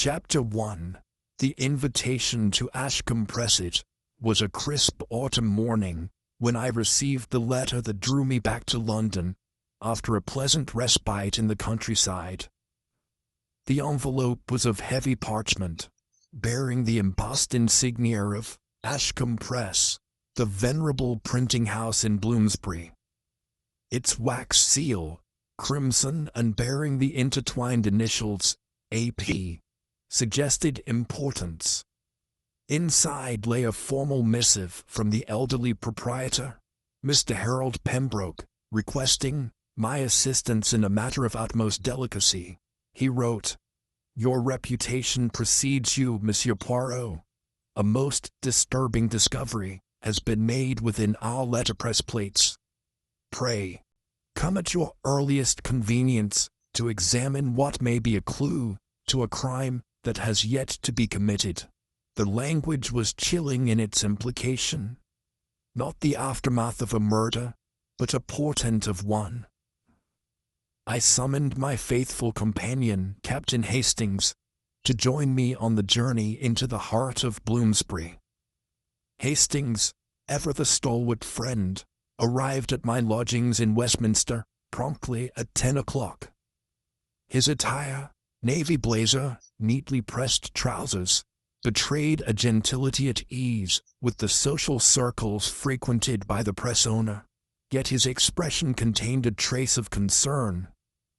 Chapter 1. The invitation to Ashcombe Press. It was a crisp autumn morning when I received the letter that drew me back to London, after a pleasant respite in the countryside. The envelope was of heavy parchment, bearing the embossed insignia of Ashcombe Press, the venerable printing house in Bloomsbury. Its wax seal, crimson and bearing the intertwined initials AP, suggested importance. Inside lay a formal missive from the elderly proprietor, Mr. Harold Pembroke, requesting my assistance in a matter of utmost delicacy. He wrote, "Your reputation precedes you, Monsieur Poirot. A most disturbing discovery has been made within our letterpress plates. Pray, come at your earliest convenience to examine what may be a clue to a crime that has yet to be committed." The language was chilling in its implication. Not the aftermath of a murder, but a portent of one. I summoned my faithful companion, Captain Hastings, to join me on the journey into the heart of Bloomsbury. Hastings, ever the stalwart friend, arrived at my lodgings in Westminster promptly at 10 o'clock. His attire, navy blazer, neatly pressed trousers, betrayed a gentility at ease with the social circles frequented by the press owner, yet his expression contained a trace of concern.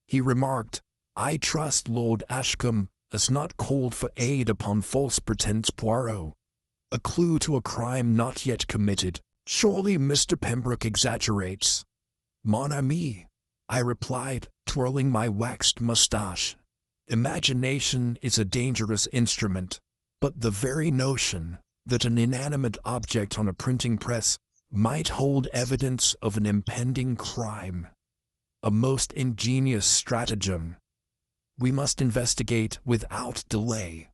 He remarked, "I trust Lord Ashcombe has not called for aid upon false pretense, Poirot. A clue to a crime not yet committed. Surely Mr. Pembroke exaggerates." "Mon ami," I replied, twirling my waxed moustache. "Imagination is a dangerous instrument, but the very notion that an inanimate object on a printing press might hold evidence of an impending crime. A most ingenious stratagem. We must investigate without delay."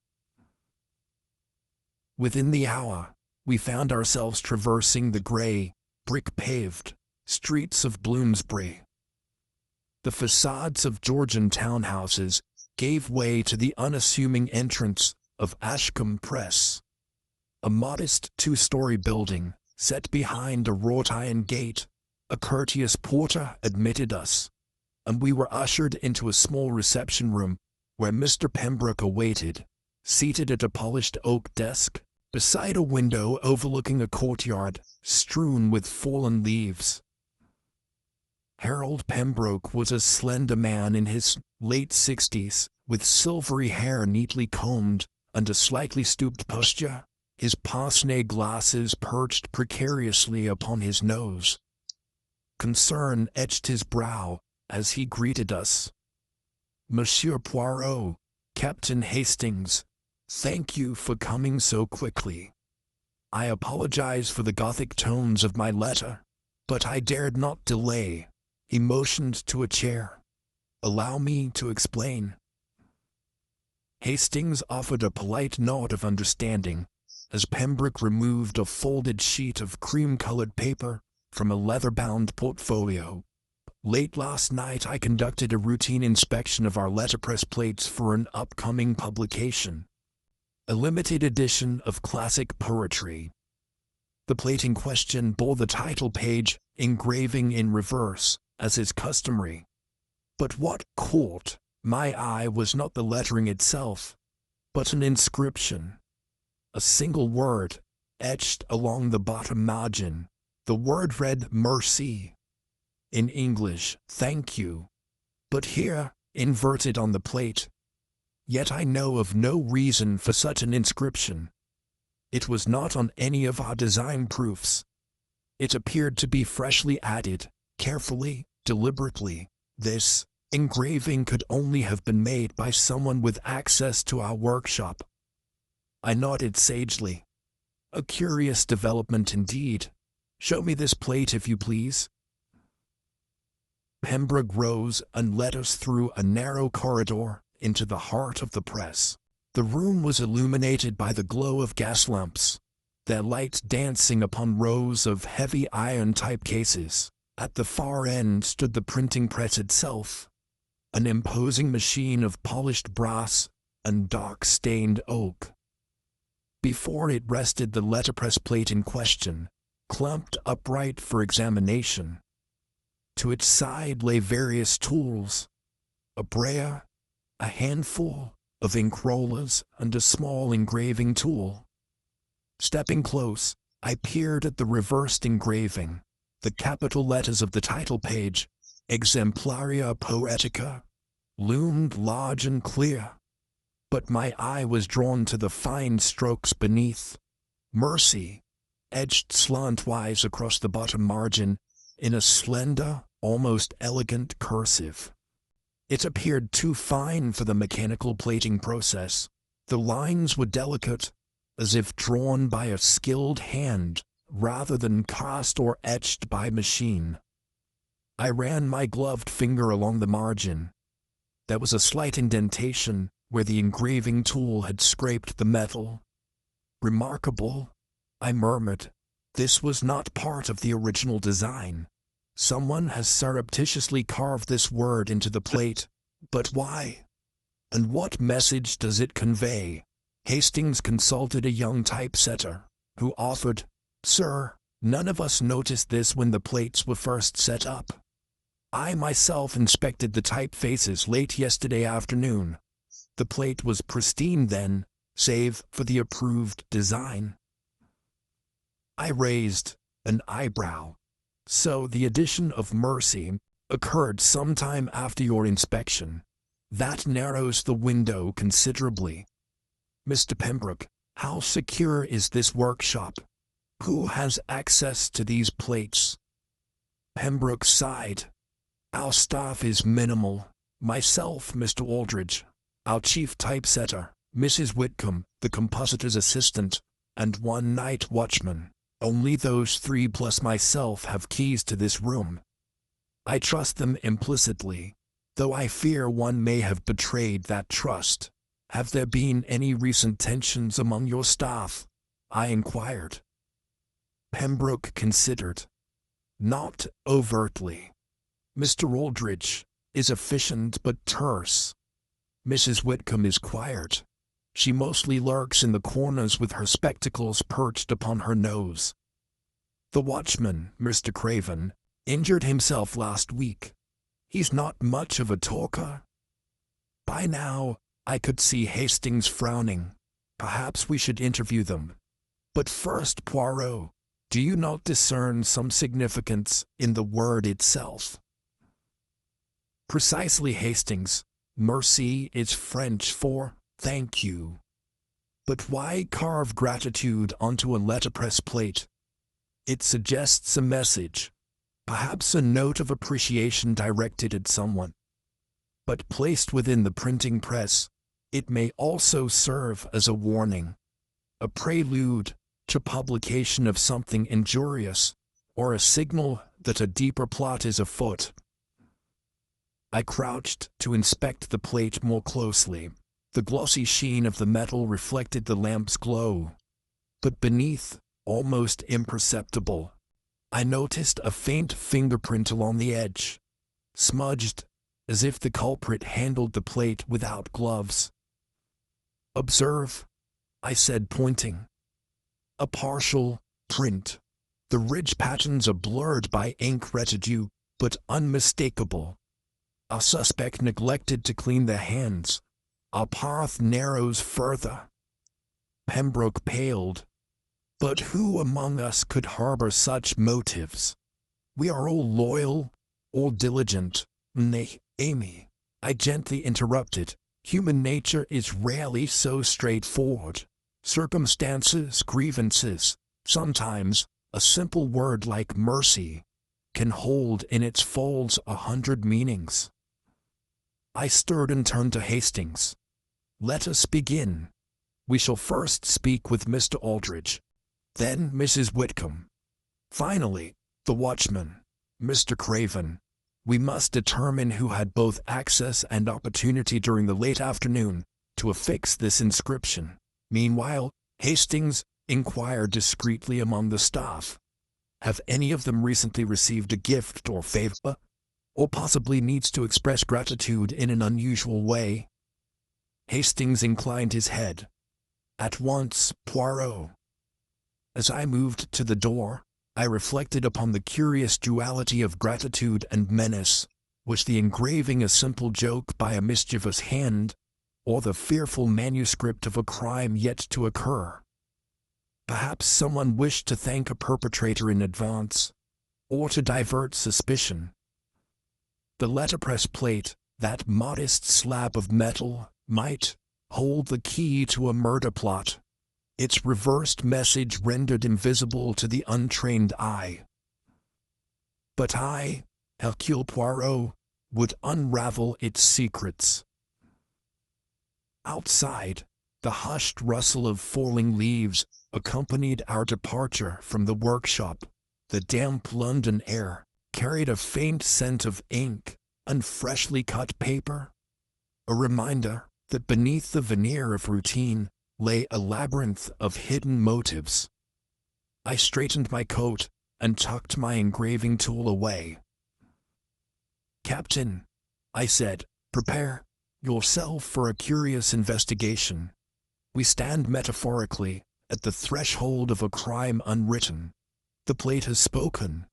Within the hour, we found ourselves traversing the grey, brick-paved streets of Bloomsbury. The facades of Georgian townhouses gave way to the unassuming entrance of Ashcombe Press, a modest two-story building set behind a wrought-iron gate. A courteous porter admitted us, and we were ushered into a small reception room where Mr. Pembroke awaited, seated at a polished oak desk, beside a window overlooking a courtyard strewn with fallen leaves. Harold Pembroke was a slender man in his late 60s, with silvery hair neatly combed and a slightly stooped posture, his pince-nez glasses perched precariously upon his nose. Concern etched his brow as he greeted us. "Monsieur Poirot, Captain Hastings, thank you for coming so quickly. I apologize for the Gothic tones of my letter, but I dared not delay." He motioned to a chair. "Allow me to explain." Hastings offered a polite nod of understanding as Pembroke removed a folded sheet of cream-colored paper from a leather-bound portfolio. "Late last night I conducted a routine inspection of our letterpress plates for an upcoming publication, a limited edition of classic poetry. The plate in question bore the title page engraving in reverse, as is customary. But what caught my eye was not the lettering itself, but an inscription. A single word, etched along the bottom margin. The word read "Merci." In English, "Thank you," but here, inverted on the plate. Yet I know of no reason for such an inscription. It was not on any of our design proofs. It appeared to be freshly added, carefully, deliberately. This engraving could only have been made by someone with access to our workshop. I nodded sagely. "A curious development indeed. Show me this plate if you please." Pembroke rose and led us through a narrow corridor into the heart of the press. The room was illuminated by the glow of gas lamps, their light dancing upon rows of heavy iron typecases. At the far end stood the printing press itself, an imposing machine of polished brass and dark-stained oak. Before it rested the letterpress plate in question, clamped upright for examination. To its side lay various tools, a brayer, a handful of ink rollers, and a small engraving tool. Stepping close, I peered at the reversed engraving. The capital letters of the title page, Exemplaria Poetica, loomed large and clear. But my eye was drawn to the fine strokes beneath. Mercy, edged slantwise across the bottom margin, in a slender, almost elegant cursive. It appeared too fine for the mechanical plating process. The lines were delicate, as if drawn by a skilled hand, rather than cast or etched by machine. I ran my gloved finger along the margin. There was a slight indentation where the engraving tool had scraped the metal. Remarkable, I murmured. This was not part of the original design. Someone has surreptitiously carved this word into the plate, but why? And what message does it convey? Hastings consulted a young typesetter, who offered, "Sir, none of us noticed this when the plates were first set up. I myself inspected the typefaces late yesterday afternoon. The plate was pristine then, save for the approved design." I raised an eyebrow. "So the addition of Mercy occurred sometime after your inspection. That narrows the window considerably. Mr. Pembroke, how secure is this workshop? Who has access to these plates?" Pembroke sighed. "Our staff is minimal. Myself, Mr. Aldridge, our chief typesetter, Mrs. Whitcomb, the compositor's assistant, and one night watchman. Only those three plus myself have keys to this room. I trust them implicitly, though I fear one may have betrayed that trust. Have there been any recent tensions among your staff?" I inquired. Pembroke considered. "Not overtly. Mr. Aldridge is efficient but terse. Mrs. Whitcomb is quiet. She mostly lurks in the corners with her spectacles perched upon her nose. The watchman, Mr. Craven, injured himself last week. He's not much of a talker." By now, I could see Hastings frowning. Perhaps we should interview them. But first, Poirot, do you not discern some significance in the word itself? Precisely, Hastings. Merci is French for thank you. But why carve gratitude onto a letterpress plate? It suggests a message, perhaps a note of appreciation directed at someone. But placed within the printing press, it may also serve as a warning, a prelude to publication of something injurious, or a signal that a deeper plot is afoot. I crouched to inspect the plate more closely. The glossy sheen of the metal reflected the lamp's glow. But beneath, almost imperceptible, I noticed a faint fingerprint along the edge, smudged, as if the culprit handled the plate without gloves. "Observe," I said, pointing. "A partial print. The ridge patterns are blurred by ink residue, but unmistakable. A suspect neglected to clean their hands. Our path narrows further." Pembroke paled. "But who among us could harbor such motives? We are all loyal, all diligent." "Nay, Amy," I gently interrupted, "human nature is rarely so straightforward. Circumstances, grievances, sometimes a simple word like mercy can hold in its folds 100 meanings." I stirred and turned to Hastings. "Let us begin. We shall first speak with Mr. Aldridge, then Mrs. Whitcomb. Finally, the watchman, Mr. Craven. We must determine who had both access and opportunity during the late afternoon to affix this inscription." Meanwhile, Hastings inquired discreetly among the staff. "Have any of them recently received a gift or favor? Or possibly needs to express gratitude in an unusual way?" Hastings inclined his head. At once, Poirot. As I moved to the door, I reflected upon the curious duality of gratitude and menace. Was the engraving a simple joke by a mischievous hand, or the fearful manuscript of a crime yet to occur? Perhaps someone wished to thank a perpetrator in advance, or to divert suspicion. The letterpress plate, that modest slab of metal, might hold the key to a murder plot, its reversed message rendered invisible to the untrained eye. But I, Hercule Poirot, would unravel its secrets. Outside, the hushed rustle of falling leaves accompanied our departure from the workshop. The damp London air carried a faint scent of ink and freshly cut paper, a reminder that beneath the veneer of routine lay a labyrinth of hidden motives. I straightened my coat and tucked my engraving tool away. "Captain," I said, "prepare yourself for a curious investigation. We stand metaphorically at the threshold of a crime unwritten. The plate has spoken.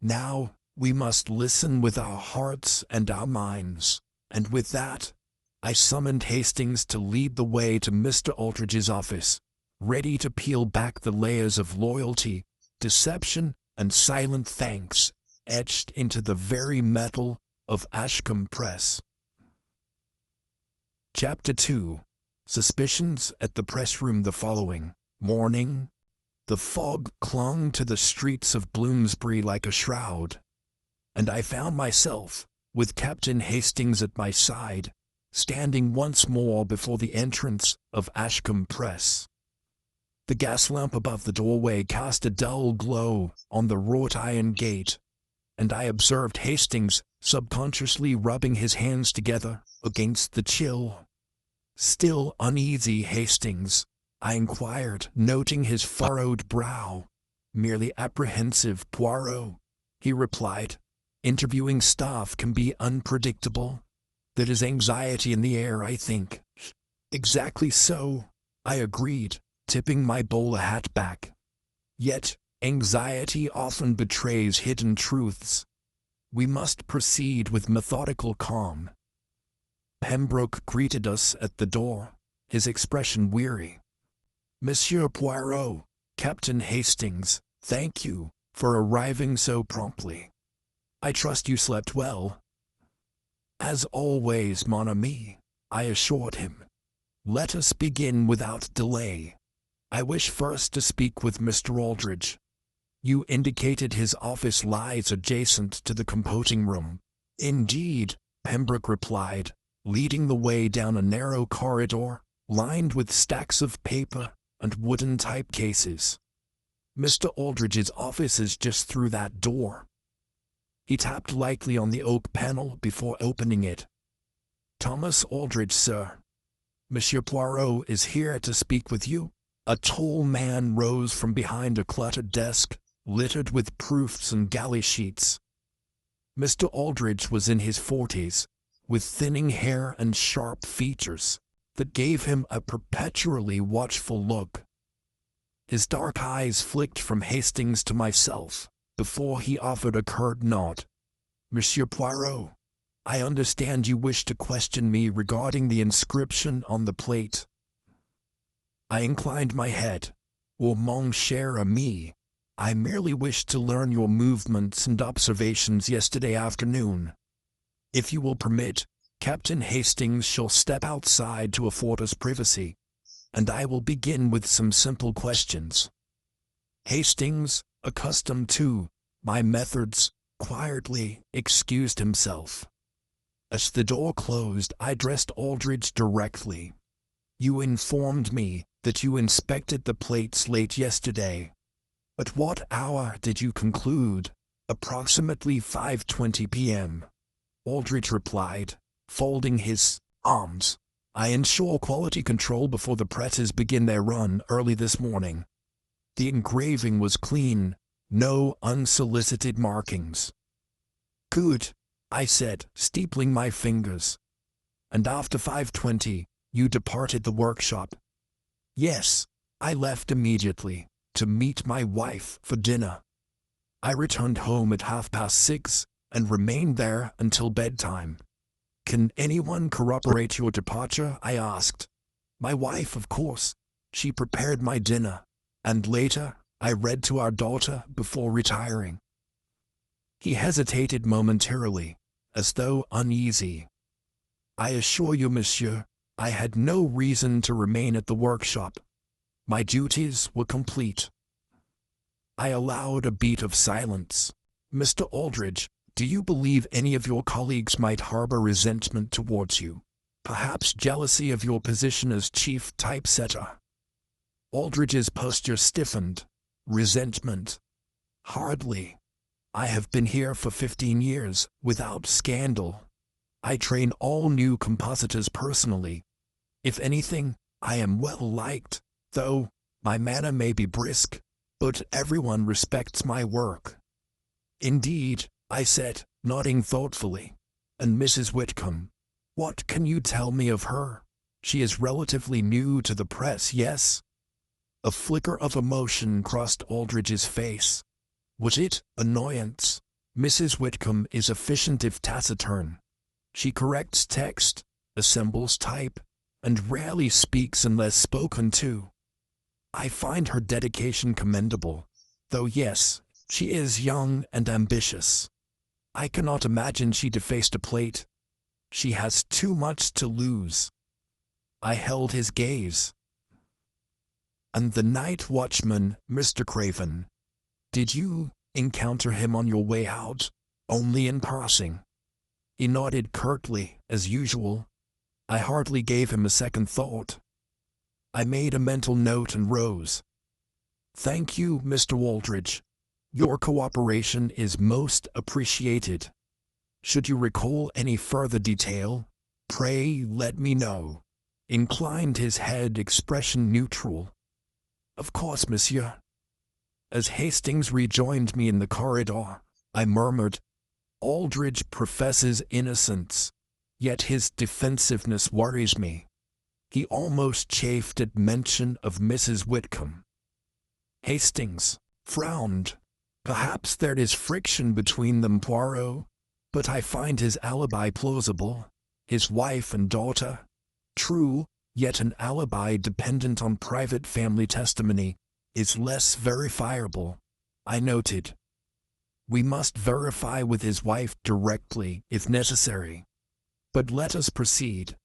Now we must listen with our hearts and our minds." And with that, I summoned Hastings to lead the way to Mr. Aldridge's office, ready to peel back the layers of loyalty, deception, and silent thanks etched into the very metal of Ashcombe Press. Chapter 2. Suspicions at the press room. The following morning, the fog clung to the streets of Bloomsbury like a shroud, and I found myself, with Captain Hastings at my side, standing once more before the entrance of Ashcombe Press. The gas lamp above the doorway cast a dull glow on the wrought iron gate, and I observed Hastings subconsciously rubbing his hands together against the chill. "Still uneasy, Hastings?" I inquired, noting his furrowed brow. "Merely apprehensive, Poirot," he replied. "Interviewing staff can be unpredictable. There is anxiety in the air, I think." "Exactly so," I agreed, tipping my bowler hat back. "Yet, anxiety often betrays hidden truths. We must proceed with methodical calm." Pembroke greeted us at the door, his expression weary. "Monsieur Poirot, Captain Hastings, thank you for arriving so promptly. I trust you slept well." "As always, mon ami," I assured him. "Let us begin without delay. I wish first to speak with Mr. Aldridge. You indicated his office lies adjacent to the composing room." "Indeed," Pembroke replied, leading the way down a narrow corridor, lined with stacks of paper and wooden type cases. "Mr. Aldridge's office is just through that door." He tapped lightly on the oak panel before opening it. "Thomas Aldridge, sir. Monsieur Poirot is here to speak with you." A tall man rose from behind a cluttered desk, littered with proofs and galley sheets. Mr. Aldridge was in his 40s, with thinning hair and sharp features that gave him a perpetually watchful look. His dark eyes flicked from Hastings to myself before he offered a curt nod. "Monsieur Poirot, I understand you wish to question me regarding the inscription on the plate." I inclined my head. "Oh, mon cher ami, I merely wished to learn your movements and observations yesterday afternoon. If you will permit, Captain Hastings shall step outside to afford us privacy, and I will begin with some simple questions." Hastings, accustomed to my methods, quietly excused himself. As the door closed, I addressed Aldridge directly. "You informed me that you inspected the plates late yesterday. At what hour did you conclude?" "Approximately 5:20 p.m., Aldridge replied, folding his arms. "I ensure quality control before the presses begin their run early this morning. The engraving was clean, no unsolicited markings." "Good," I said, steepling my fingers. "And after 5:20, You departed the workshop. Yes, I left immediately, to meet my wife for dinner. I returned home at 6:30, and remained there until bedtime. Can anyone corroborate your departure? I asked. My wife, of course. She prepared my dinner, and later, I read to our daughter before retiring. He hesitated momentarily, as though uneasy. I assure you, monsieur, I had no reason to remain at the workshop. My duties were complete. I allowed a beat of silence. Mr. Aldridge, do you believe any of your colleagues might harbor resentment towards you? Perhaps jealousy of your position as chief typesetter? Aldridge's posture stiffened. Resentment? Hardly. I have been here for 15 years, without scandal. I train all new compositors personally. If anything, I am well liked, though my manner may be brisk, but everyone respects my work. Indeed, I said, nodding thoughtfully. And Mrs. Whitcomb, what can you tell me of her? She is relatively new to the press, yes? A flicker of emotion crossed Aldridge's face. Was it annoyance? Mrs. Whitcomb is efficient if taciturn. She corrects text, assembles type, and rarely speaks unless spoken to. I find her dedication commendable, though yes, she is young and ambitious. I cannot imagine she defaced a plate. She has too much to lose. I held his gaze. And the night watchman, Mr. Craven. Did you encounter him on your way out? Only in passing. He nodded curtly, as usual. I hardly gave him a second thought. I made a mental note and rose. Thank you, Mr. Aldridge. Your cooperation is most appreciated. Should you recall any further detail, pray let me know. Inclined his head, expression neutral. Of course, monsieur. As Hastings rejoined me in the corridor, I murmured, Aldridge professes innocence, yet his defensiveness worries me. He almost chafed at mention of Mrs. Whitcomb. Hastings frowned. Perhaps there is friction between them, Poirot, but I find his alibi plausible. His wife and daughter. True, yet an alibi dependent on private family testimony is less verifiable, I noted. We must verify with his wife directly, if necessary. But let us proceed.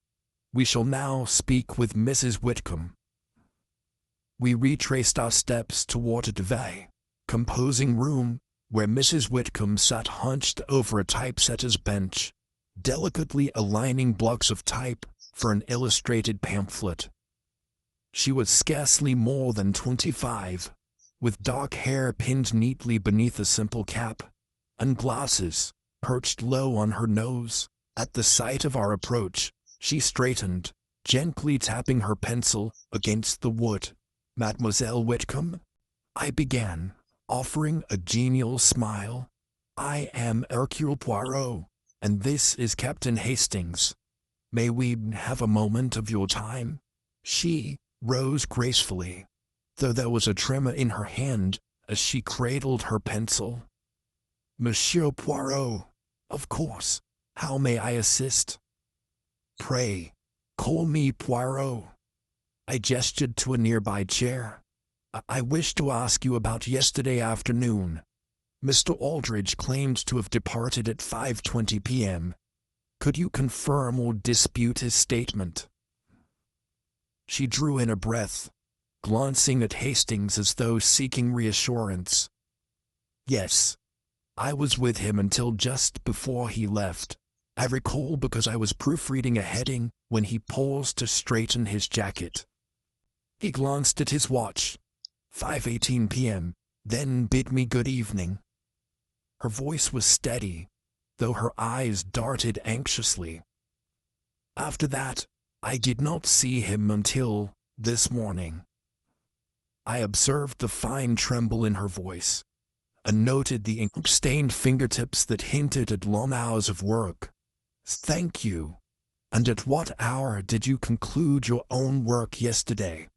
We shall now speak with Mrs. Whitcomb. We retraced our steps toward a divan, composing room, where Mrs. Whitcomb sat hunched over a typesetter's bench, delicately aligning blocks of type for an illustrated pamphlet. She was scarcely more than 25, with dark hair pinned neatly beneath a simple cap, and glasses perched low on her nose. At the sight of our approach, she straightened, gently tapping her pencil against the wood. Mademoiselle Whitcomb, I began, offering a genial smile. I am Hercule Poirot, and this is Captain Hastings. May we have a moment of your time? She rose gracefully, though there was a tremor in her hand as she cradled her pencil. Monsieur Poirot, of course. How may I assist? Pray, call me Poirot. I gestured to a nearby chair. I wish to ask you about yesterday afternoon. Mr. Aldridge claimed to have departed at 5:20 p.m. Could you confirm or dispute his statement? She drew in a breath, glancing at Hastings as though seeking reassurance. Yes, I was with him until just before he left. I recall because I was proofreading a heading when he paused to straighten his jacket. He glanced at his watch. 5:18 p.m., then bid me good evening. Her voice was steady, though her eyes darted anxiously. After that, I did not see him until this morning. I observed the fine tremble in her voice, and noted the ink-stained fingertips that hinted at long hours of work. Thank you. And at what hour did you conclude your own work yesterday?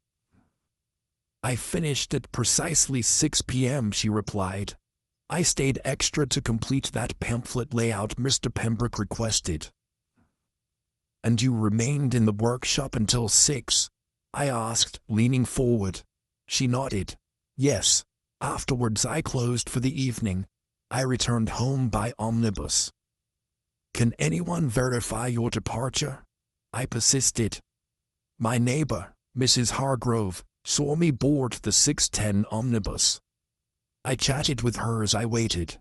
I finished at precisely 6 p.m., she replied. I stayed extra to complete that pamphlet layout Mr. Pembroke requested. And you remained in the workshop until 6? I asked, leaning forward. She nodded. Yes. Afterwards I closed for the evening. I returned home by omnibus. Can anyone verify your departure? I persisted. My neighbor, Mrs. Hargrove, saw me board the 6:10 omnibus. I chatted with her as I waited.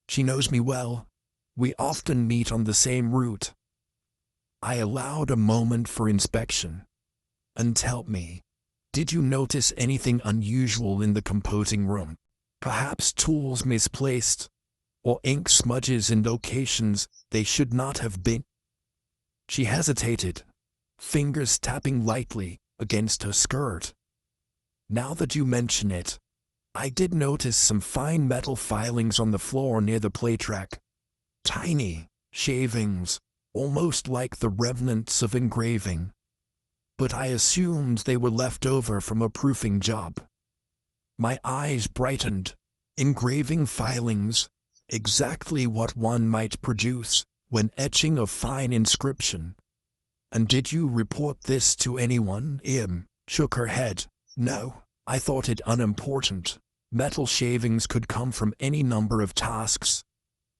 She knows me well. We often meet on the same route. I allowed a moment for inspection. And tell me, did you notice anything unusual in the composing room? Perhaps tools misplaced, or ink smudges in locations they should not have been? She hesitated, fingers tapping lightly against her skirt. Now that you mention it, I did notice some fine metal filings on the floor near the plate rack. Tiny shavings, almost like the remnants of engraving. But I assumed they were left over from a proofing job. My eyes brightened. Engraving filings, exactly what one might produce when etching a fine inscription. And did you report this to anyone? Im shook her head. No, I thought it unimportant. Metal shavings could come from any number of tasks.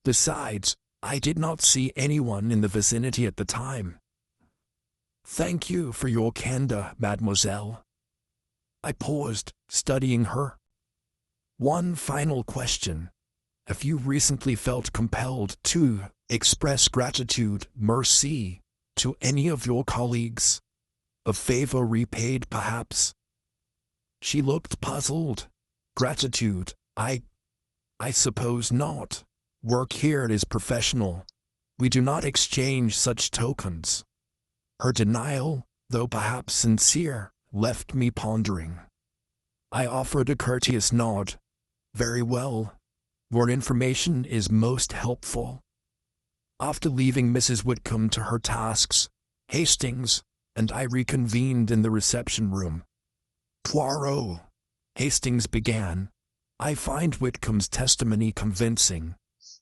Besides, I did not see anyone in the vicinity at the time. Thank you for your candor, mademoiselle. I paused, studying her. One final question. Have you recently felt compelled to express gratitude, merci, to any of your colleagues? A favor repaid, perhaps? She looked puzzled. Gratitude, I suppose not. Work here is professional. We do not exchange such tokens. Her denial, though perhaps sincere, left me pondering. I offered a courteous nod. Very well. Your information is most helpful. After leaving Mrs. Whitcomb to her tasks, Hastings and I reconvened in the reception room. Poirot, Hastings began, I find Whitcomb's testimony convincing.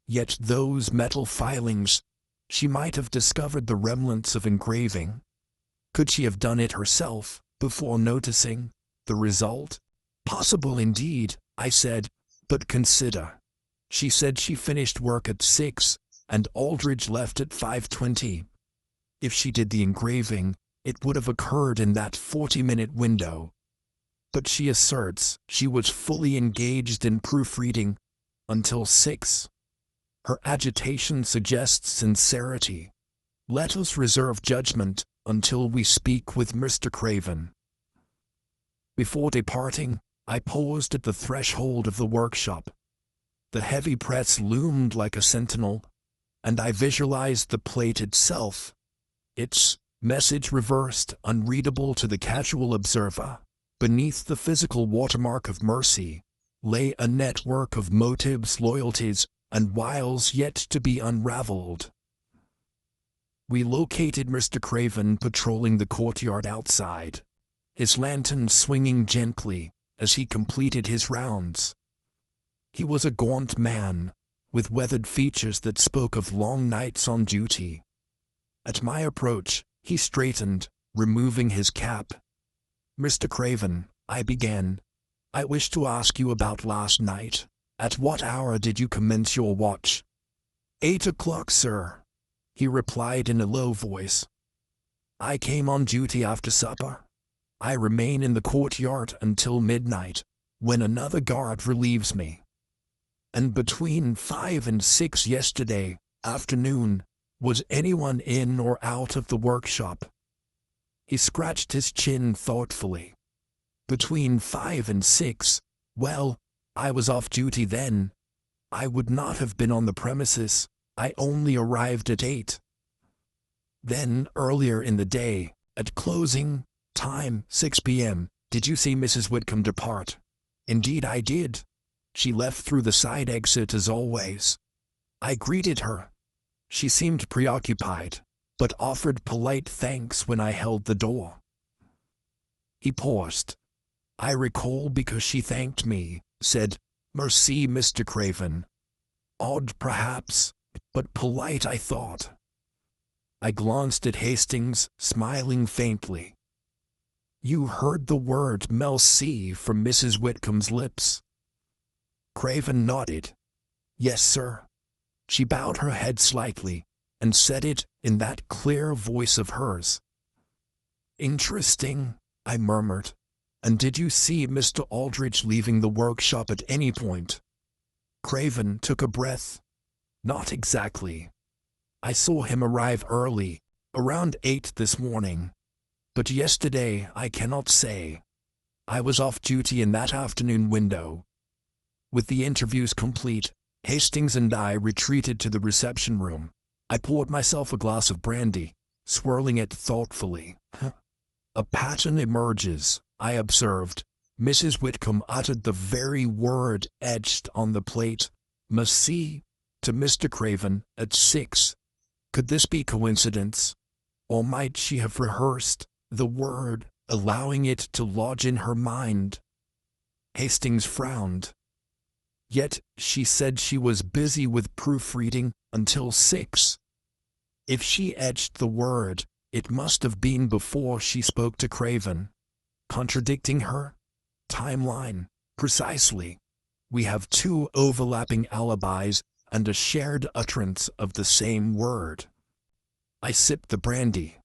Yet those metal filings, she might have discovered the remnants of engraving. Could she have done it herself, before noticing the result? Possible indeed, I said, but consider. She said she finished work at 6, and Aldridge left at 5:20. If she did the engraving, it would have occurred in that 40-minute window. But she asserts she was fully engaged in proofreading until 6. Her agitation suggests sincerity. Let us reserve judgment until we speak with Mr. Craven. Before departing, I paused at the threshold of the workshop. The heavy press loomed like a sentinel, and I visualized the plate itself, its message reversed, unreadable to the casual observer. Beneath the physical watermark of mercy lay a network of motives, loyalties, and wiles yet to be unraveled. We located Mr. Craven patrolling the courtyard outside, his lantern swinging gently as he completed his rounds. He was a gaunt man, with weathered features that spoke of long nights on duty. At my approach, he straightened, removing his cap. Mr. Craven, I began, I wish to ask you about last night. At what hour did you commence your watch? 8 o'clock, sir, he replied in a low voice. I came on duty after supper. I remain in the courtyard until midnight, when another guard relieves me. And between 5 and 6 yesterday afternoon, was anyone in or out of the workshop? He scratched his chin thoughtfully. Between 5 and 6, well, I was off duty then. I would not have been on the premises. I only arrived at 8. Then, earlier in the day, at closing time, 6 p.m., did you see Mrs. Whitcomb depart? Indeed I did. She left through the side exit as always. I greeted her. She seemed preoccupied, but offered polite thanks when I held the door. He paused. "I recall because she thanked me," said, "Merci, Mr. Craven." Odd perhaps, but polite, I thought. I glanced at Hastings, smiling faintly. "You heard the word merci from Mrs. Whitcomb's lips?" Craven nodded. "Yes, sir." She bowed her head slightly, and said it in that clear voice of hers. "Interesting," I murmured. "And did you see Mr. Aldridge leaving the workshop at any point?" Craven took a breath. "Not exactly. I saw him arrive early, around 8 this morning. But yesterday I cannot say. I was off duty in that afternoon window." With the interviews complete, Hastings and I retreated to the reception room. I poured myself a glass of brandy, swirling it thoughtfully. "A pattern emerges," I observed. Mrs. Whitcomb uttered the very word etched on the plate, "Merci," to Mr. Craven at 6. Could this be coincidence? Or might she have rehearsed the word, allowing it to lodge in her mind? Hastings frowned. Yet she said she was busy with proofreading until 6. If she etched the word, it must have been before she spoke to Craven. Contradicting her timeline. Precisely. We have 2 overlapping alibis and a shared utterance of the same word. I sipped the brandy.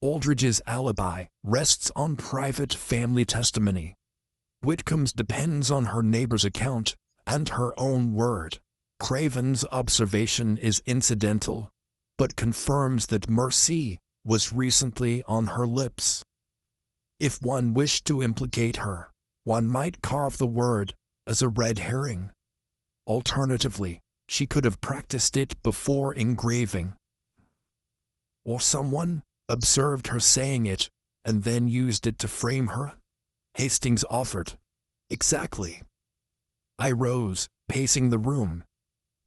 Aldridge's alibi rests on private family testimony. Whitcomb's depends on her neighbor's account and her own word. Craven's observation is incidental, but confirms that merci was recently on her lips. If one wished to implicate her, one might carve the word as a red herring. Alternatively, she could have practiced it before engraving. Or someone observed her saying it and then used it to frame her? Hastings offered. Exactly. I rose, pacing the room.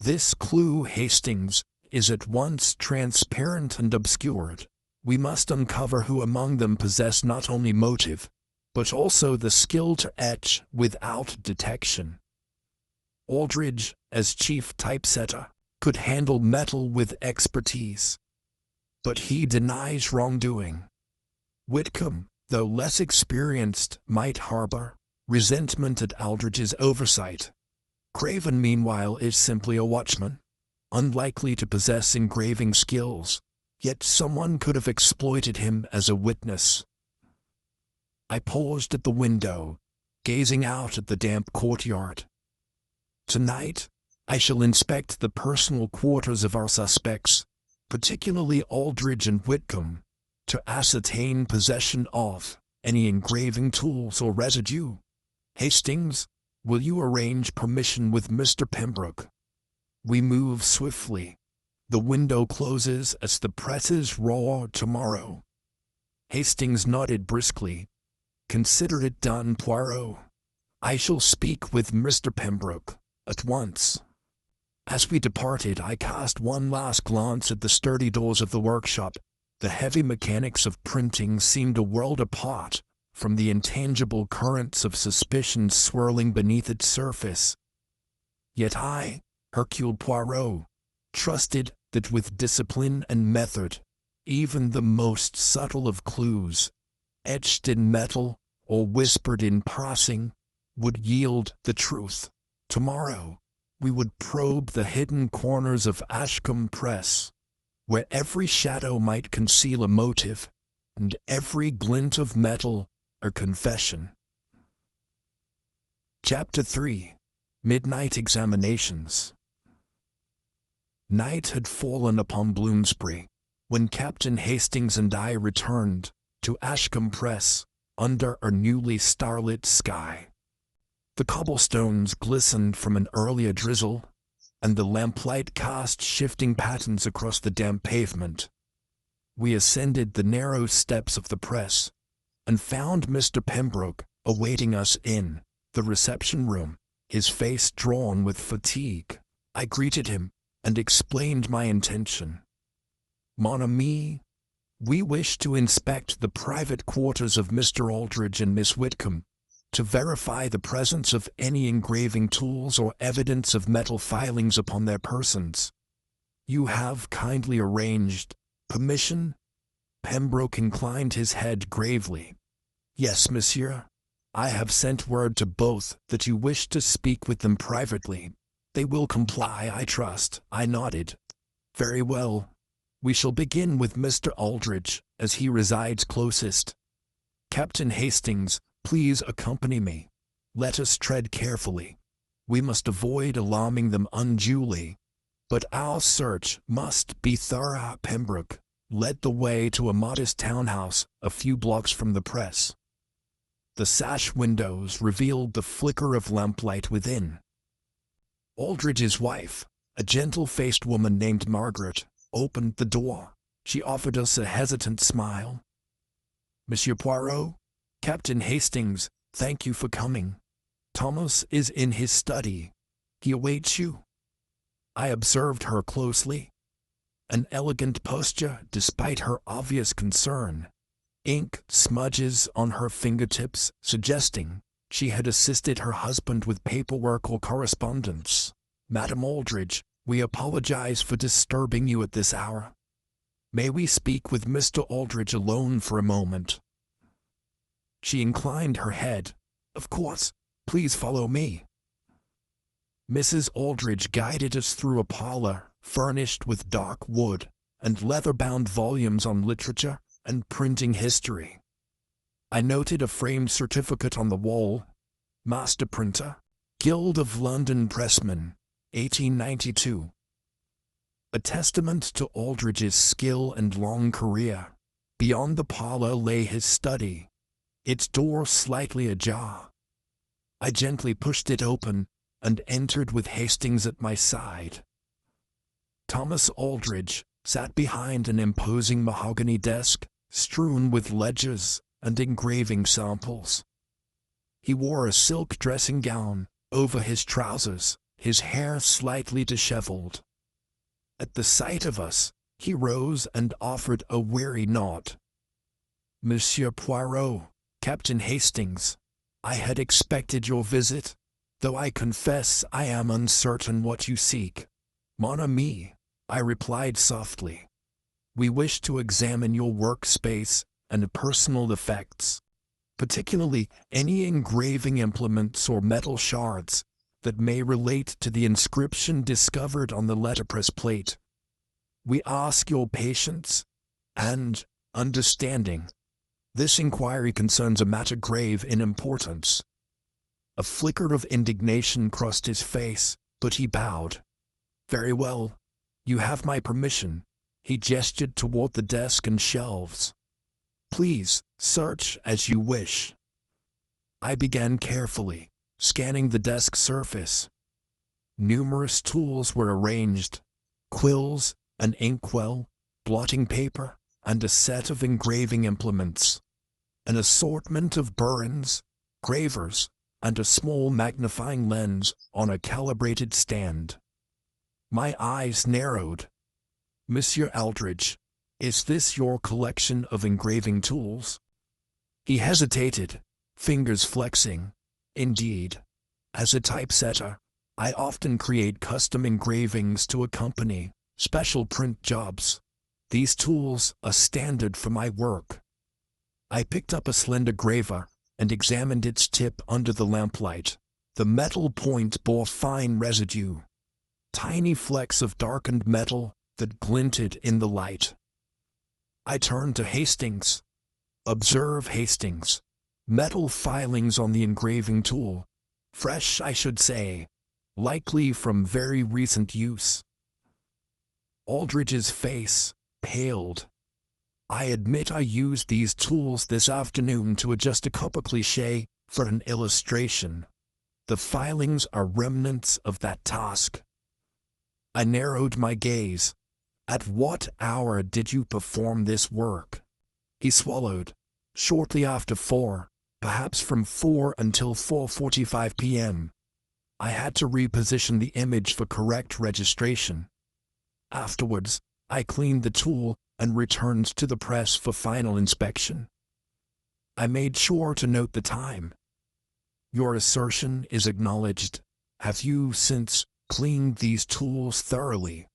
This clue, Hastings, is at once transparent and obscured. We must uncover who among them possessed not only motive, but also the skill to etch without detection. Aldridge, as chief typesetter, could handle metal with expertise. But he denies wrongdoing. Whitcomb, though less experienced, might harbor resentment at Aldridge's oversight. Craven, meanwhile, is simply a watchman, unlikely to possess engraving skills, yet someone could have exploited him as a witness. I paused at the window, gazing out at the damp courtyard. Tonight, I shall inspect the personal quarters of our suspects, particularly Aldridge and Whitcomb, to ascertain possession of any engraving tools or residue. Hastings, will you arrange permission with Mr. Pembroke? We move swiftly. The window closes as the presses roar tomorrow. Hastings nodded briskly. Consider it done, Poirot. I shall speak with Mr. Pembroke at once. As we departed, I cast one last glance at the sturdy doors of the workshop. The heavy mechanics of printing seemed a world apart from the intangible currents of suspicion swirling beneath its surface. Yet I, Hercule Poirot, trusted that with discipline and method, even the most subtle of clues, etched in metal or whispered in passing, would yield the truth. Tomorrow, we would probe the hidden corners of Ashcombe Press, where every shadow might conceal a motive, and every glint of metal a confession. Chapter 3. Midnight Examinations. Night had fallen upon Bloomsbury when Captain Hastings and I returned to Ashcombe Press under a newly starlit sky. The cobblestones glistened from an earlier drizzle, and the lamplight cast shifting patterns across the damp pavement. We ascended the narrow steps of the press and found Mr. Pembroke awaiting us in the reception room, his face drawn with fatigue. I greeted him and explained my intention. Mon ami, we wish to inspect the private quarters of Mr. Aldridge and Miss Whitcomb, to verify the presence of any engraving tools or evidence of metal filings upon their persons. You have kindly arranged. Permission? Pembroke inclined his head gravely. Yes, monsieur. I have sent word to both that you wish to speak with them privately. They will comply, I trust. I nodded. Very well. We shall begin with Mr. Aldridge, as he resides closest. Captain Hastings, please accompany me. Let us tread carefully. We must avoid alarming them unduly. But our search must be thorough. Pembroke led the way to a modest townhouse a few blocks from the press. The sash windows revealed the flicker of lamplight within. Aldridge's wife, a gentle-faced woman named Margaret, opened the door. She offered us a hesitant smile. Monsieur Poirot, Captain Hastings, thank you for coming. Thomas is in his study. He awaits you. I observed her closely. An elegant posture despite her obvious concern. Ink smudges on her fingertips, suggesting she had assisted her husband with paperwork or correspondence. Madame Aldridge, we apologize for disturbing you at this hour. May we speak with Mr. Aldridge alone for a moment? She inclined her head. Of course, please follow me. Mrs. Aldridge guided us through a parlor furnished with dark wood and leather-bound volumes on literature and printing history. I noted a framed certificate on the wall. Master Printer, Guild of London Pressmen, 1892. A testament to Aldridge's skill and long career. Beyond the parlor lay his study, its door slightly ajar. I gently pushed it open and entered with Hastings at my side. Thomas Aldridge sat behind an imposing mahogany desk, strewn with ledgers and engraving samples. He wore a silk dressing gown over his trousers, his hair slightly disheveled. At the sight of us, he rose and offered a weary nod. Monsieur Poirot, Captain Hastings, I had expected your visit, though I confess I am uncertain what you seek. Mon ami, I replied softly. We wish to examine your workspace and personal effects, particularly any engraving implements or metal shards that may relate to the inscription discovered on the letterpress plate. We ask your patience and understanding. This inquiry concerns a matter grave in importance. A flicker of indignation crossed his face, but he bowed. Very well. You have my permission. He gestured toward the desk and shelves. Please, search as you wish. I began carefully, scanning the desk surface. Numerous tools were arranged. Quills, an inkwell, blotting paper, and a set of engraving implements. An assortment of burins, gravers, and a small magnifying lens on a calibrated stand. My eyes narrowed. Monsieur Aldridge, is this your collection of engraving tools? He hesitated, fingers flexing. Indeed. As a typesetter, I often create custom engravings to accompany special print jobs. These tools are standard for my work. I picked up a slender graver and examined its tip under the lamplight. The metal point bore fine residue, tiny flecks of darkened metal that glinted in the light. I turned to Hastings. Observe, Hastings. Metal filings on the engraving tool. Fresh, I should say. Likely from very recent use. Aldridge's face paled. I admit I used these tools this afternoon to adjust a couple cliché for an illustration. The filings are remnants of that task. I narrowed my gaze. At what hour did you perform this work? He swallowed. Shortly after 4, perhaps from 4 until 4:45 p.m. I had to reposition the image for correct registration. Afterwards, I cleaned the tool and returned to the press for final inspection. I made sure to note the time. Your assertion is acknowledged. Have you since cleaned these tools thoroughly?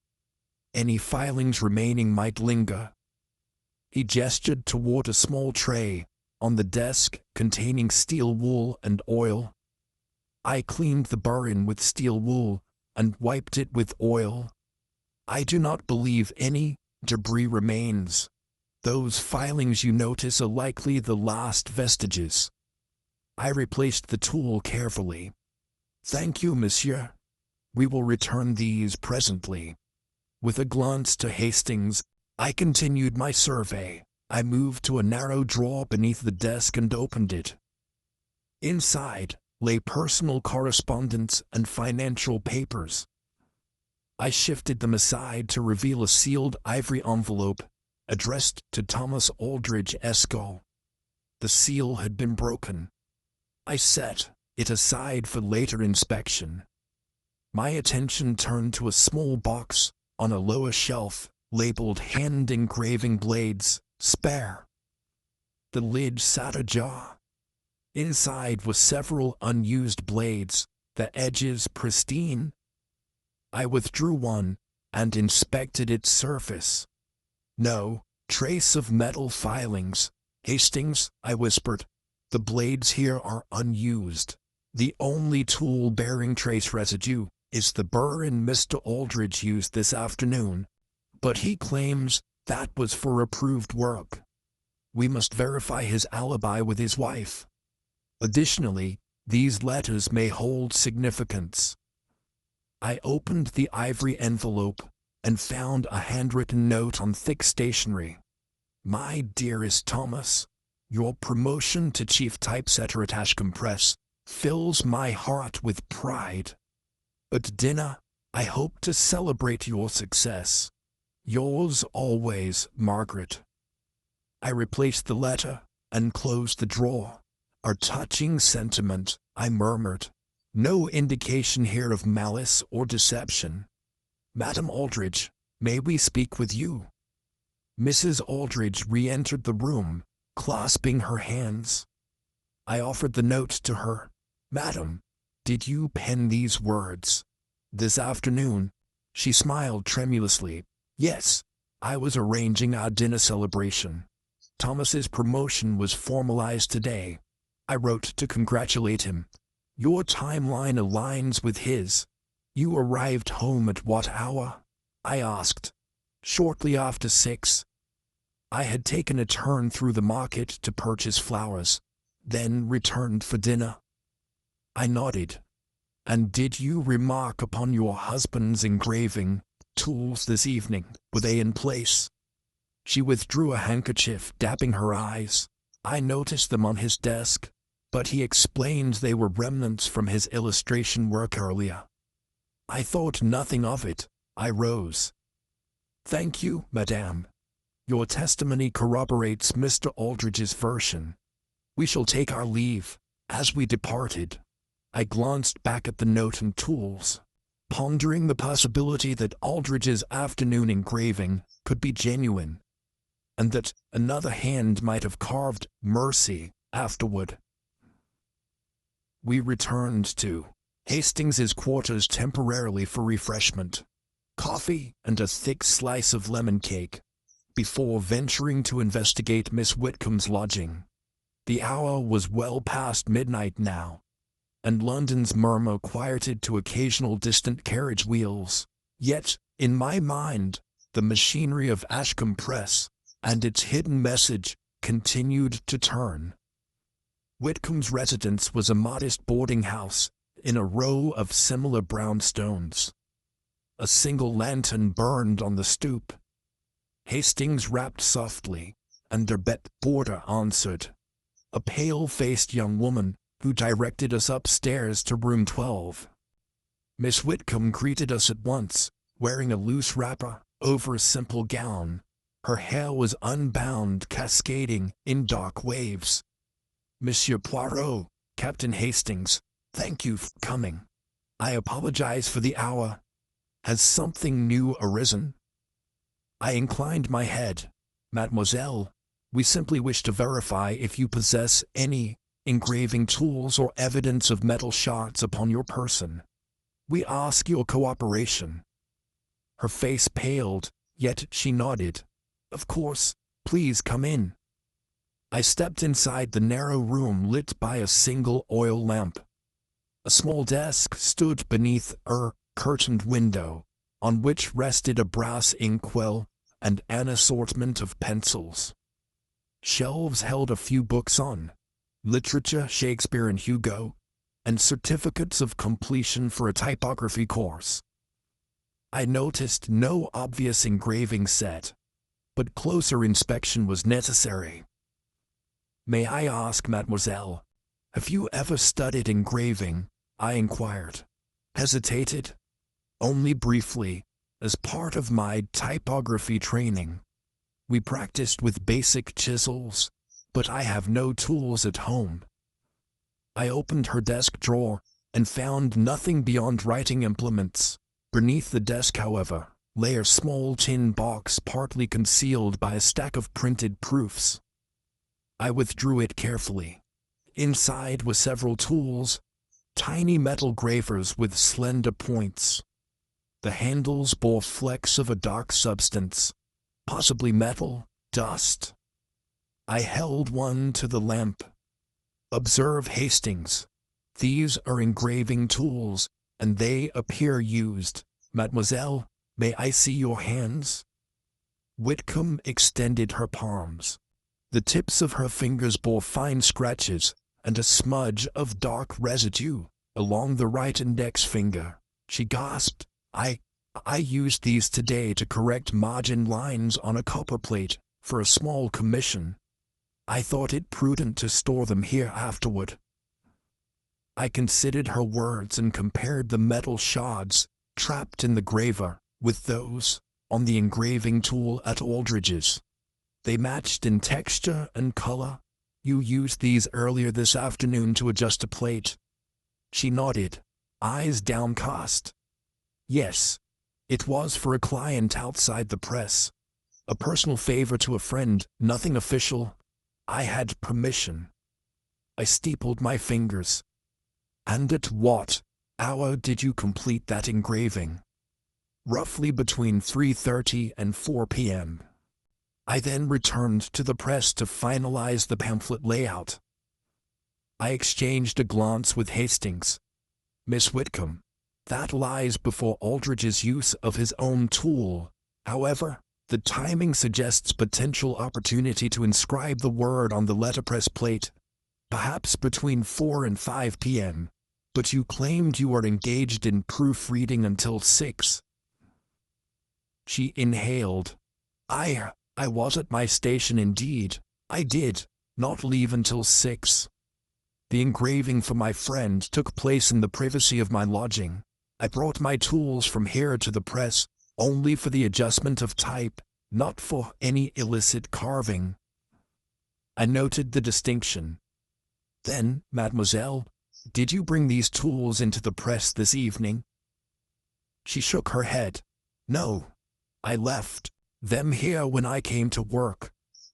Any filings remaining might linger. He gestured toward a small tray on the desk containing steel wool and oil. I cleaned the burin with steel wool and wiped it with oil. I do not believe any debris remains. Those filings you notice are likely the last vestiges. I replaced the tool carefully. Thank you, monsieur. We will return these presently. With a glance to Hastings, I continued my survey. I moved to a narrow drawer beneath the desk and opened it. Inside lay personal correspondence and financial papers. I shifted them aside to reveal a sealed ivory envelope addressed to Thomas Aldridge Esco. The seal had been broken. I set it aside for later inspection. My attention turned to a small box on a lower shelf labeled hand engraving blades, spare. The lid sat ajar. Inside were several unused blades, the edges pristine. I withdrew one and inspected its surface. No trace of metal filings. Hastings, I whispered, the blades here are unused. The only tool bearing trace residue is the burin Mr. Aldridge used this afternoon, but he claims that was for approved work. We must verify his alibi with his wife. Additionally, these letters may hold significance. I opened the ivory envelope and found a handwritten note on thick stationery. My dearest Thomas, your promotion to chief typesetter at Ashcombe Press fills my heart with pride. At dinner, I hope to celebrate your success. Yours always, Margaret. I replaced the letter and closed the drawer. A touching sentiment, I murmured. No indication here of malice or deception. Madam Aldridge, may we speak with you? Mrs. Aldridge re-entered the room, clasping her hands. I offered the note to her. Madam, did you pen these words? This afternoon? She smiled tremulously. Yes, I was arranging our dinner celebration. Thomas's promotion was formalized today. I wrote to congratulate him. Your timeline aligns with his. You arrived home at what hour? I asked. Shortly after 6. I had taken a turn through the market to purchase flowers, then returned for dinner. I nodded. And did you remark upon your husband's engraving tools this evening? Were they in place? She withdrew a handkerchief, dabbing her eyes. I noticed them on his desk, but he explained they were remnants from his illustration work earlier. I thought nothing of it. I rose. Thank you, madame. Your testimony corroborates Mr. Aldridge's version. We shall take our leave. As we departed, I glanced back at the note and tools, pondering the possibility that Aldridge's afternoon engraving could be genuine, and that another hand might have carved mercy afterward. We returned to Hastings's quarters temporarily for refreshment, coffee and a thick slice of lemon cake, before venturing to investigate Miss Whitcomb's lodging. The hour was well past midnight now, and London's murmur quieted to occasional distant carriage wheels. Yet, in my mind, the machinery of Ashcombe Press and its hidden message continued to turn. Whitcomb's residence was a modest boarding house in a row of similar brownstones. A single lantern burned on the stoop. Hastings rapped softly, and their bed boarder answered, a pale-faced young woman who directed us upstairs to room 12. Miss Whitcomb greeted us at once, wearing a loose wrapper over a simple gown. Her hair was unbound, cascading in dark waves. Monsieur Poirot, Captain Hastings, thank you for coming. I apologize for the hour. Has something new arisen? I inclined my head. Mademoiselle, we simply wish to verify if you possess any engraving tools or evidence of metal shards upon your person. We ask your cooperation." Her face paled, yet she nodded. "Of course, please come in." I stepped inside the narrow room lit by a single oil lamp. A small desk stood beneath a curtained window, on which rested a brass inkwell and an assortment of pencils. Shelves held a few books on literature, Shakespeare and Hugo, and certificates of completion for a typography course. I noticed no obvious engraving set, but closer inspection was necessary. "May I ask, mademoiselle, have you ever studied engraving?" I inquired. Hesitated. "Only briefly, as part of my typography training. We practiced with basic chisels, but I have no tools at home." I opened her desk drawer and found nothing beyond writing implements. Beneath the desk, however, lay a small tin box partly concealed by a stack of printed proofs. I withdrew it carefully. Inside were several tools, tiny metal gravers with slender points. The handles bore flecks of a dark substance, possibly metal, dust. I held one to the lamp. "Observe, Hastings. These are engraving tools, and they appear used. Mademoiselle, may I see your hands?" Whitcomb extended her palms. The tips of her fingers bore fine scratches and a smudge of dark residue along the right index finger. She gasped. I used these today to correct margin lines on a copper plate for a small commission. I thought it prudent to store them here afterward." I considered her words and compared the metal shards trapped in the graver with those on the engraving tool at Aldridge's. They matched in texture and color. "You used these earlier this afternoon to adjust a plate." She nodded, eyes downcast. "Yes, it was for a client outside the press. A personal favor to a friend, nothing official. I had permission." I steepled my fingers. "And at what hour did you complete that engraving?" "Roughly between 3:30 and 4 p.m. I then returned to the press to finalize the pamphlet layout." I exchanged a glance with Hastings. "Miss Whitcomb, that lies before Aldridge's use of his own tool. However, the timing suggests potential opportunity to inscribe the word on the letterpress plate, perhaps between 4 and 5 p.m., but you claimed you were engaged in proofreading until 6. She inhaled. I was at my station indeed. I did not leave until 6. The engraving for my friend took place in the privacy of my lodging. I brought my tools from here to the press only for the adjustment of type, not for any illicit carving." I noted the distinction. "Then, mademoiselle, did you bring these tools into the press this evening?" She shook her head. "No. I left them here when I came to work.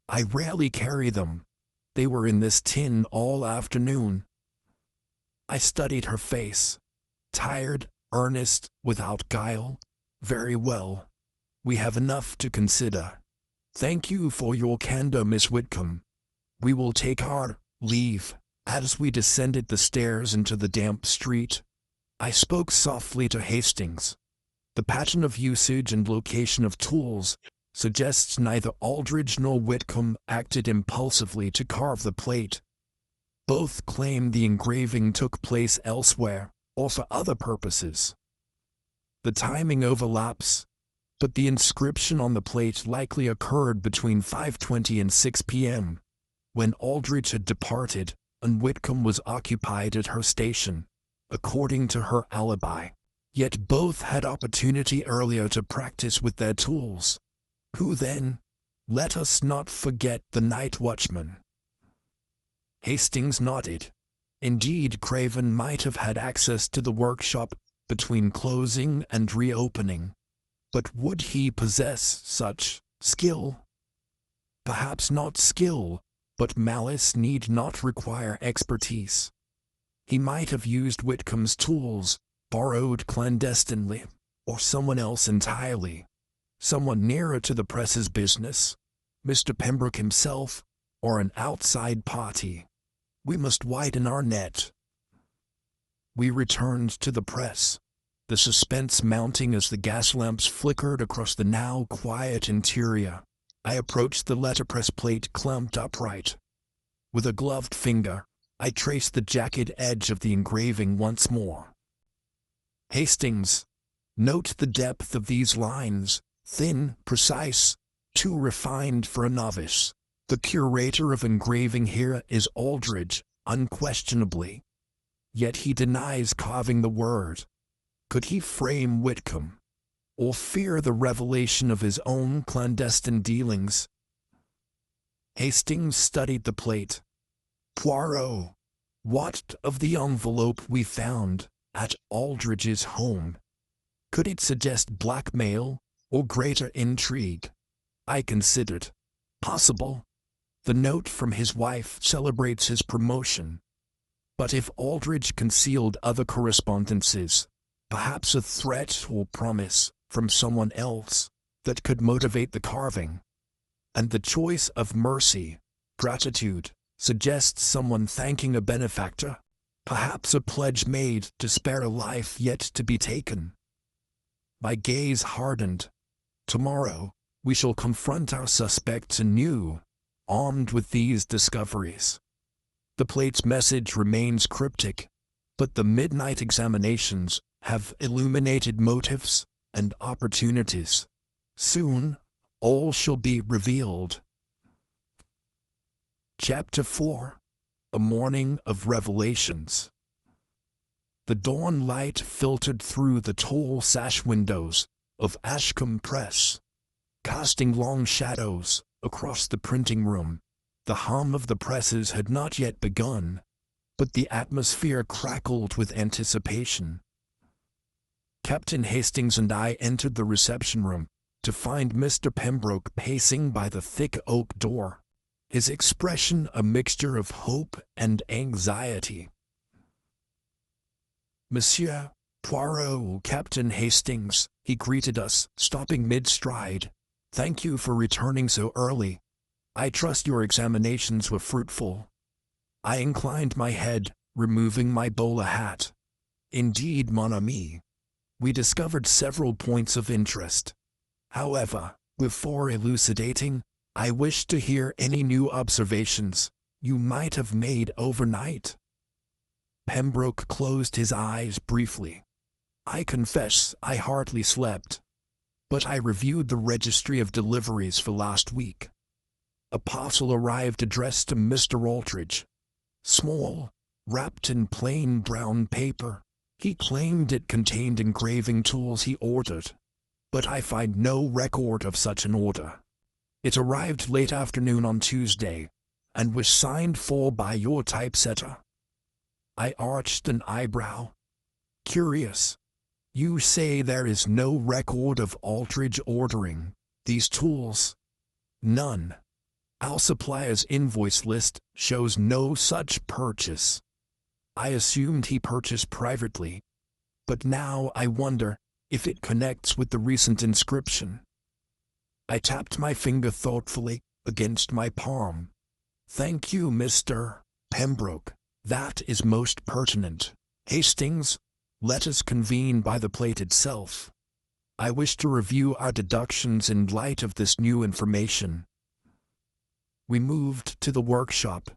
I rarely carry them. They were in this tin all afternoon." I studied her face. Tired, earnest, without guile. "Very well. We have enough to consider. Thank you for your candor, Miss Whitcomb. We will take our leave." As we descended the stairs into the damp street, I spoke softly to Hastings. The pattern of usage and location of tools suggests neither Aldridge nor Whitcomb acted impulsively to carve the plate. Both claim the engraving took place elsewhere or for other purposes. The timing overlaps, but the inscription on the plate likely occurred between 5:20 and 6 p.m., when Aldridge had departed and Whitcomb was occupied at her station, according to her alibi. Yet both had opportunity earlier to practice with their tools. Who then? Let us not forget the night watchman. Hastings nodded. Indeed, Craven might have had access to the workshop between closing and reopening. But would he possess such skill? Perhaps not skill, but malice need not require expertise. He might have used Whitcomb's tools, borrowed clandestinely, or someone else entirely. Someone nearer to the press's business, Mr. Pembroke himself, or an outside party. We must widen our net. We returned to the press, the suspense mounting as the gas lamps flickered across the now quiet interior. I approached the letterpress plate clamped upright. With a gloved finger, I traced the jagged edge of the engraving once more. Hastings, note the depth of these lines, thin, precise, too refined for a novice. The curator of engraving here is Aldridge, unquestionably. Yet he denies carving the word. Could he frame Whitcomb, or fear the revelation of his own clandestine dealings? Hastings studied the plate. Poirot, what of the envelope we found at Aldridge's home? Could it suggest blackmail or greater intrigue? I considered. Possible. The note from his wife celebrates his promotion. But if Aldridge concealed other correspondences, perhaps a threat or promise from someone else that could motivate the carving. And the choice of mercy, gratitude, suggests someone thanking a benefactor, perhaps a pledge made to spare a life yet to be taken. My gaze hardened. Tomorrow, we shall confront our suspects anew, armed with these discoveries. The plate's message remains cryptic, but the midnight examinations have illuminated motives and opportunities. Soon, all shall be revealed. Chapter 4. A Morning of Revelations. The dawn light filtered through the tall sash windows of Ashcombe Press, casting long shadows across the printing room. The hum of the presses had not yet begun, but the atmosphere crackled with anticipation. Captain Hastings and I entered the reception room to find Mr. Pembroke pacing by the thick oak door, his expression a mixture of hope and anxiety. "Monsieur Poirot, Captain Hastings," he greeted us, stopping mid-stride. "Thank you for returning so early. I trust your examinations were fruitful." I inclined my head, removing my bowler hat. "Indeed, mon ami. We discovered several points of interest. However, before elucidating, I wish to hear any new observations you might have made overnight." Pembroke closed his eyes briefly. "I confess I hardly slept, but I reviewed the registry of deliveries for last week. A parcel arrived addressed to Mr. Aldridge. Small, wrapped in plain brown paper. He claimed it contained engraving tools he ordered, but I find no record of such an order. It arrived late afternoon on Tuesday, and was signed for by your typesetter." I arched an eyebrow. "Curious. You say there is no record of Aldridge ordering these tools?" "None. Our supplier's invoice list shows no such purchase. I assumed he purchased privately, but now I wonder if it connects with the recent inscription." I tapped my finger thoughtfully against my palm. "Thank you, Mr. Pembroke. That is most pertinent. Hastings, let us convene by the plate itself. I wish to review our deductions in light of this new information." We moved to the workshop,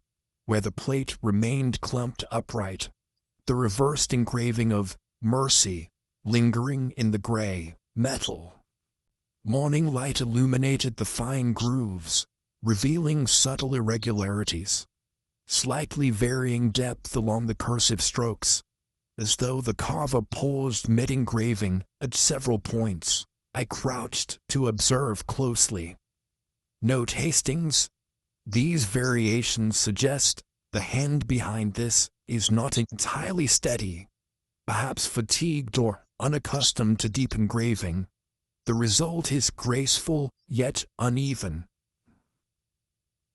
where the plate remained clamped upright, the reversed engraving of "Mercy" lingering in the gray metal. Morning light illuminated the fine grooves, revealing subtle irregularities, slightly varying depth along the cursive strokes, as though the carver paused mid-engraving at several points. I crouched to observe closely. "Note, Hastings, these variations suggest the hand behind this is not entirely steady, perhaps fatigued or unaccustomed to deep engraving. The result is graceful yet uneven."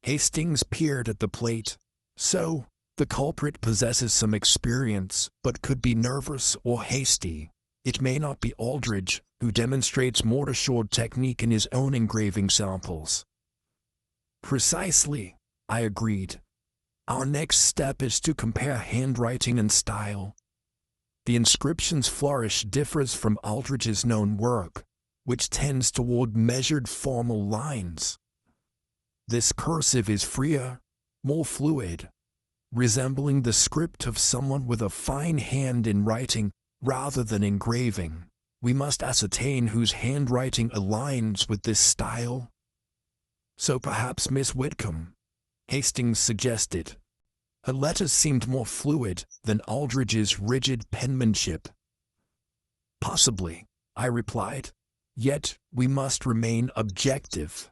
Hastings peered at the plate. So, the culprit possesses some experience, but could be nervous or hasty. It may not be Aldridge, who demonstrates mortar-short technique in his own engraving samples. Precisely, I agreed. Our next step is to compare handwriting and style. The inscription's flourish differs from Aldridge's known work, which tends toward measured formal lines. This cursive is freer, more fluid, resembling the script of someone with a fine hand in writing rather than engraving. We must ascertain whose handwriting aligns with this style. So perhaps Miss Whitcomb, Hastings suggested. Her letters seemed more fluid than Aldridge's rigid penmanship. Possibly, I replied. Yet, we must remain objective.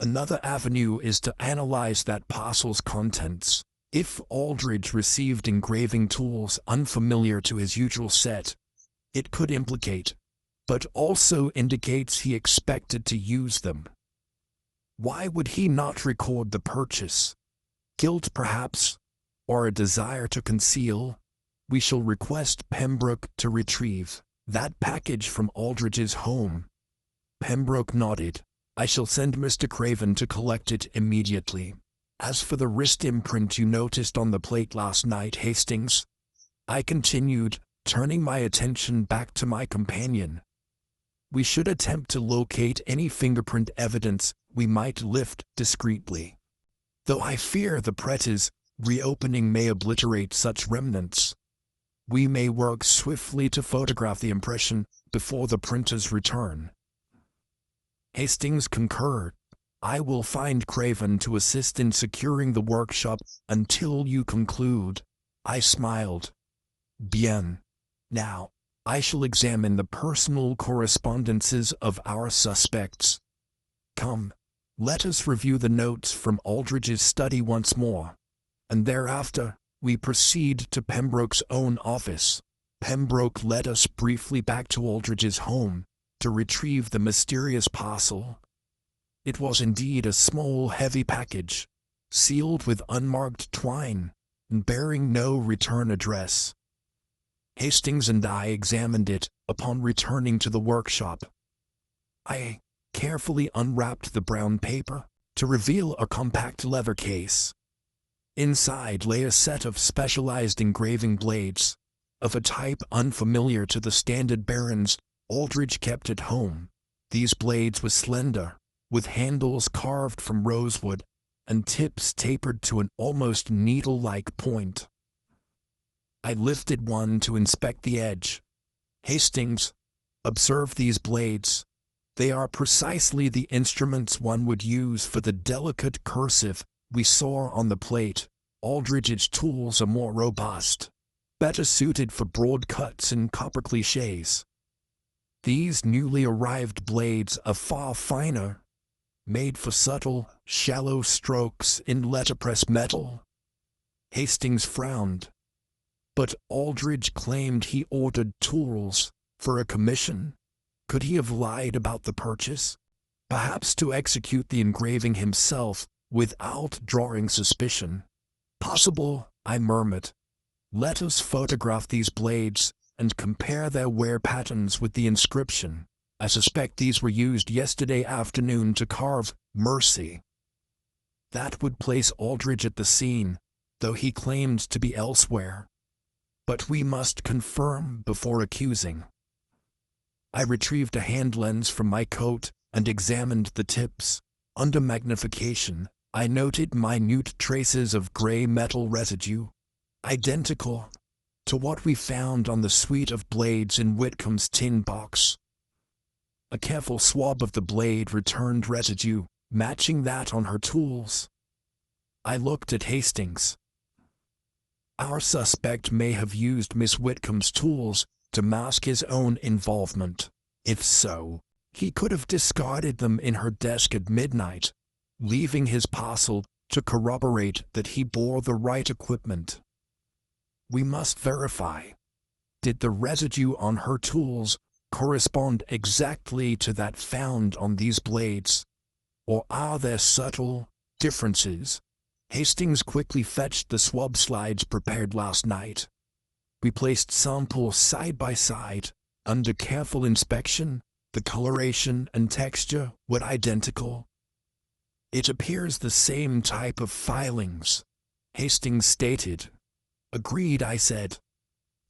Another avenue is to analyze that parcel's contents. If Aldridge received engraving tools unfamiliar to his usual set, it could implicate, but also indicates he expected to use them. Why would he not record the purchase? Guilt, perhaps, or a desire to conceal? We shall request Pembroke to retrieve that package from Aldridge's home. Pembroke nodded. I shall send Mr. Craven to collect it immediately. As for the wrist imprint you noticed on the plate last night, Hastings, I continued, turning my attention back to my companion. We should attempt to locate any fingerprint evidence we might lift discreetly. Though I fear the Pretis reopening may obliterate such remnants, we may work swiftly to photograph the impression before the printer's return. Hastings concurred. I will find Craven to assist in securing the workshop until you conclude. I smiled. Bien. Now, I shall examine the personal correspondences of our suspects. Come, let us review the notes from Aldridge's study once more, and thereafter, we proceed to Pembroke's own office. Pembroke led us briefly back to Aldridge's home to retrieve the mysterious parcel. It was indeed a small, heavy package, sealed with unmarked twine, and bearing no return address. Hastings and I examined it upon returning to the workshop. I carefully unwrapped the brown paper to reveal a compact leather case. Inside lay a set of specialized engraving blades, of a type unfamiliar to the standard barons Aldridge kept at home. These blades were slender, with handles carved from rosewood, and tips tapered to an almost needle-like point. I lifted one to inspect the edge. Hastings, observe these blades. They are precisely the instruments one would use for the delicate cursive we saw on the plate. Aldridge's tools are more robust, better suited for broad cuts and copper clichés. These newly arrived blades are far finer, made for subtle, shallow strokes in letterpress metal. Hastings frowned. But Aldridge claimed he ordered tools for a commission. Could he have lied about the purchase? Perhaps to execute the engraving himself without drawing suspicion. Possible, I murmured. Let us photograph these blades and compare their wear patterns with the inscription. I suspect these were used yesterday afternoon to carve Mercy. That would place Aldridge at the scene, though he claimed to be elsewhere. But we must confirm before accusing. I retrieved a hand lens from my coat and examined the tips. Under magnification, I noted minute traces of gray metal residue, identical to what we found on the suite of blades in Whitcomb's tin box. A careful swab of the blade returned residue, matching that on her tools. I looked at Hastings. Our suspect may have used Miss Whitcomb's tools to mask his own involvement. If so, he could have discarded them in her desk at midnight, leaving his parcel to corroborate that he bore the right equipment. We must verify. Did the residue on her tools correspond exactly to that found on these blades? Or are there subtle, differences. Hastings quickly fetched the swab slides prepared last night. We placed samples side by side. Under careful inspection, the coloration and texture were identical. It appears the same type of filings, Hastings stated. Agreed, I said.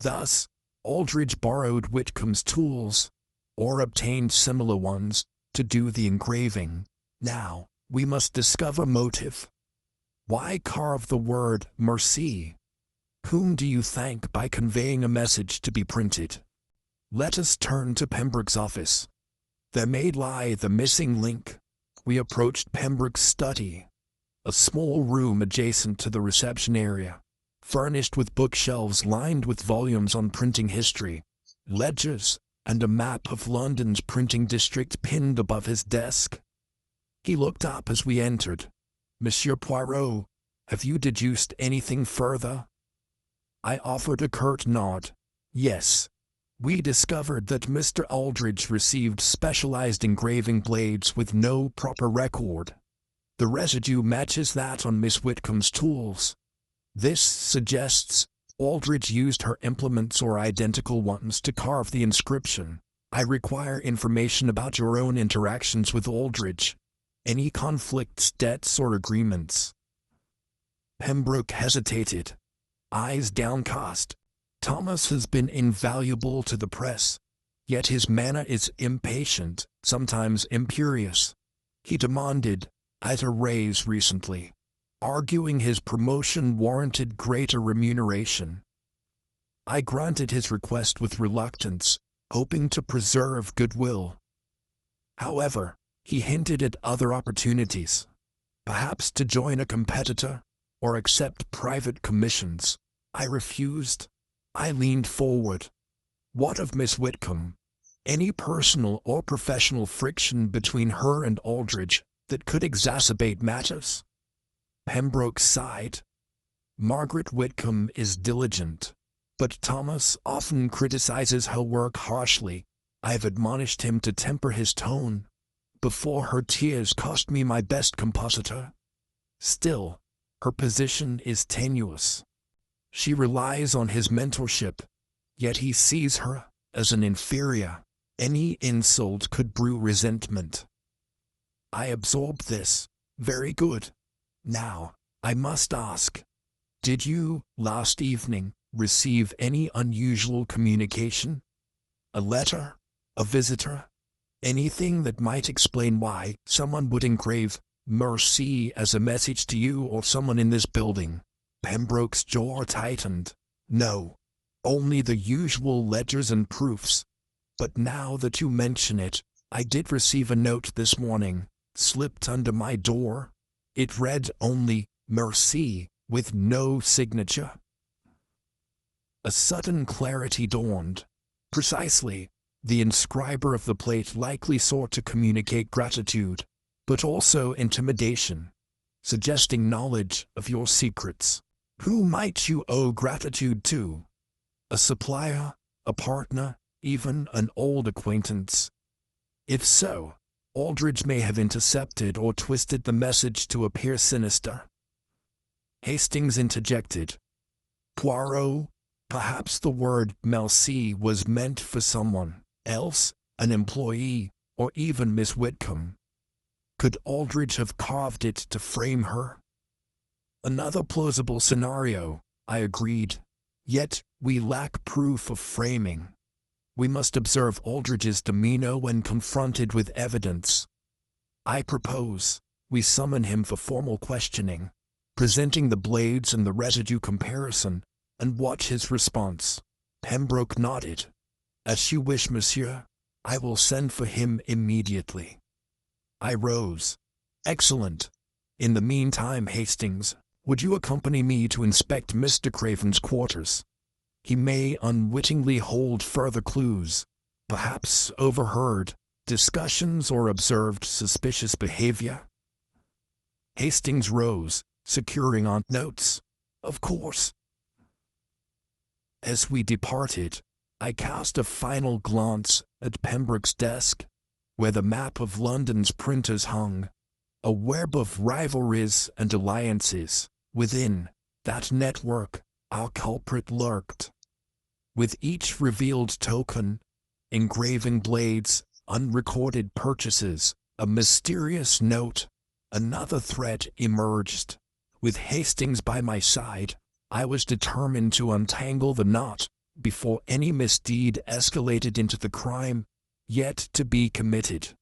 Thus, Aldridge borrowed Whitcomb's tools, or obtained similar ones, to do the engraving. Now, we must discover motive. Why carve the word mercy? Whom do you thank by conveying a message to be printed? Let us turn to Pembroke's office. There may lie the missing link. We approached Pembroke's study, a small room adjacent to the reception area, furnished with bookshelves lined with volumes on printing history, ledgers, and a map of London's printing district pinned above his desk. He looked up as we entered. Monsieur Poirot, have you deduced anything further? I offered a curt nod. Yes. We discovered that Mr. Aldridge received specialized engraving blades with no proper record. The residue matches that on Miss Whitcomb's tools. This suggests Aldridge used her implements or identical ones to carve the inscription. I require information about your own interactions with Aldridge. Any conflicts, debts, or agreements? Pembroke hesitated, eyes downcast. Thomas has been invaluable to the press, yet his manner is impatient, sometimes imperious. He demanded at a raise recently, arguing his promotion warranted greater remuneration. I granted his request with reluctance, hoping to preserve goodwill. However, he hinted at other opportunities, perhaps to join a competitor or accept private commissions. I refused. I leaned forward. What of Miss Whitcomb? Any personal or professional friction between her and Aldridge that could exacerbate matters? Pembroke sighed. Margaret Whitcomb is diligent, but Thomas often criticizes her work harshly. I've admonished him to temper his tone. Before her tears cost me my best compositor. Still, her position is tenuous. She relies on his mentorship, yet he sees her as an inferior. Any insult could brew resentment. I absorbed this. Very good. Now, I must ask, did you, last evening, receive any unusual communication? A letter? A visitor? Anything that might explain why someone would engrave mercy as a message to you or someone in this building? Pembroke's jaw tightened. No. Only the usual ledgers and proofs. But now that you mention it, I did receive a note this morning, slipped under my door. It read only, Merci, with no signature. A sudden clarity dawned. Precisely. The inscriber of the plate likely sought to communicate gratitude, but also intimidation, suggesting knowledge of your secrets. Who might you owe gratitude to? A supplier, a partner, even an old acquaintance? If so, Aldridge may have intercepted or twisted the message to appear sinister. Hastings interjected. Poirot, perhaps the word merci was meant for someone else, an employee, or even Miss Whitcomb. Could Aldridge have carved it to frame her? Another plausible scenario, I agreed. Yet, we lack proof of framing. We must observe Aldridge's demeanor when confronted with evidence. I propose we summon him for formal questioning, presenting the blades and the residue comparison, and watch his response. Pembroke nodded. As you wish, monsieur. I will send for him immediately. I rose. Excellent. In the meantime, Hastings, would you accompany me to inspect Mr. Craven's quarters? He may unwittingly hold further clues, perhaps overheard discussions or observed suspicious behavior. Hastings rose, securing on notes. Of course. As we departed, I cast a final glance at Pembroke's desk, where the map of London's printers hung. A web of rivalries and alliances. Within that network, our culprit lurked. With each revealed token, engraving blades, unrecorded purchases, a mysterious note, another threat emerged. With Hastings by my side, I was determined to untangle the knot before any misdeed escalated into the crime yet to be committed.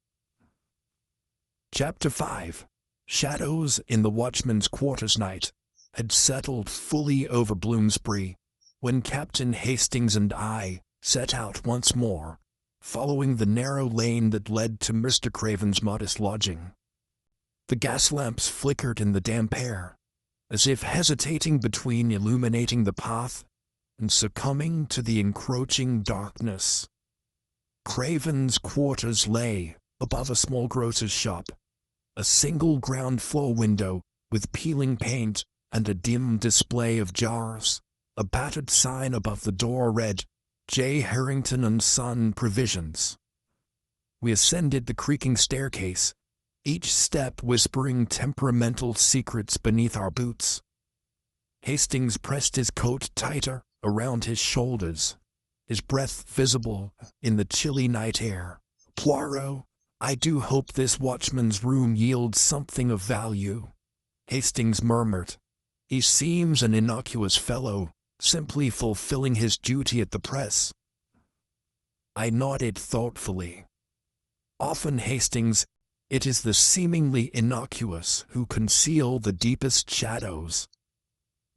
Chapter 5. Shadows in the watchman's quarters. Night had settled fully over Bloomsbury when Captain Hastings and I set out once more, following the narrow lane that led to Mr. Craven's modest lodging. The gas lamps flickered in the damp air, as if hesitating between illuminating the path and succumbing to the encroaching darkness. Craven's quarters lay above a small grocer's shop, a single ground-floor window with peeling paint and a dim display of jars. A battered sign above the door read, J. Harrington and Son Provisions. We ascended the creaking staircase, each step whispering temperamental secrets beneath our boots. Hastings pressed his coat tighter around his shoulders, his breath visible in the chilly night air. Poirot, I do hope this watchman's room yields something of value, Hastings murmured. He seems an innocuous fellow, simply fulfilling his duty at the press. I nodded thoughtfully. Often, Hastings, it is the seemingly innocuous who conceal the deepest shadows.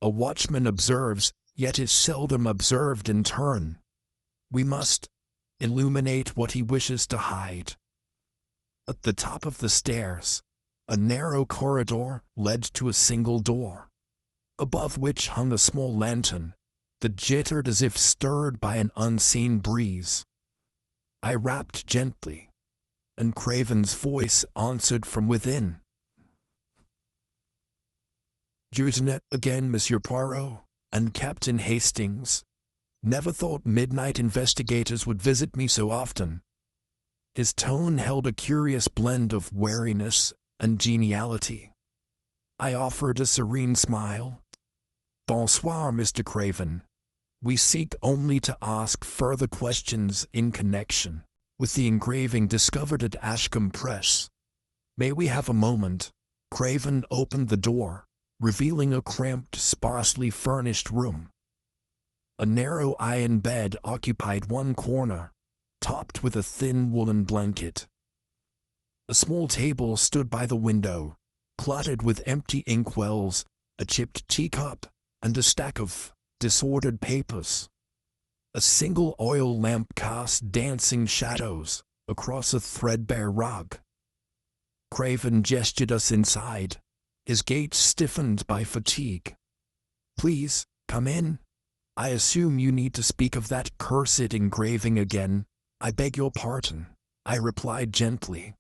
A watchman observes, yet is seldom observed in turn. We must illuminate what he wishes to hide. At the top of the stairs, a narrow corridor led to a single door, above which hung a small lantern that jittered as if stirred by an unseen breeze. I rapped gently, and Craven's voice answered from within. Jusnet again, Monsieur Poirot, and Captain Hastings. Never thought midnight investigators would visit me so often. His tone held a curious blend of wariness and geniality. I offered a serene smile. Bonsoir, Mr. Craven. We seek only to ask further questions in connection with the engraving discovered at Ashcombe Press. May we have a moment? Craven opened the door, revealing a cramped, sparsely furnished room. A narrow iron bed occupied one corner, topped with a thin woolen blanket. A small table stood by the window, cluttered with empty inkwells, a chipped teacup, and a stack of disordered papers. A single oil lamp cast dancing shadows across a threadbare rug. Craven gestured us inside, his gait stiffened by fatigue. Please, come in. I assume you need to speak of that cursed engraving again. I beg your pardon, I replied gently,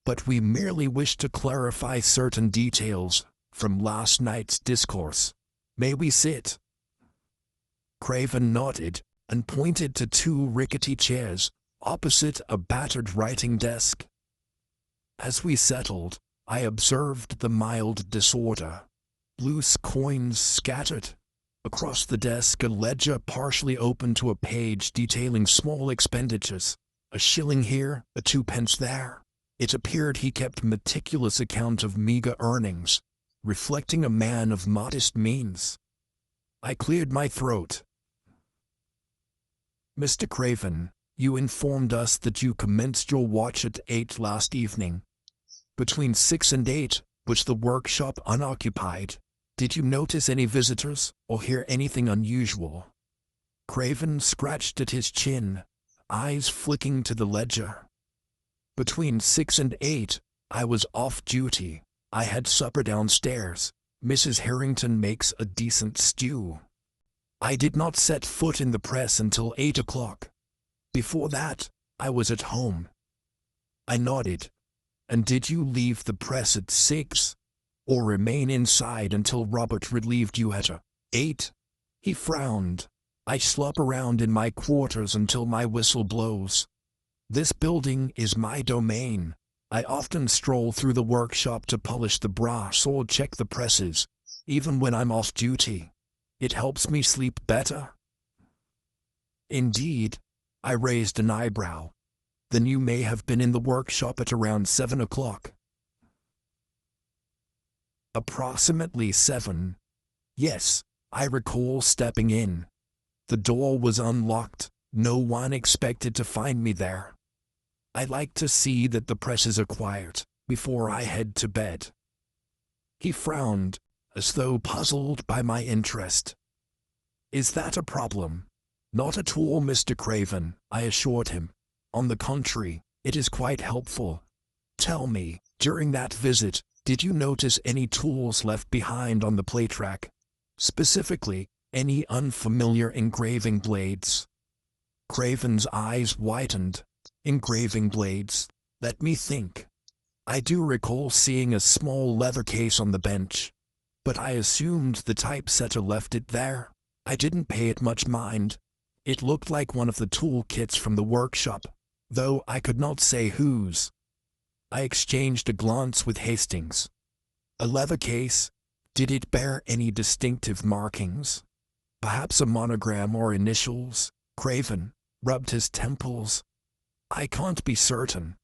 but we merely wish to clarify certain details from last night's discourse. May we sit? Craven nodded and pointed to two rickety chairs opposite a battered writing desk. As we settled, I observed the mild disorder. Loose coins scattered. Across the desk, a ledger partially open to a page detailing small expenditures. A shilling here, a 2p there. It appeared he kept meticulous account of meager earnings, reflecting a man of modest means. I cleared my throat. Mr. Craven, you informed us that you commenced your watch at 8 last evening. Between 6 and 8, was the workshop unoccupied? Did you notice any visitors, or hear anything unusual? Craven scratched at his chin, eyes flicking to the ledger. Between 6 and 8, I was off duty. I had supper downstairs. Mrs. Harrington makes a decent stew. I did not set foot in the press until 8 o'clock. Before that, I was at home. I nodded. And did you leave the press at 6? Or remain inside until Robert relieved you at 8? He frowned. I slop around in my quarters until my whistle blows. This building is my domain. I often stroll through the workshop to polish the brass or check the presses, even when I'm off duty. It helps me sleep better. Indeed, I raised an eyebrow. Then you may have been in the workshop at around 7 o'clock. Approximately 7. Yes, I recall stepping in. The door was unlocked. No one expected to find me there. I like to see that the presses are quiet before I head to bed. He frowned, as though puzzled by my interest. Is that a problem? Not at all, Mr. Craven, I assured him. On the contrary, it is quite helpful. Tell me, during that visit, did you notice any tools left behind on the plate rack? Specifically, any unfamiliar engraving blades? Craven's eyes widened. Engraving blades? Let me think. I do recall seeing a small leather case on the bench, but I assumed the typesetter left it there. I didn't pay it much mind. It looked like one of the tool kits from the workshop, though I could not say whose. I exchanged a glance with Hastings. A leather case? Did it bear any distinctive markings? Perhaps a monogram or initials? Craven rubbed his temples. I can't be certain.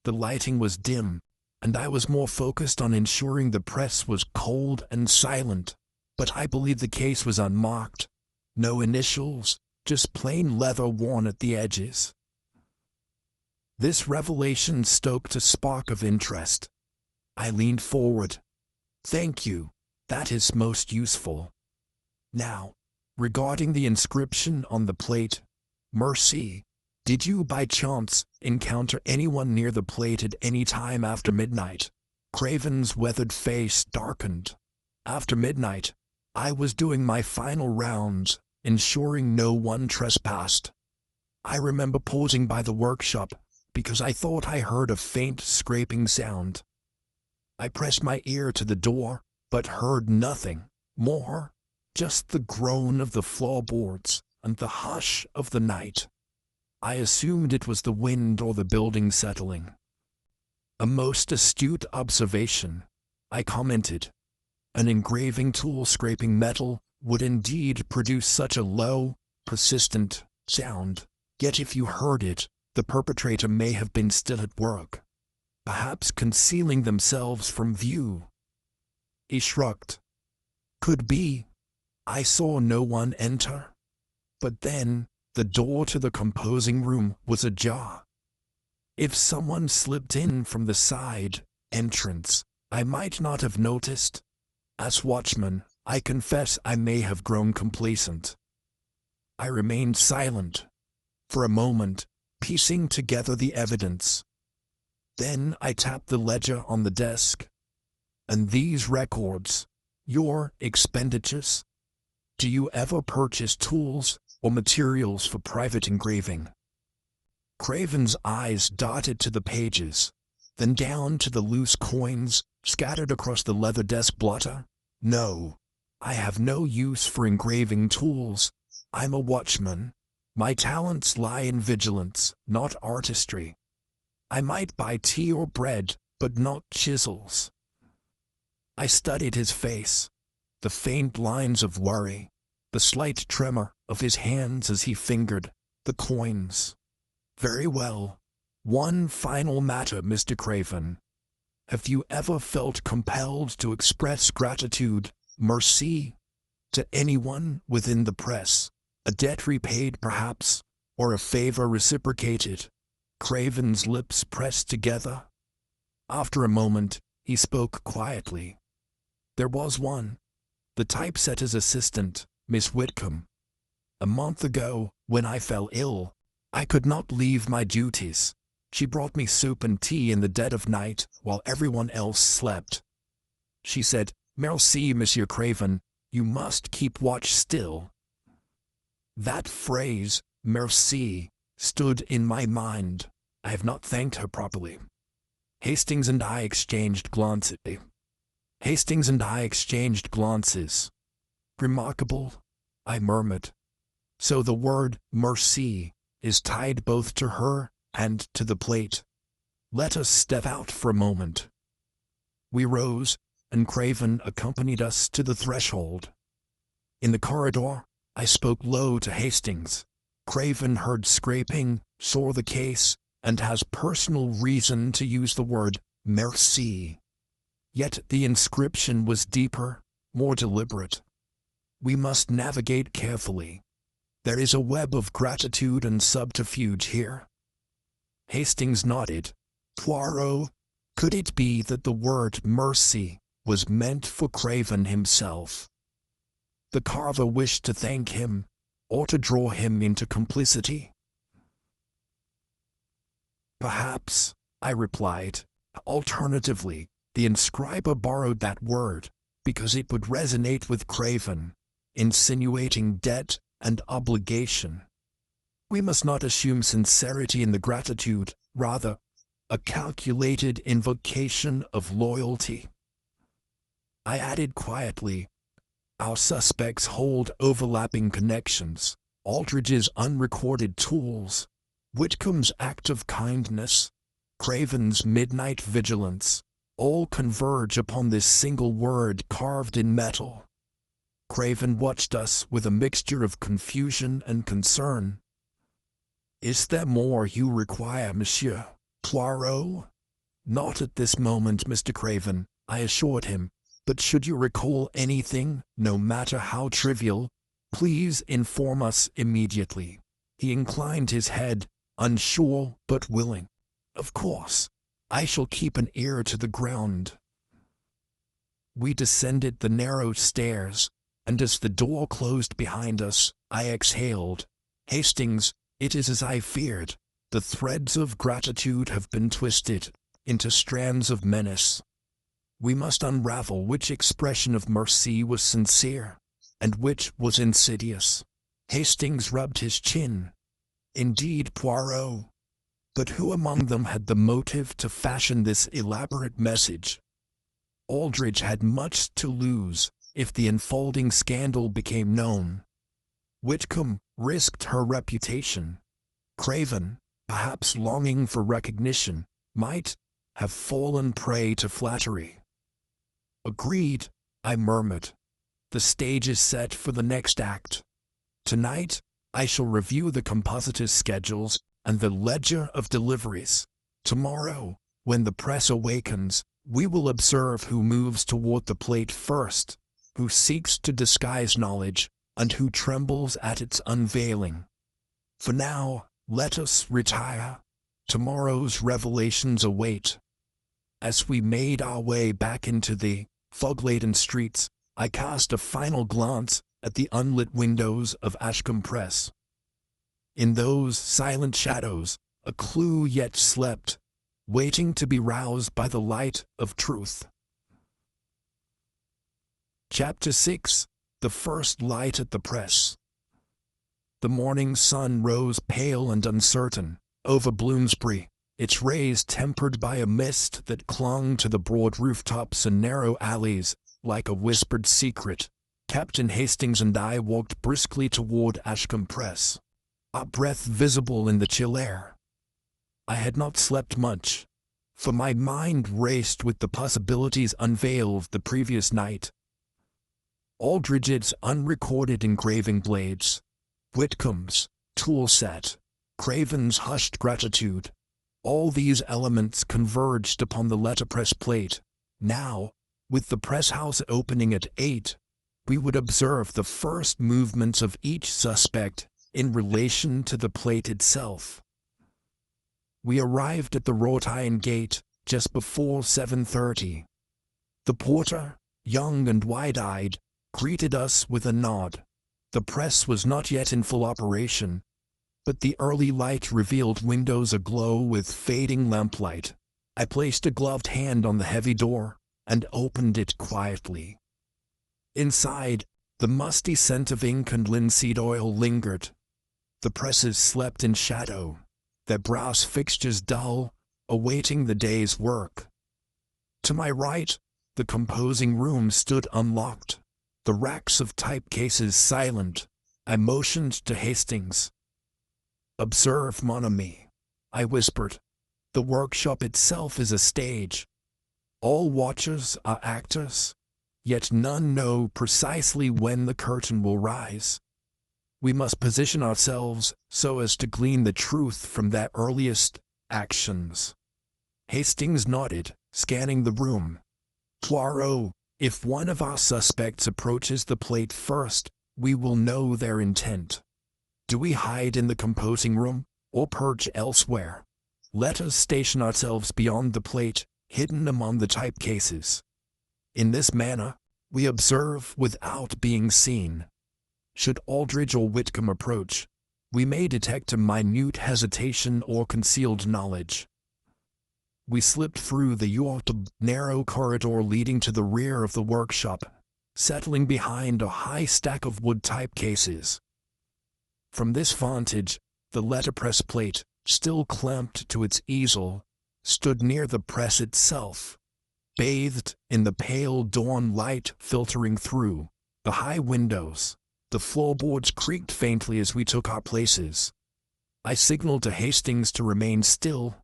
The lighting was dim, and I was more focused on ensuring the press was cold and silent, but I believe the case was unmarked. No initials, just plain leather worn at the edges. This revelation stoked a spark of interest. I leaned forward. Thank you. That is most useful. Now, regarding the inscription on the plate, Mercy, did you by chance encounter anyone near the plate at any time after midnight? Craven's weathered face darkened. After midnight, I was doing my final rounds, ensuring no one trespassed. I remember pausing by the workshop, because I thought I heard a faint scraping sound. I pressed my ear to the door, but heard nothing more, just the groan of the floorboards and the hush of the night. I assumed it was the wind or the building settling. A most astute observation, I commented. An engraving tool scraping metal would indeed produce such a low, persistent sound, yet if you heard it, the perpetrator may have been still at work, perhaps concealing themselves from view. He shrugged. Could be. I saw no one enter. But then, the door to the composing room was ajar. If someone slipped in from the side entrance, I might not have noticed. As watchman, I confess I may have grown complacent. I remained silent, for a moment, piecing together the evidence. Then I tapped the ledger on the desk. And these records, your expenditures? Do you ever purchase tools or materials for private engraving? Craven's eyes darted to the pages, then down to the loose coins scattered across the leather desk blotter. No, I have no use for engraving tools. I'm a watchman. My talents lie in vigilance, not artistry. I might buy tea or bread, but not chisels. I studied his face, the faint lines of worry, the slight tremor of his hands as he fingered the coins. Very well. One final matter, Mr. Craven. Have you ever felt compelled to express gratitude, mercy, to anyone within the press? A debt repaid, perhaps, or a favor reciprocated? Craven's lips pressed together. After a moment, he spoke quietly. There was one. The typesetter's assistant, Miss Whitcomb. A month ago, when I fell ill, I could not leave my duties. She brought me soup and tea in the dead of night, while everyone else slept. She said, "Merci, Monsieur Craven, you must keep watch still." That phrase, merci, stood in my mind. I have not thanked her properly. Hastings and I exchanged glances. Remarkable, I murmured. So the word merci is tied both to her and to the plate. Let us step out for a moment. We rose, and Craven accompanied us to the threshold. In the corridor, I spoke low to Hastings. Craven heard scraping, saw the case, and has personal reason to use the word merci. Yet the inscription was deeper, more deliberate. We must navigate carefully. There is a web of gratitude and subterfuge here. Hastings nodded. Poirot, could it be that the word mercy was meant for Craven himself? The carver wished to thank him, or to draw him into complicity? Perhaps, I replied. Alternatively, the inscriber borrowed that word because it would resonate with Craven, insinuating debt and obligation. We must not assume sincerity in the gratitude, rather, a calculated invocation of loyalty. I added quietly, our suspects hold overlapping connections, Aldridge's unrecorded tools, Whitcomb's act of kindness, Craven's midnight vigilance, all converge upon this single word carved in metal. Craven watched us with a mixture of confusion and concern. Is there more you require, Monsieur Poirot? Not at this moment, Mr. Craven, I assured him, but should you recall anything, no matter how trivial, please inform us immediately. He inclined his head, unsure but willing. Of course, I shall keep an ear to the ground. We descended the narrow stairs, and as the door closed behind us, I exhaled. Hastings, it is as I feared. The threads of gratitude have been twisted into strands of menace. We must unravel which expression of mercy was sincere, and which was insidious. Hastings rubbed his chin. Indeed, Poirot. But who among them had the motive to fashion this elaborate message? Aldridge had much to lose if the unfolding scandal became known. Whitcomb risked her reputation. Craven, perhaps longing for recognition, might have fallen prey to flattery. Agreed, I murmured. The stage is set for the next act. Tonight, I shall review the compositor's schedules and the ledger of deliveries. Tomorrow, when the press awakens, we will observe who moves toward the plate first, who seeks to disguise knowledge, and who trembles at its unveiling. For now, let us retire. Tomorrow's revelations await. As we made our way back into the fog-laden streets, I cast a final glance at the unlit windows of Ashcombe Press. In those silent shadows, a clue yet slept, waiting to be roused by the light of truth. Chapter 6. The First Light at the Press. The morning sun rose pale and uncertain over Bloomsbury, its rays tempered by a mist that clung to the broad rooftops and narrow alleys like a whispered secret. Captain Hastings and I walked briskly toward Ashcombe Press, our breath visible in the chill air. I had not slept much, for my mind raced with the possibilities unveiled the previous night. Aldridge's unrecorded engraving blades, Whitcomb's tool set, Craven's hushed gratitude, all these elements converged upon the letterpress plate. Now, with the press house opening at 8, we would observe the first movements of each suspect in relation to the plate itself. We arrived at the wrought iron gate just before 7:30. The porter, young and wide-eyed, greeted us with a nod. The press was not yet in full operation, but the early light revealed windows aglow with fading lamplight. I placed a gloved hand on the heavy door and opened it quietly. Inside, the musty scent of ink and linseed oil lingered. The presses slept in shadow, their brass fixtures dull, awaiting the day's work. To my right, the composing room stood unlocked, the racks of type cases silent. I motioned to Hastings. "Observe, mon ami," I whispered. The workshop itself is a stage. All watchers are actors, yet none know precisely when the curtain will rise. We must position ourselves so as to glean the truth from their earliest actions. Hastings nodded, scanning the room. Poirot, if one of our suspects approaches the plate first, we will know their intent. Do we hide in the composing room, or perch elsewhere? Let us station ourselves beyond the plate, hidden among the type cases. In this manner, we observe without being seen. Should Aldridge or Whitcomb approach, we may detect a minute hesitation or concealed knowledge. We slipped through the narrow corridor leading to the rear of the workshop, settling behind a high stack of wood type cases. From this vantage, the letterpress plate, still clamped to its easel, stood near the press itself, bathed in the pale dawn light filtering through the high windows. The floorboards creaked faintly as we took our places. I signaled to Hastings to remain still.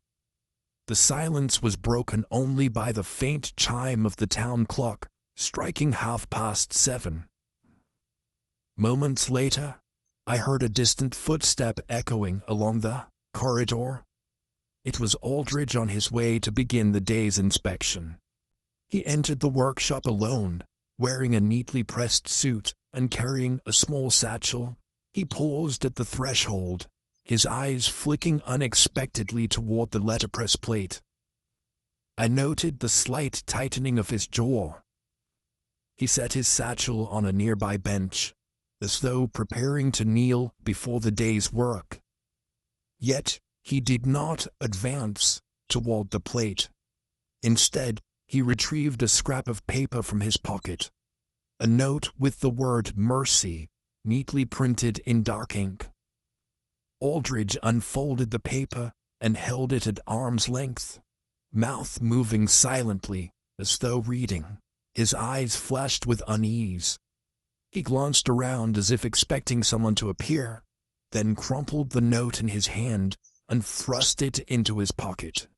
The silence was broken only by the faint chime of the town clock, striking 7:30. Moments later, I heard a distant footstep echoing along the corridor. It was Aldridge on his way to begin the day's inspection. He entered the workshop alone, wearing a neatly pressed suit and carrying a small satchel. He paused at the threshold, his eyes flicking unexpectedly toward the letterpress plate. I noted the slight tightening of his jaw. He set his satchel on a nearby bench, as though preparing to kneel before the day's work. Yet, he did not advance toward the plate. Instead, he retrieved a scrap of paper from his pocket. A note with the word mercy, neatly printed in dark ink. Aldridge unfolded the paper and held it at arm's length, mouth moving silently, as though reading. His eyes flashed with unease. He glanced around as if expecting someone to appear, then crumpled the note in his hand and thrust it into his pocket.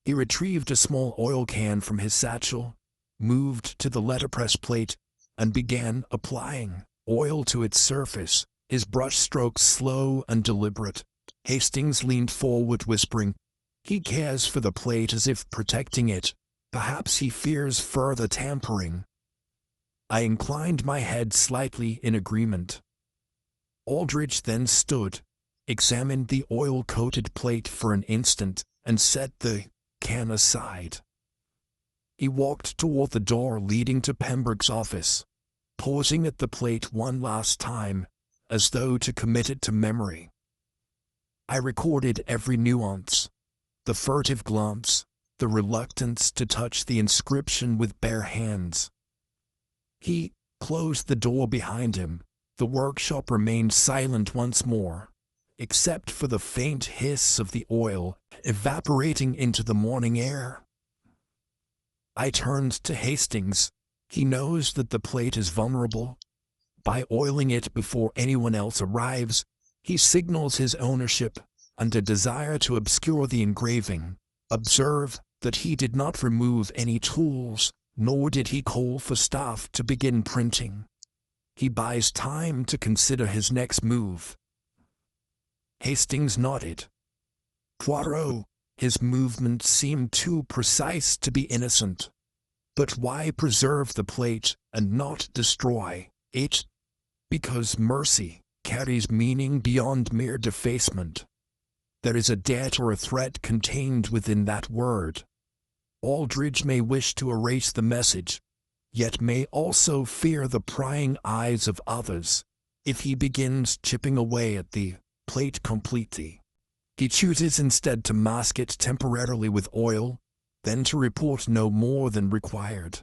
He retrieved a small oil can from his satchel, moved to the letterpress plate, and began applying oil to its surface, his brush strokes slow and deliberate. Hastings leaned forward, whispering, "He cares for the plate as if protecting it. Perhaps he fears further tampering." I inclined my head slightly in agreement. Aldridge then stood, examined the oil-coated plate for an instant, and set the can aside. He walked toward the door leading to Pembroke's office, pausing at the plate one last time, as though to commit it to memory. I recorded every nuance, the furtive glance, the reluctance to touch the inscription with bare hands. He closed the door behind him. The workshop remained silent once more, except for the faint hiss of the oil evaporating into the morning air. I turned to Hastings. He knows that the plate is vulnerable. By oiling it before anyone else arrives, he signals his ownership and a desire to obscure the engraving. Observe that he did not remove any tools, nor did he call for staff to begin printing. He buys time to consider his next move. Hastings nodded. Poirot, his movement seemed too precise to be innocent. But why preserve the plate and not destroy it? Because mercy carries meaning beyond mere defacement. There is a debt or a threat contained within that word. Aldridge may wish to erase the message, yet may also fear the prying eyes of others. If he begins chipping away at the plate completely, he chooses instead to mask it temporarily with oil, then to report no more than required.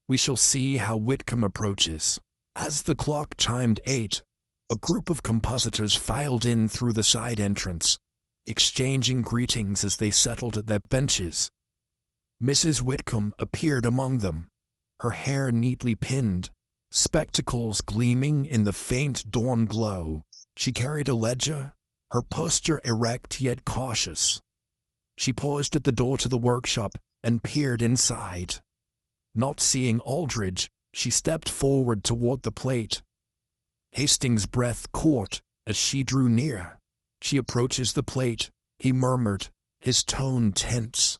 We shall see how Whitcomb approaches. As the clock chimed 8, a group of compositors filed in through the side entrance, exchanging greetings as they settled at their benches. Mrs. Whitcomb appeared among them, her hair neatly pinned, spectacles gleaming in the faint dawn glow. She carried a ledger, her posture erect yet cautious. She paused at the door to the workshop and peered inside. Not seeing Aldridge, she stepped forward toward the plate. Hastings' breath caught as she drew near. "She approaches the plate," he murmured, his tone tense.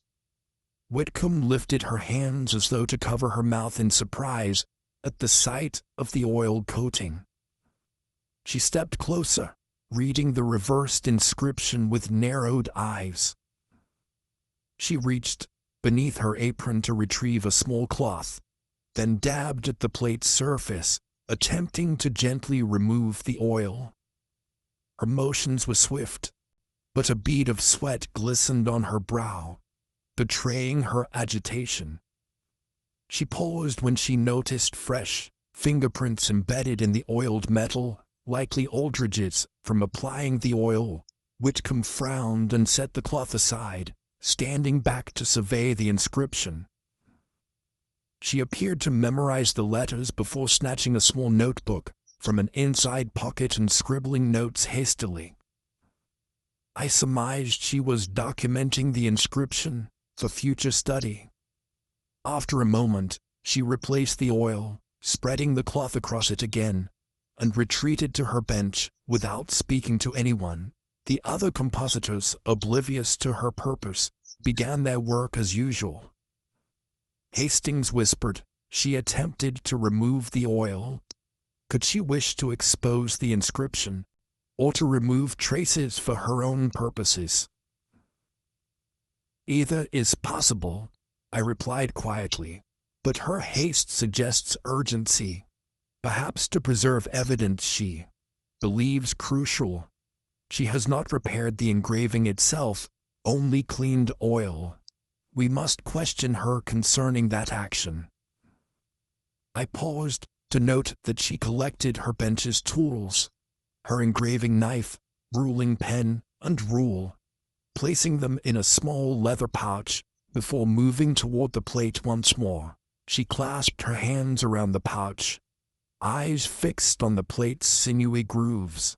Whitcomb lifted her hands as though to cover her mouth in surprise at the sight of the oil coating. She stepped closer, reading the reversed inscription with narrowed eyes. She reached beneath her apron to retrieve a small cloth, then dabbed at the plate's surface, attempting to gently remove the oil. Her motions were swift, but a bead of sweat glistened on her brow, betraying her agitation. She paused when she noticed fresh fingerprints embedded in the oiled metal, likely Aldridge's, from applying the oil. Whitcomb frowned and set the cloth aside, standing back to survey the inscription. She appeared to memorize the letters before snatching a small notebook from an inside pocket and scribbling notes hastily. I surmised she was documenting the inscription for future study. After a moment, she replaced the oil, spreading the cloth across it again, and retreated to her bench without speaking to anyone. The other compositors, oblivious to her purpose, began their work as usual. Hastings whispered. She attempted to remove the oil. Could she wish to expose the inscription, or to remove traces for her own purposes? "Either is possible," I replied quietly, "but her haste suggests urgency. Perhaps to preserve evidence she believes crucial. She has not repaired the engraving itself, only cleaned oil. We must question her concerning that action." I paused to note that she collected her bench's tools, her engraving knife, ruling pen, and rule, placing them in a small leather pouch before moving toward the plate once more. She clasped her hands around the pouch, eyes fixed on the plate's sinewy grooves.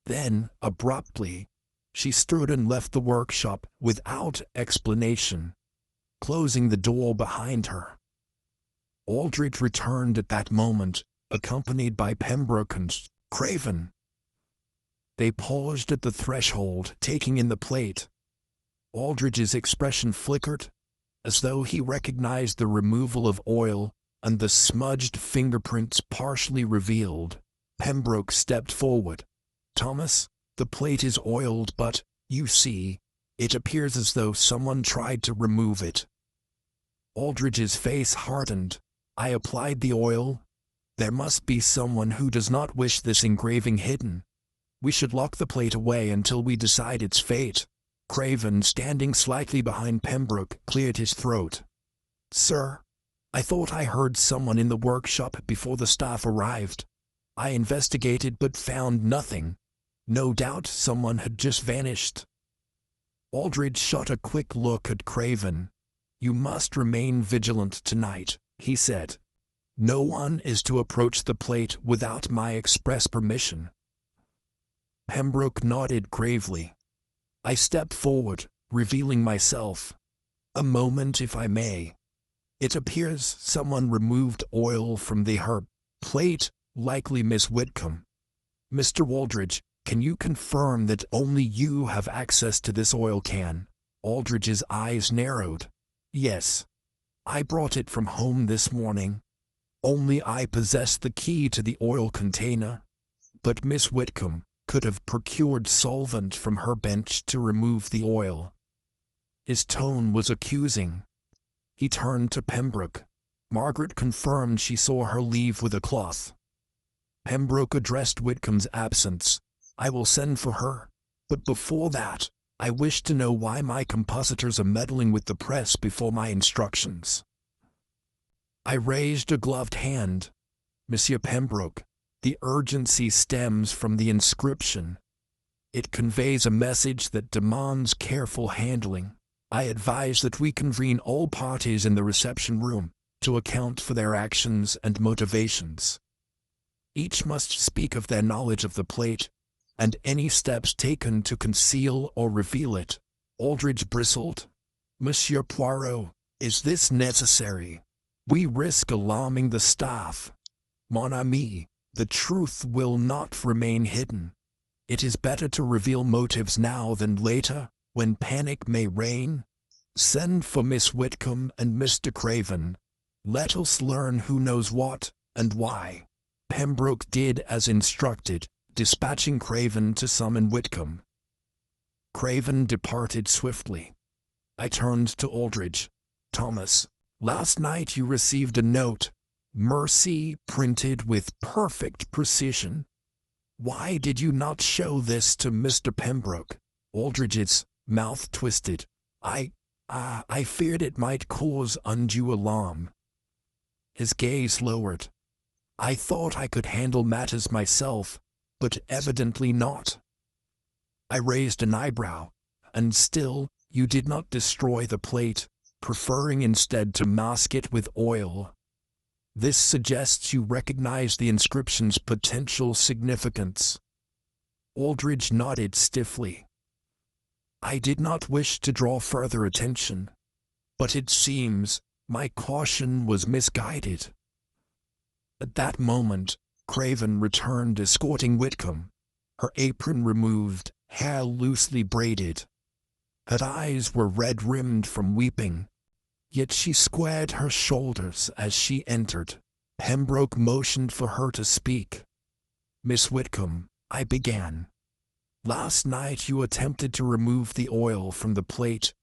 Then, abruptly, she stood and left the workshop without explanation, closing the door behind her. Aldridge returned at that moment, accompanied by Pembroke and Craven. They paused at the threshold, taking in the plate. Aldridge's expression flickered, as though he recognized the removal of oil and the smudged fingerprints partially revealed. Pembroke stepped forward. "Thomas, the plate is oiled, but, you see, it appears as though someone tried to remove it." Aldridge's face hardened. "I applied the oil. There must be someone who does not wish this engraving hidden. We should lock the plate away until we decide its fate." Craven, standing slightly behind Pembroke, cleared his throat. "Sir, I thought I heard someone in the workshop before the staff arrived. I investigated but found nothing. No doubt someone had just vanished." Aldridge shot a quick look at Craven. "You must remain vigilant tonight," he said. "No one is to approach the plate without my express permission." Pembroke nodded gravely. I stepped forward, revealing myself. "A moment, if I may. It appears someone removed oil from the plate, likely Miss Whitcomb. Mr. Aldridge, can you confirm that only you have access to this oil can?" Aldridge's eyes narrowed. "Yes. I brought it from home this morning. Only I possess the key to the oil container. But Miss Whitcomb could have procured solvent from her bench to remove the oil." His tone was accusing. He turned to Pembroke. Margaret confirmed she saw her leave with a cloth. Pembroke addressed Whitcomb's absence. "I will send for her. But before that, I wish to know why my compositors are meddling with the press before my instructions." I raised a gloved hand. "Monsieur Pembroke, the urgency stems from the inscription. It conveys a message that demands careful handling. I advise that we convene all parties in the reception room to account for their actions and motivations. Each must speak of their knowledge of the plate, and any steps taken to conceal or reveal it. Aldrich bristled. Monsieur Poirot, is this necessary? We risk alarming the staff. Mon ami, the truth will not remain hidden. It is better to reveal motives now than later, when panic may reign. Send for Miss Whitcomb and Mr. Craven. Let us learn who knows what, and why. Pembroke did as instructed, dispatching Craven to summon Whitcomb. Craven departed swiftly. I turned to Aldrich. Thomas, last night you received a note, Mercy, printed with perfect precision. Why did you not show this to Mr. Pembroke? Aldrich's mouth twisted. I feared it might cause undue alarm. His gaze lowered. I thought I could handle matters myself, but evidently not. I raised an eyebrow, and still, you did not destroy the plate, preferring instead to mask it with oil. This suggests you recognize the inscription's potential significance. Aldrich nodded stiffly. I did not wish to draw further attention, but it seems my caution was misguided. At that moment, Craven returned escorting Whitcomb, her apron removed, hair loosely braided. Her eyes were red-rimmed from weeping, yet she squared her shoulders as she entered. Pembroke motioned for her to speak. Miss Whitcomb, I began. Last night you attempted to remove the oil from the plate.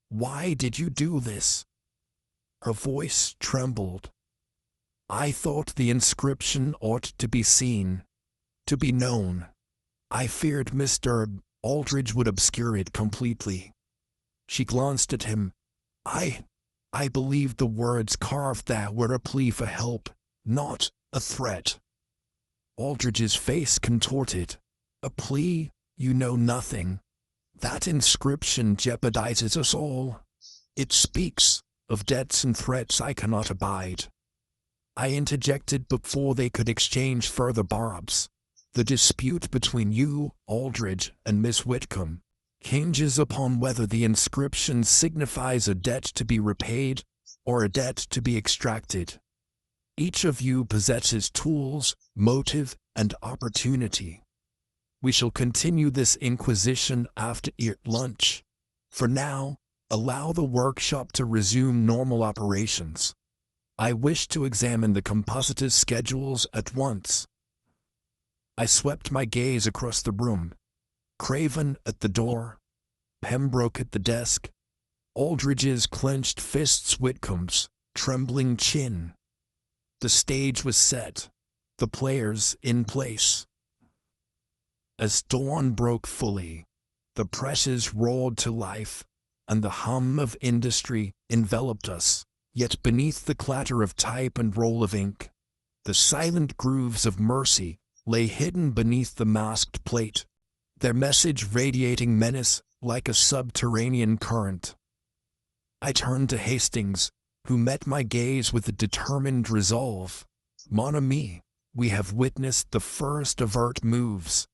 Why did you do this? Her voice trembled. I thought the inscription ought to be seen, to be known. I feared Mr. Aldrich would obscure it completely. She glanced at him. I believed the words carved there were a plea for help, not a threat. Aldrich's face contorted. A plea? You know nothing. That inscription jeopardizes us all. It speaks of debts and threats I cannot abide. I interjected before they could exchange further barbs. The dispute between you, Aldrich, and Miss Whitcomb hinges upon whether the inscription signifies a debt to be repaid or a debt to be extracted. Each of you possesses tools, motive, and opportunity. We shall continue this inquisition after lunch. For now, allow the workshop to resume normal operations. I wish to examine the compositor's schedules at once. I swept my gaze across the room. Craven at the door, Pembroke at the desk, Aldrich's clenched fists, Whitcomb's trembling chin. The stage was set, the players in place. As dawn broke fully, the presses roared to life, and the hum of industry enveloped us, yet beneath the clatter of type and roll of ink, the silent grooves of mercy lay hidden beneath the masked plate, their message radiating menace like a subterranean current. I turned to Hastings, who met my gaze with a determined resolve. Mon ami, we have witnessed the first overt moves.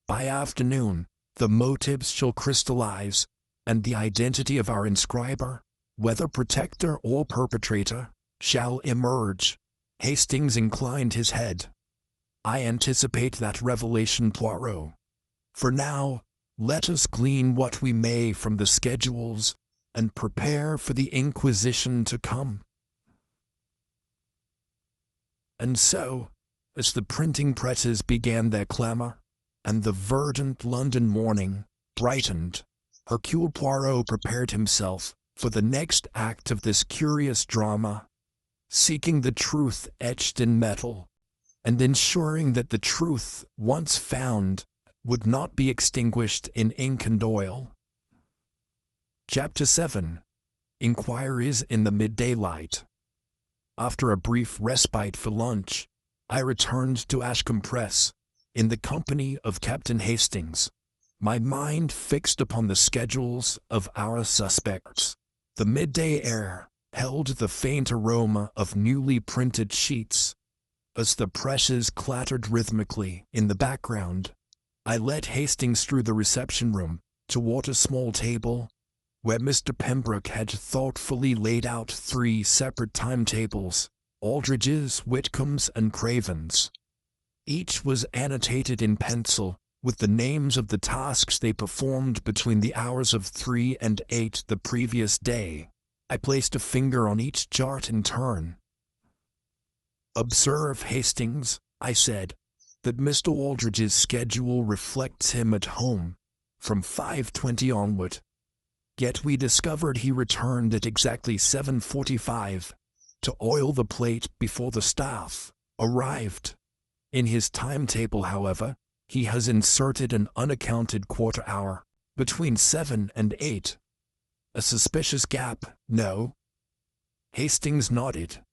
By afternoon, the motives shall crystallize, and the identity of our inscriber, whether protector or perpetrator, shall emerge. Hastings inclined his head. I anticipate that revelation, Poirot. For now, let us glean what we may from the schedules, and prepare for the inquisition to come. And so, as the printing presses began their clamor, and the verdant London morning brightened, Hercule Poirot prepared himself for the next act of this curious drama, seeking the truth etched in metal, and ensuring that the truth, once found, would not be extinguished in ink and oil. Chapter 7. Inquiries in the Midday Light. After a brief respite for lunch, I returned to Ashcombe Press, in the company of Captain Hastings, my mind fixed upon the schedules of our suspects. The midday air held the faint aroma of newly printed sheets. As the presses clattered rhythmically in the background, I led Hastings through the reception room, toward a small table, where Mr. Pembroke had thoughtfully laid out 3 separate timetables, Aldrich's, Whitcomb's, and Craven's. Each was annotated in pencil, with the names of the tasks they performed between the hours of 3 and 8 the previous day. I placed a finger on each chart in turn. "Observe, Hastings," I said, "that Mr. Aldrich's schedule reflects him at home, from 5:20 onward. Yet we discovered he returned at exactly 7:45, to oil the plate before the staff arrived. In his timetable, however, he has inserted an unaccounted quarter hour, between 7 and 8. A suspicious gap, no?" Hastings nodded,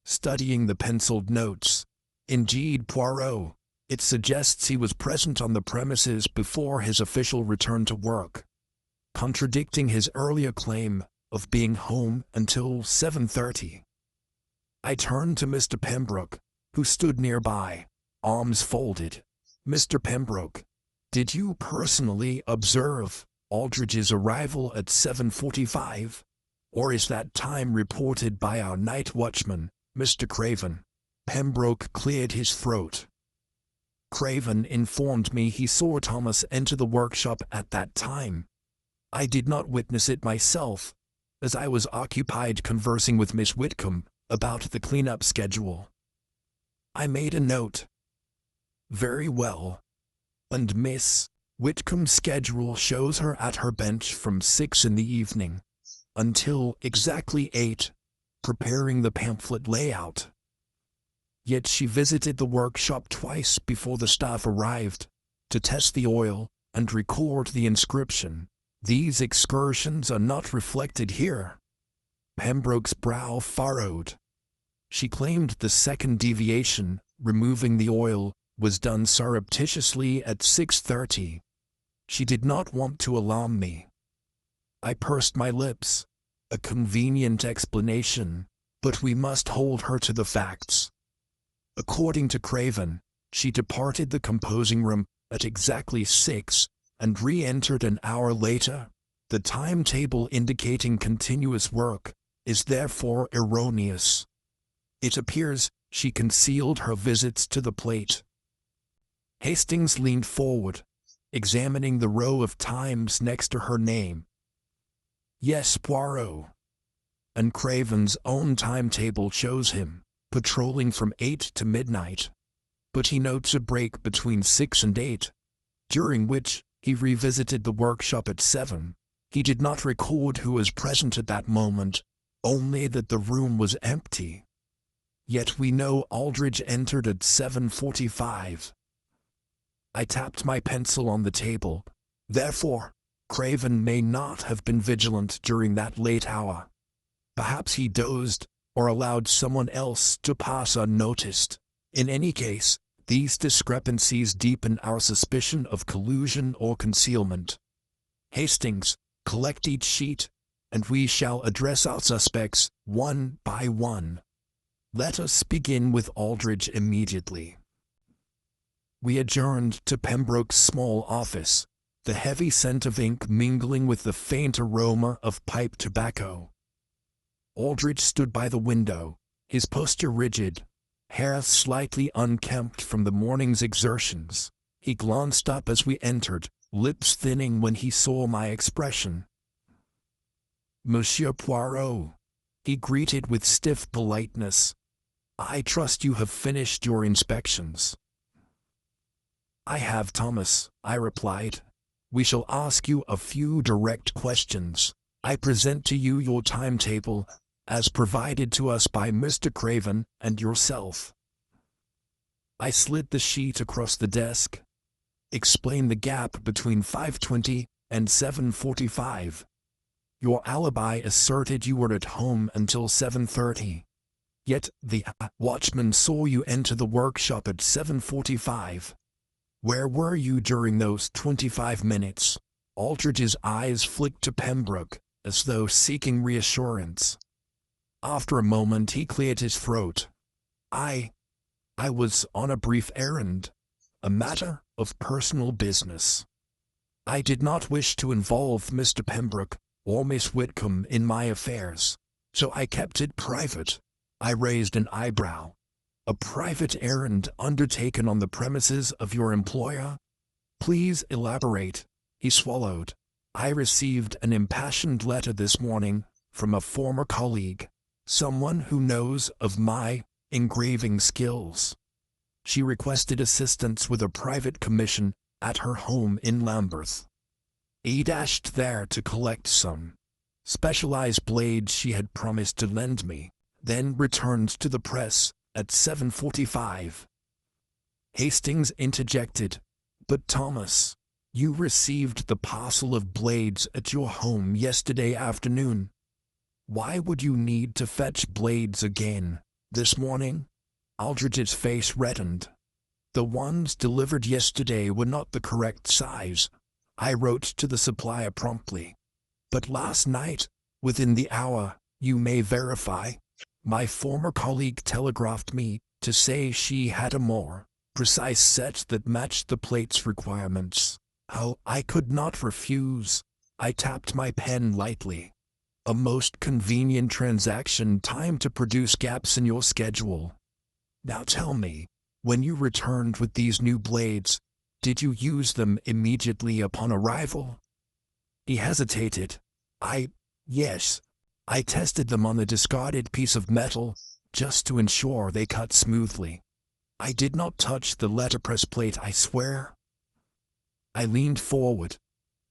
studying the penciled notes. "Indeed, Poirot. It suggests he was present on the premises before his official return to work, contradicting his earlier claim of being home until 7:30. I turned to Mr. Pembroke, who stood nearby, arms folded. "Mr. Pembroke, did you personally observe Aldrich's arrival at 7:45, or is that time reported by our night watchman, Mr. Craven?" Pembroke cleared his throat. "Craven informed me he saw Thomas enter the workshop at that time. I did not witness it myself, as I was occupied conversing with Miss Whitcomb about the cleanup schedule." I made a note. "Very well. And Miss Whitcomb's schedule shows her at her bench from 6 in the evening until exactly 8, preparing the pamphlet layout. Yet she visited the workshop twice before the staff arrived, to test the oil and record the inscription. These excursions are not reflected here." Pembroke's brow furrowed. "She claimed the second deviation, removing the oil, was done surreptitiously at 6:30. She did not want to alarm me." I pursed my lips. A convenient explanation, but we must hold her to the facts. According to Craven, she departed the composing room at exactly 6 and re-entered an hour later. The timetable indicating continuous work is therefore erroneous. It appears she concealed her visits to the plate. Hastings leaned forward, examining the row of times next to her name. "Yes, Poirot. And Craven's own timetable shows him patrolling from 8 to midnight. But he notes a break between 6 and 8, during which he revisited the workshop at 7. He did not record who was present at that moment, only that the room was empty. Yet we know Aldrich entered at 7:45. I tapped my pencil on the table. Therefore, Craven may not have been vigilant during that late hour. Perhaps he dozed, or allowed someone else to pass unnoticed. In any case, these discrepancies deepen our suspicion of collusion or concealment. Hastings, collect each sheet, and we shall address our suspects one by one. Let us begin with Aldrich immediately." We adjourned to Pembroke's small office, the heavy scent of ink mingling with the faint aroma of pipe tobacco. Aldrich stood by the window, his posture rigid, hair slightly unkempt from the morning's exertions. He glanced up as we entered, lips thinning when he saw my expression. "Monsieur Poirot," he greeted with stiff politeness. "I trust you have finished your inspections." "I have, Thomas," I replied. "We shall ask you a few direct questions. I present to you your timetable, as provided to us by Mr. Craven and yourself." I slid the sheet across the desk. "Explain the gap between 5:20 and 7:45. Your alibi asserted you were at home until 7:30. Yet the watchman saw you enter the workshop at 7:45. Where were you during those 25 minutes? Aldrich's eyes flicked to Pembroke, as though seeking reassurance. After a moment he cleared his throat. I was on a brief errand, a matter of personal business. I did not wish to involve Mr. Pembroke or Miss Whitcomb in my affairs, so I kept it private. I raised an eyebrow. A private errand undertaken on the premises of your employer? Please elaborate. He swallowed. I received an impassioned letter this morning from a former colleague, someone who knows of my engraving skills. She requested assistance with a private commission at her home in Lambeth. I dashed there to collect some specialized blades she had promised to lend me, then returned to the press at 7:45. Hastings interjected, "But Thomas, you received the parcel of blades at your home yesterday afternoon. Why would you need to fetch blades again this morning?" Aldrich's face reddened. "The ones delivered yesterday were not the correct size. I wrote to the supplier promptly. But last night, within the hour, you may verify, my former colleague telegraphed me to say she had a more precise set that matched the plate's requirements. Oh, I could not refuse." I tapped my pen lightly. "A most convenient transaction timed to produce gaps in your schedule. Now tell me, when you returned with these new blades, did you use them immediately upon arrival?" He hesitated. Yes. I tested them on a discarded piece of metal, just to ensure they cut smoothly. I did not touch the letterpress plate, I swear." I leaned forward.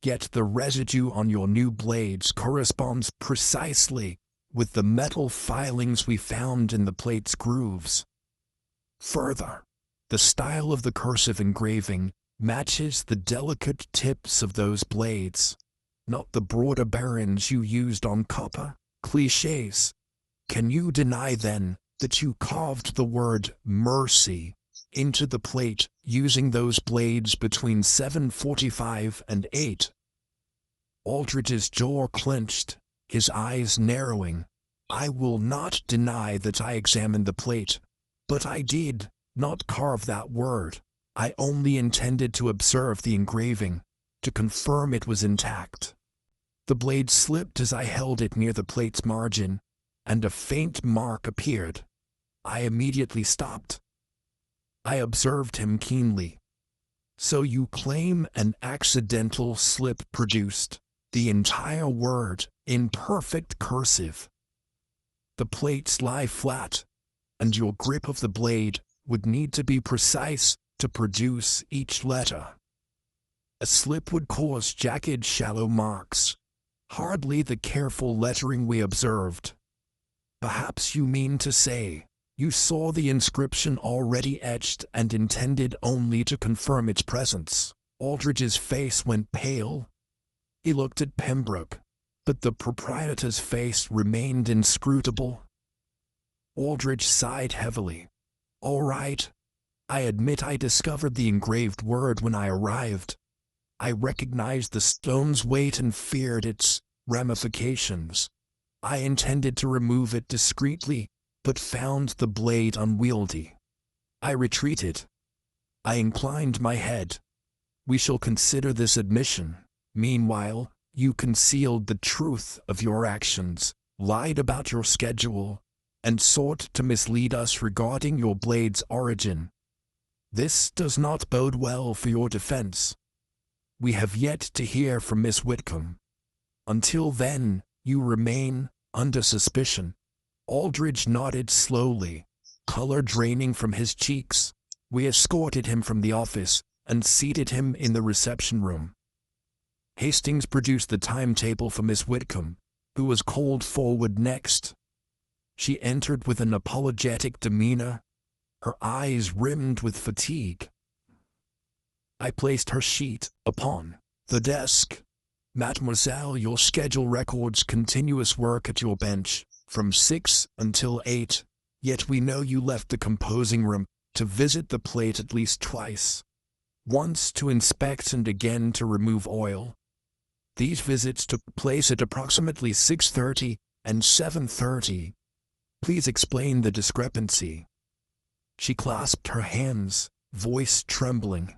"Yet the residue on your new blades corresponds precisely with the metal filings we found in the plate's grooves. Further, the style of the cursive engraving matches the delicate tips of those blades, not the broader barons you used on copper. Clichés. Can you deny then that you carved the word mercy into the plate using those blades between 7:45 and 8? Aldrich's jaw clenched, his eyes narrowing. "I will not deny that I examined the plate, but I did not carve that word. I only intended to observe the engraving, to confirm it was intact." The blade slipped as I held it near the plate's margin, and a faint mark appeared. I immediately stopped. I observed him keenly. "So you claim an accidental slip produced the entire word in perfect cursive. The plates lie flat, and your grip of the blade would need to be precise to produce each letter. A slip would cause jagged shallow marks, hardly the careful lettering we observed. Perhaps you mean to say you saw the inscription already etched and intended only to confirm its presence." Aldrich's face went pale. He looked at Pembroke, but the proprietor's face remained inscrutable. Aldrich sighed heavily. "All right. I admit I discovered the engraved word when I arrived. I recognized the stone's weight and feared its ramifications. I intended to remove it discreetly, but found the blade unwieldy. I retreated." I inclined my head. "We shall consider this admission. Meanwhile, you concealed the truth of your actions, lied about your schedule, and sought to mislead us regarding your blade's origin. This does not bode well for your defense. We have yet to hear from Miss Whitcomb. Until then, you remain under suspicion." Aldrich nodded slowly, color draining from his cheeks. We escorted him from the office and seated him in the reception room. Hastings produced the timetable for Miss Whitcomb, who was called forward next. She entered with an apologetic demeanor, her eyes rimmed with fatigue. I placed her sheet upon the desk. "Mademoiselle, your schedule records continuous work at your bench from 6 until 8, yet we know you left the composing room to visit the plate at least twice, once to inspect and again to remove oil. These visits took place at approximately 6:30 and 7:30. Please explain the discrepancy." She clasped her hands, voice trembling.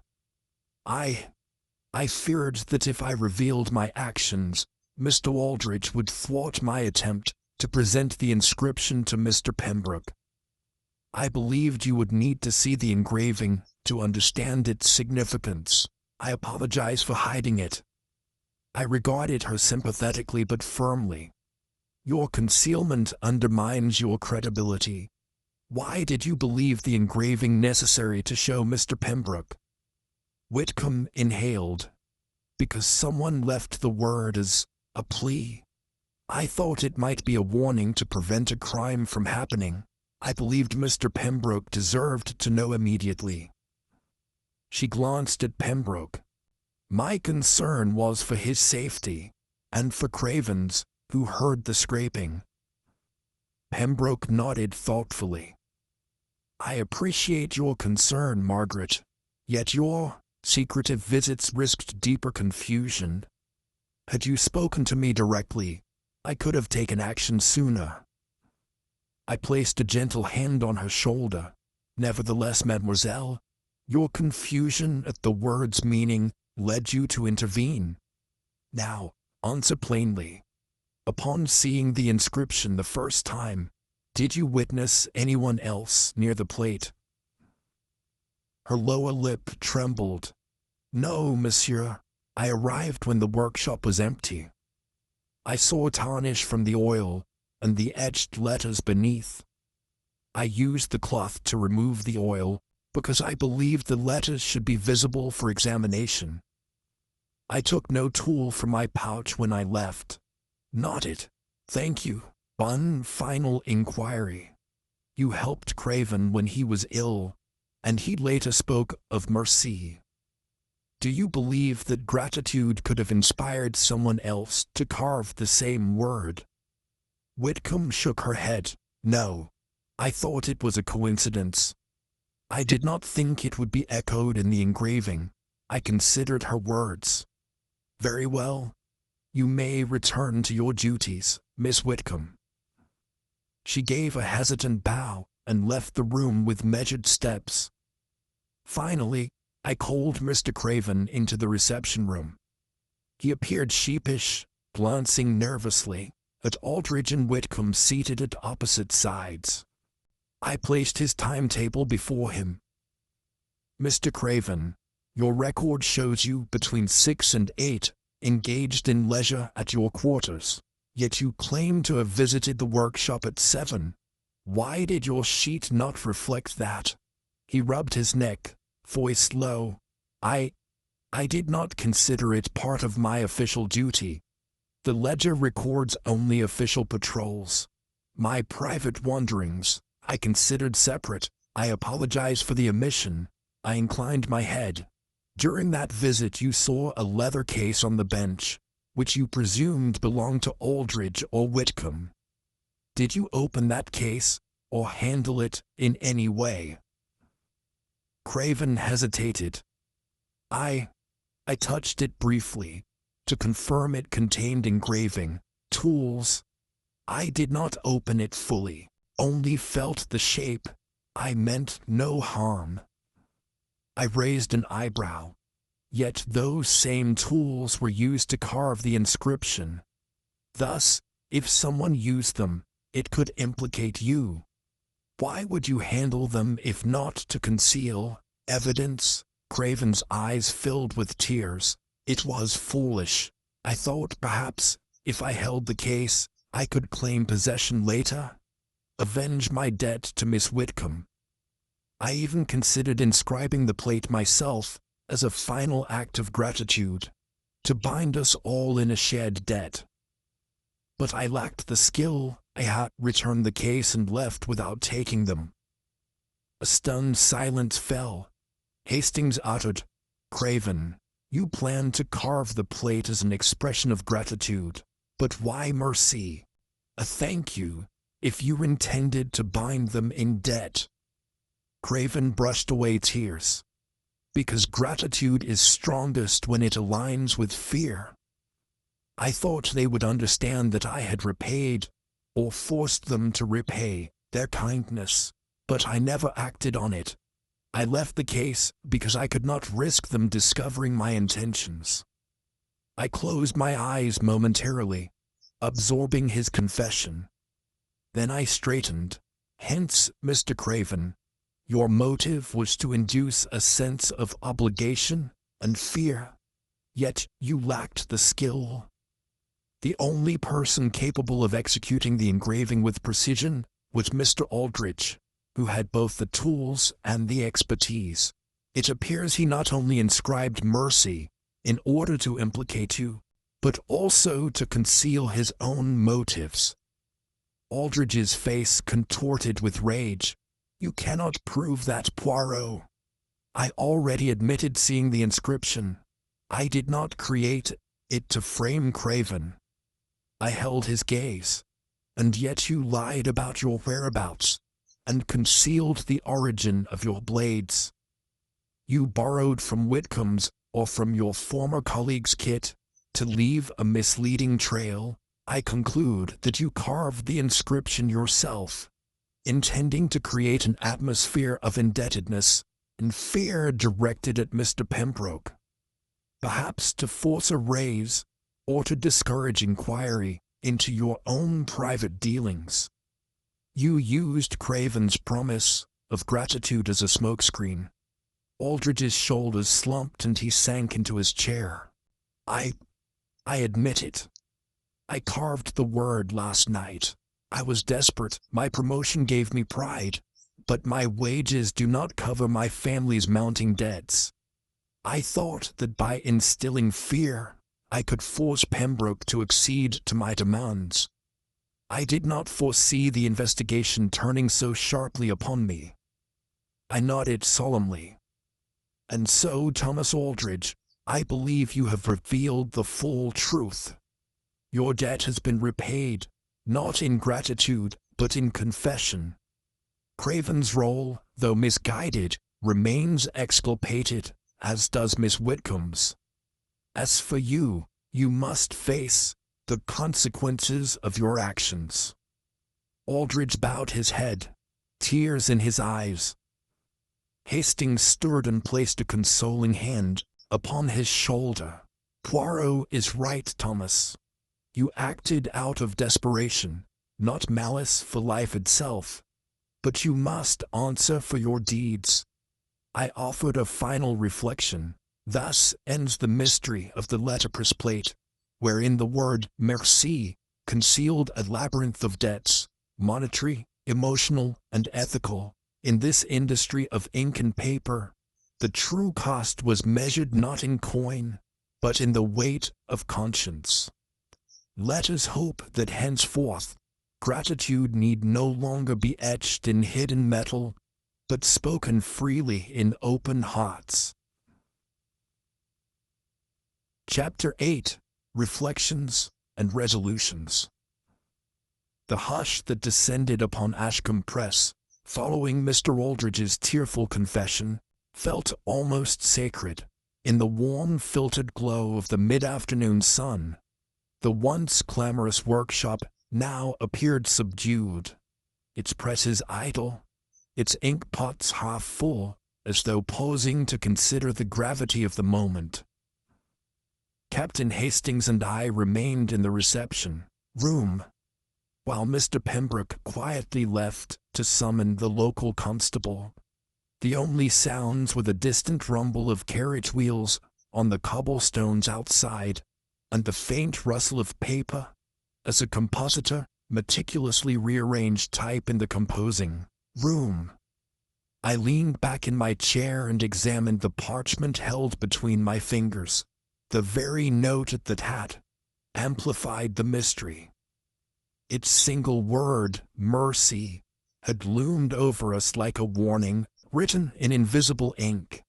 I feared that if I revealed my actions, Mr. Aldridge would thwart my attempt to present the inscription to Mr. Pembroke. I believed you would need to see the engraving to understand its significance. I apologize for hiding it. I regarded her sympathetically but firmly. Your concealment undermines your credibility. Why did you believe the engraving necessary to show Mr. Pembroke? Whitcomb inhaled. Because someone left the word as a plea. I thought it might be a warning to prevent a crime from happening. I believed Mr. Pembroke deserved to know immediately. She glanced at Pembroke. My concern was for his safety, and for Craven's, who heard the scraping. Pembroke nodded thoughtfully. I appreciate your concern, Margaret, yet your secretive visits risked deeper confusion. Had you spoken to me directly, I could have taken action sooner. I placed a gentle hand on her shoulder. Nevertheless, mademoiselle, your confusion at the word's meaning led you to intervene. Now, answer plainly. Upon seeing the inscription the first time, did you witness anyone else near the plate? Her lower lip trembled. No, monsieur. I arrived when the workshop was empty. I saw tarnish from the oil and the etched letters beneath. I used the cloth to remove the oil because I believed the letters should be visible for examination. I took no tool from my pouch when I left. Nodded. Thank you. One final inquiry. You helped Craven when he was ill, and he later spoke of mercy. Do you believe that gratitude could have inspired someone else to carve the same word? Whitcomb shook her head. No. I thought it was a coincidence. I did not think it would be echoed in the engraving. I considered her words. Very well. You may return to your duties, Miss Whitcomb. She gave a hesitant bow and left the room with measured steps. Finally, I called Mr. Craven into the reception room. He appeared sheepish, glancing nervously at Aldridge and Whitcomb seated at opposite sides. I placed his timetable before him. Mr. Craven, your record shows you between 6 and 8, engaged in leisure at your quarters, yet you claim to have visited the workshop at 7. Why did your sheet not reflect that? He rubbed his neck, voice low. I did not consider it part of my official duty. The ledger records only official patrols. My private wanderings, I considered separate. I apologize for the omission. I inclined my head. During that visit you saw a leather case on the bench, which you presumed belonged to Aldridge or Whitcomb. Did you open that case, or handle it in any way? Craven hesitated. I touched it briefly, to confirm it contained engraving, tools. I did not open it fully, only felt the shape. I meant no harm. I raised an eyebrow. Yet those same tools were used to carve the inscription. Thus, if someone used them, it could implicate you. Why would you handle them if not to conceal evidence? Craven's eyes filled with tears. It was foolish. I thought perhaps, if I held the case, I could claim possession later. Avenge my debt to Miss Whitcomb. I even considered inscribing the plate myself, as a final act of gratitude, to bind us all in a shared debt. But I lacked the skill. I had returned the case and left without taking them. A stunned silence fell. Hastings uttered, Craven, you planned to carve the plate as an expression of gratitude, but why mercy? A thank you, if you intended to bind them in debt. Craven brushed away tears. Because gratitude is strongest when it aligns with fear. I thought they would understand that I had repaid, or forced them to repay, their kindness, but I never acted on it. I left the case because I could not risk them discovering my intentions. I closed my eyes momentarily, absorbing his confession. Then I straightened. Hence, Mr. Craven, your motive was to induce a sense of obligation and fear, yet you lacked the skill. The only person capable of executing the engraving with precision was Mr. Aldrich, who had both the tools and the expertise. It appears he not only inscribed mercy in order to implicate you, but also to conceal his own motives. Aldrich's face contorted with rage. You cannot prove that, Poirot. I already admitted seeing the inscription. I did not create it to frame Craven. I held his gaze. And yet you lied about your whereabouts, and concealed the origin of your blades. You borrowed from Whitcomb's or from your former colleague's kit to leave a misleading trail. I conclude that you carved the inscription yourself, intending to create an atmosphere of indebtedness and fear directed at Mr. Pembroke. Perhaps to force a raise or to discourage inquiry into your own private dealings. You used Craven's promise of gratitude as a smokescreen. Aldrich's shoulders slumped and he sank into his chair. I admit it. I carved the word last night. I was desperate. My promotion gave me pride, but my wages do not cover my family's mounting debts. I thought that by instilling fear, I could force Pembroke to accede to my demands. I did not foresee the investigation turning so sharply upon me. I nodded solemnly. And so, Thomas Aldrich, I believe you have revealed the full truth. Your debt has been repaid, not in gratitude, but in confession. Craven's role, though misguided, remains exculpated, as does Miss Whitcomb's. As for you, you must face the consequences of your actions. Aldrich bowed his head, tears in his eyes. Hastings stirred and placed a consoling hand upon his shoulder. Poirot is right, Thomas. You acted out of desperation, not malice for life itself. But you must answer for your deeds. I offered a final reflection. Thus ends the mystery of the letterpress plate, wherein the word merci concealed a labyrinth of debts, monetary, emotional, and ethical. In this industry of ink and paper, the true cost was measured not in coin, but in the weight of conscience. Let us hope that henceforth, gratitude need no longer be etched in hidden metal, but spoken freely in open hearts. Chapter 8. Reflections and Resolutions. The hush that descended upon Ashcombe Press, following Mr. Aldrich's tearful confession, felt almost sacred. In the warm, filtered glow of the mid-afternoon sun, the once clamorous workshop now appeared subdued, its presses idle, its ink pots half full, as though pausing to consider the gravity of the moment. Captain Hastings and I remained in the reception room, while Mr. Pembroke quietly left to summon the local constable. The only sounds were the distant rumble of carriage wheels on the cobblestones outside, and the faint rustle of paper, as a compositor meticulously rearranged type in the composing room. I leaned back in my chair and examined the parchment held between my fingers. The very note that had amplified the mystery. Its single word, mercy, had loomed over us like a warning, written in invisible ink.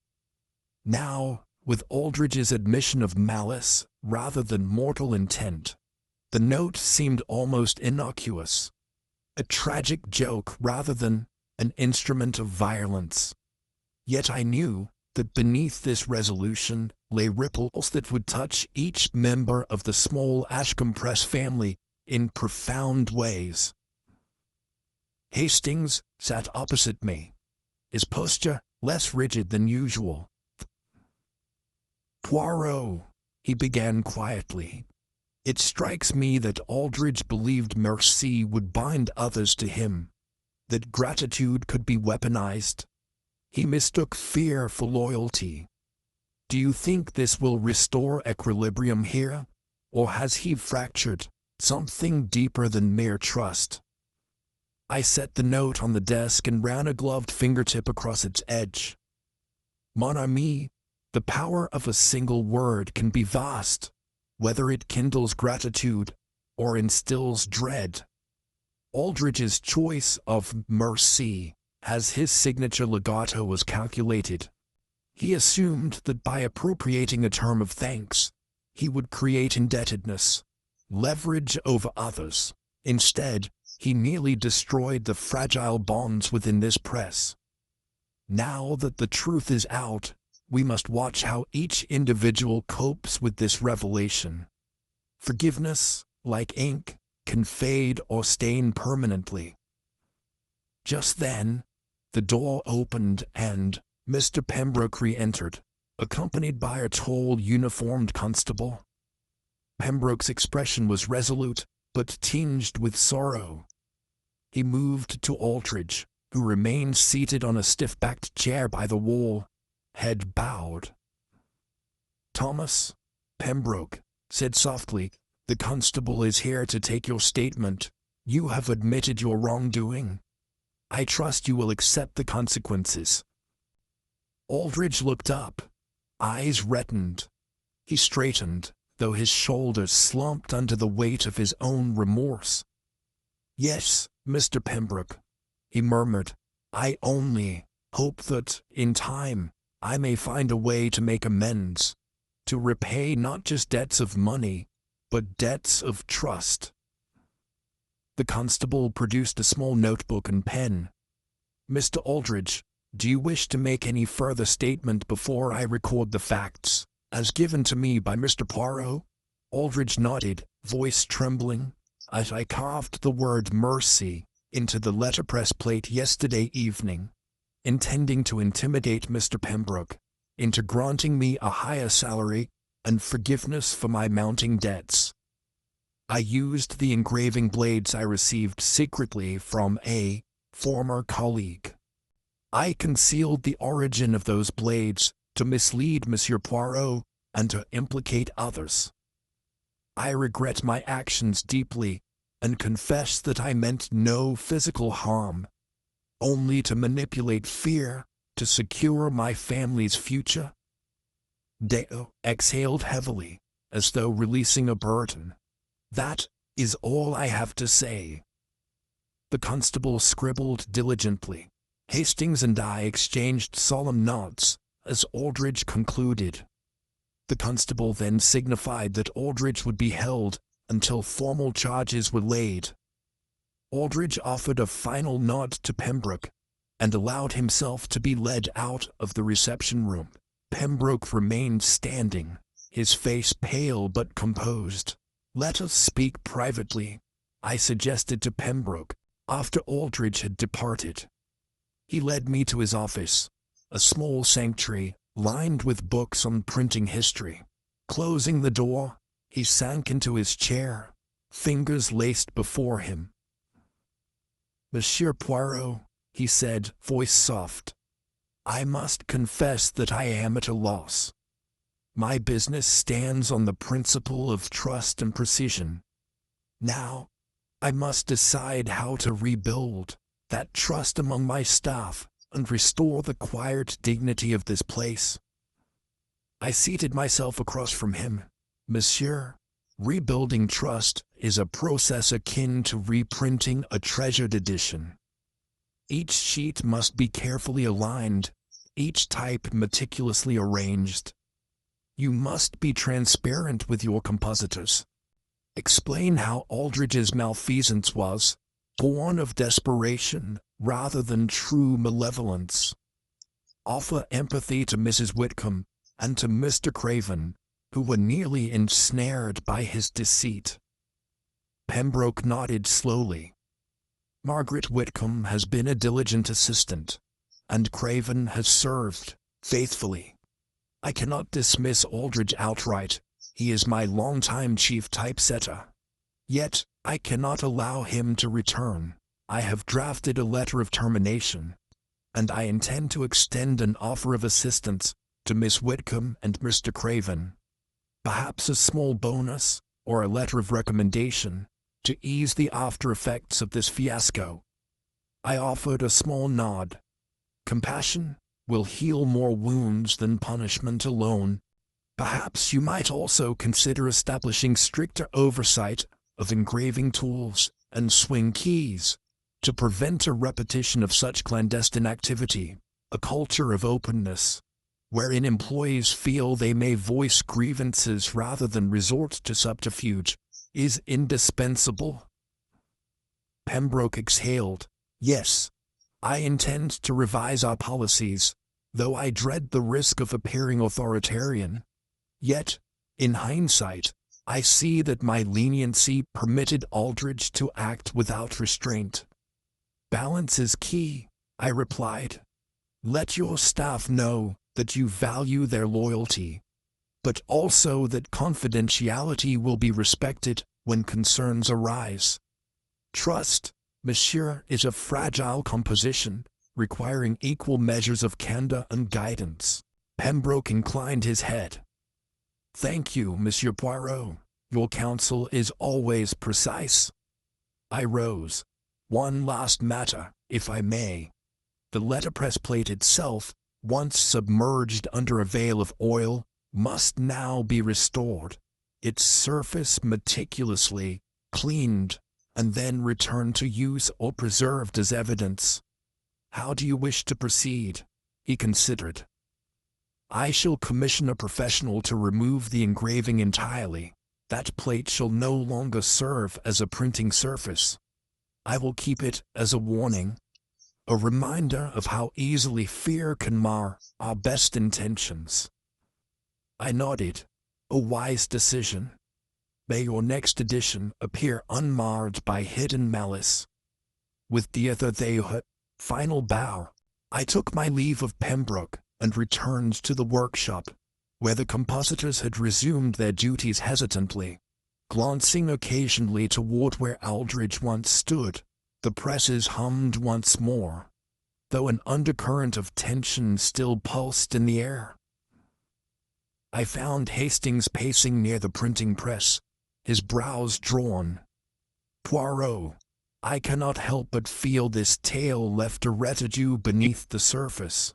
Now, with Aldrich's admission of malice rather than mortal intent, the note seemed almost innocuous, a tragic joke rather than an instrument of violence. Yet I knew that beneath this resolution lay ripples that would touch each member of the small Ashcombe Press family in profound ways. Hastings sat opposite me, his posture less rigid than usual. "Poirot," he began quietly. "It strikes me that Aldrich believed mercy would bind others to him, that gratitude could be weaponized. He mistook fear for loyalty. Do you think this will restore equilibrium here? Or has he fractured something deeper than mere trust?" I set the note on the desk and ran a gloved fingertip across its edge. "Mon ami, the power of a single word can be vast, whether it kindles gratitude or instills dread. Aldrich's choice of mercy as his signature legato was calculated. He assumed that by appropriating a term of thanks, he would create indebtedness, leverage over others. Instead, he nearly destroyed the fragile bonds within this press. Now that the truth is out, we must watch how each individual copes with this revelation. Forgiveness, like ink, can fade or stain permanently." Just then, the door opened and Mr. Pembroke re-entered, accompanied by a tall, uniformed constable. Pembroke's expression was resolute, but tinged with sorrow. He moved to Aldrich, who remained seated on a stiff-backed chair by the wall, head bowed. "Thomas," Pembroke said softly, "the constable is here to take your statement. You have admitted your wrongdoing. I trust you will accept the consequences." Aldrich looked up, eyes reddened. He straightened, though his shoulders slumped under the weight of his own remorse. "Yes, Mr. Pembroke," he murmured. "I only hope that, in time, I may find a way to make amends, to repay not just debts of money, but debts of trust." The constable produced a small notebook and pen. "Mr. Aldrich, do you wish to make any further statement before I record the facts, as given to me by Mr. Poirot?" Aldrich nodded, voice trembling, as I carved the word mercy into the letterpress plate yesterday evening, intending to intimidate Mr. Pembroke into granting me a higher salary and forgiveness for my mounting debts. I used the engraving blades I received secretly from a former colleague. I concealed the origin of those blades to mislead Monsieur Poirot and to implicate others. I regret my actions deeply and confess that I meant no physical harm, only to manipulate fear to secure my family's future." Deo exhaled heavily, as though releasing a burden. "That is all I have to say." The constable scribbled diligently. Hastings and I exchanged solemn nods as Aldrich concluded. The constable then signified that Aldrich would be held until formal charges were laid. Aldrich offered a final nod to Pembroke and allowed himself to be led out of the reception room. Pembroke remained standing, his face pale but composed. "Let us speak privately," I suggested to Pembroke, after Aldrich had departed. He led me to his office, a small sanctuary lined with books on printing history. Closing the door, he sank into his chair, fingers laced before him. "Monsieur Poirot," he said, voice soft, "I must confess that I am at a loss. My business stands on the principle of trust and precision. Now, I must decide how to rebuild that trust among my staff and restore the quiet dignity of this place." I seated myself across from him. "Monsieur, rebuilding trust is a process akin to reprinting a treasured edition. Each sheet must be carefully aligned, each type meticulously arranged. You must be transparent with your compositors. Explain how Aldrich's malfeasance was born of desperation rather than true malevolence. Offer empathy to Mrs. Whitcomb and to Mr. Craven, who were nearly ensnared by his deceit." Pembroke nodded slowly. "Margaret Whitcomb has been a diligent assistant, and Craven has served faithfully. I cannot dismiss Aldrich outright, He is my longtime chief typesetter. Yet, I cannot allow him to return. I have drafted a letter of termination, and I intend to extend an offer of assistance to Miss Whitcomb and Mr. Craven. Perhaps a small bonus, or a letter of recommendation, to ease the after effects of this fiasco. I offered a small nod. Compassion will heal more wounds than punishment alone. Perhaps you might also consider establishing stricter oversight of engraving tools and swing keys to prevent a repetition of such clandestine activity. A culture of openness, wherein employees feel they may voice grievances rather than resort to subterfuge, is indispensable. Pembroke exhaled. Yes, I intend to revise our policies, though I dread the risk of appearing authoritarian. Yet, in hindsight, I see that my leniency permitted Aldridge to act without restraint. Balance is key, I replied. Let your staff know that you value their loyalty, but also that confidentiality will be respected when concerns arise. Trust, monsieur, is a fragile composition, requiring equal measures of candor and guidance. Pembroke inclined his head. Thank you, Monsieur Poirot. Your counsel is always precise. I rose. One last matter, if I may. The letterpress plate itself, once submerged under a veil of oil, must now be restored, its surface meticulously cleaned, and then returned to use or preserved as evidence. How do you wish to proceed? He considered. I shall commission a professional to remove the engraving entirely. That plate shall no longer serve as a printing surface. I will keep it as a warning, a reminder of how easily fear can mar our best intentions. I nodded. A wise decision. May your next edition appear unmarred by hidden malice. With the other final bow, I took my leave of Pembroke and returned to the workshop, where the compositors had resumed their duties hesitantly. Glancing occasionally toward where Aldridge once stood, the presses hummed once more, though an undercurrent of tension still pulsed in the air. I found Hastings pacing near the printing press, his brows drawn. Poirot, I cannot help but feel this tale left a residue beneath the surface.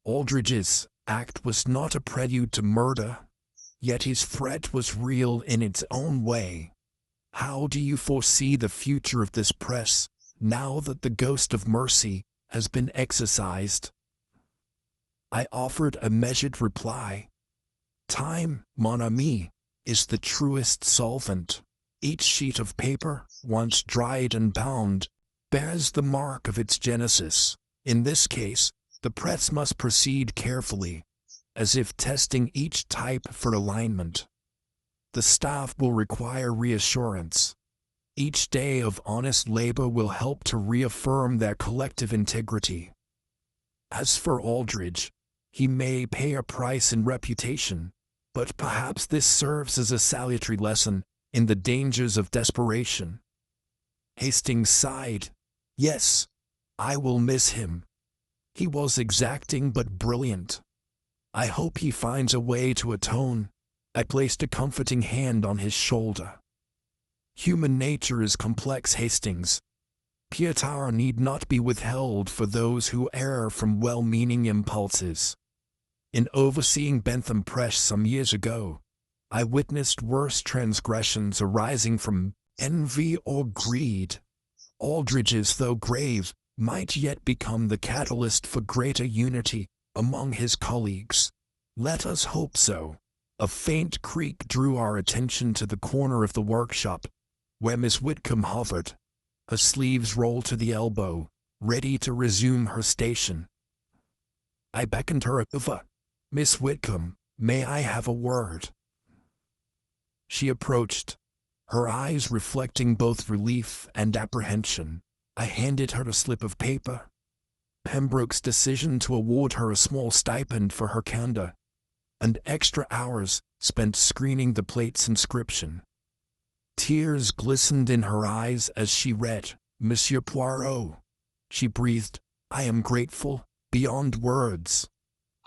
Aldridge's act was not a prelude to murder, yet his threat was real in its own way. How do you foresee the future of this press, now that the ghost of mercy has been exorcised? I offered a measured reply. Time, mon ami, is the truest solvent. Each sheet of paper, once dried and bound, bears the mark of its genesis. In this case, the press must proceed carefully, as if testing each type for alignment. The staff will require reassurance. Each day of honest labor will help to reaffirm their collective integrity. As for Aldridge, he may pay a price in reputation, but perhaps this serves as a salutary lesson in the dangers of desperation. Hastings sighed. Yes, I will miss him. He was exacting but brilliant. I hope he finds a way to atone. I placed a comforting hand on his shoulder. Human nature is complex, Hastings. Pietar need not be withheld for those who err from well-meaning impulses. In overseeing Bentham Press some years ago, I witnessed worse transgressions arising from envy or greed. Aldridge's, though grave, might yet become the catalyst for greater unity among his colleagues. Let us hope so. A faint creak drew our attention to the corner of the workshop, where Miss Whitcomb hovered, her sleeves rolled to the elbow, ready to resume her station. I beckoned her over. Miss Whitcomb, may I have a word? She approached, her eyes reflecting both relief and apprehension. I handed her a slip of paper. Pembroke's decision to award her a small stipend for her candor and extra hours spent screening the plate's inscription. Tears glistened in her eyes as she read, "Monsieur Poirot." She breathed, "I am grateful, beyond words.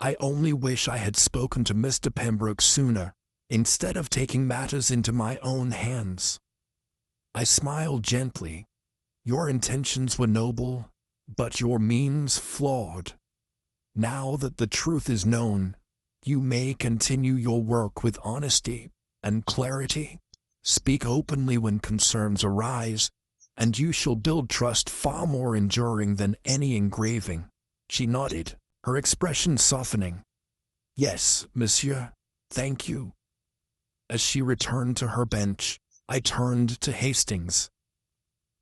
I only wish I had spoken to Mr. Pembroke sooner, instead of taking matters into my own hands." I smiled gently. "Your intentions were noble, but your means flawed. Now that the truth is known, you may continue your work with honesty and clarity. Speak openly when concerns arise, and you shall build trust far more enduring than any engraving." She nodded, her expression softening. "Yes, monsieur, thank you." As she returned to her bench, I turned to Hastings.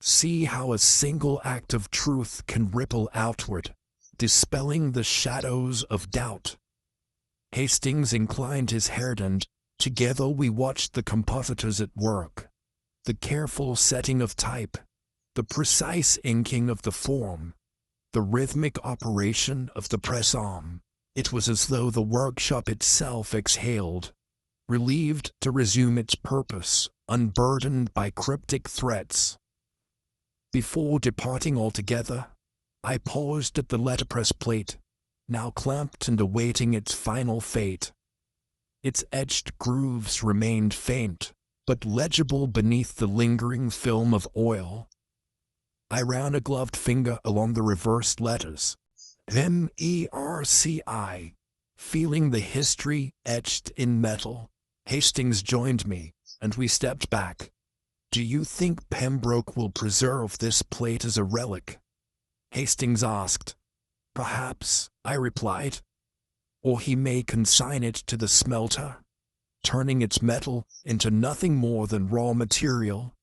"See how a single act of truth can ripple outward, dispelling the shadows of doubt." Hastings inclined his head and, together we watched the compositors at work. The careful setting of type, the precise inking of the form, the rhythmic operation of the press arm. It was as though the workshop itself exhaled, relieved to resume its purpose, unburdened by cryptic threats. Before departing altogether, I paused at the letterpress plate, now clamped and awaiting its final fate. Its etched grooves remained faint, but legible beneath the lingering film of oil. I ran a gloved finger along the reversed letters, M-E-R-C-I, feeling the history etched in metal. Hastings joined me, and we stepped back. "Do you think Pembroke will preserve this plate as a relic?" Hastings asked. "Perhaps," I replied. "Or he may consign it to the smelter, turning its metal into nothing more than raw material,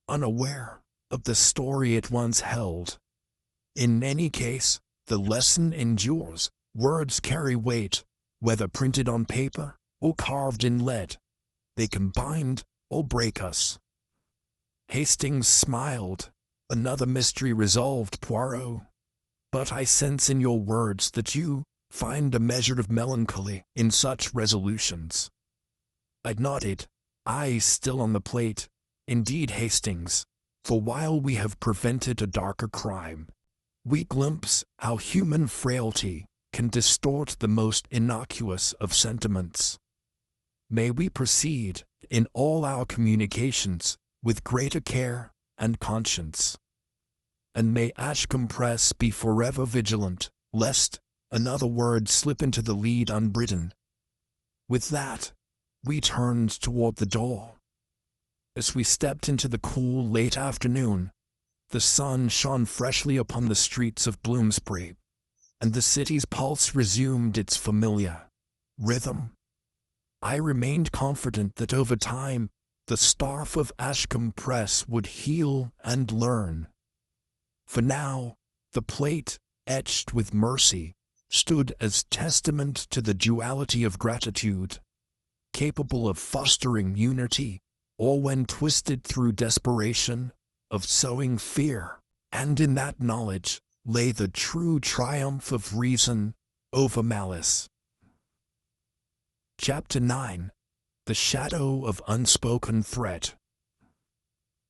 unaware of the story it once held. In any case, the lesson endures. Words carry weight, whether printed on paper or carved in lead. They can bind or break us." Hastings smiled. "Another mystery resolved, Poirot. But I sense in your words that you find a measure of melancholy in such resolutions." I nodded, eyes still on the plate. "Indeed, Hastings, for while we have prevented a darker crime, we glimpse how human frailty can distort the most innocuous of sentiments. May we proceed, in all our communications, with greater care and conscience. And may Ashcombe Press be forever vigilant, lest another word slip into the lead unbidden." With that, we turned toward the door. As we stepped into the cool late afternoon, the sun shone freshly upon the streets of Bloomsbury, and the city's pulse resumed its familiar rhythm. I remained confident that over time, the staff of Ashcombe Press would heal and learn. For now, the plate, etched with mercy, stood as testament to the duality of gratitude, capable of fostering unity, or when twisted through desperation, of sowing fear. And in that knowledge lay the true triumph of reason over malice. Chapter 9. The Shadow of Unspoken Threat.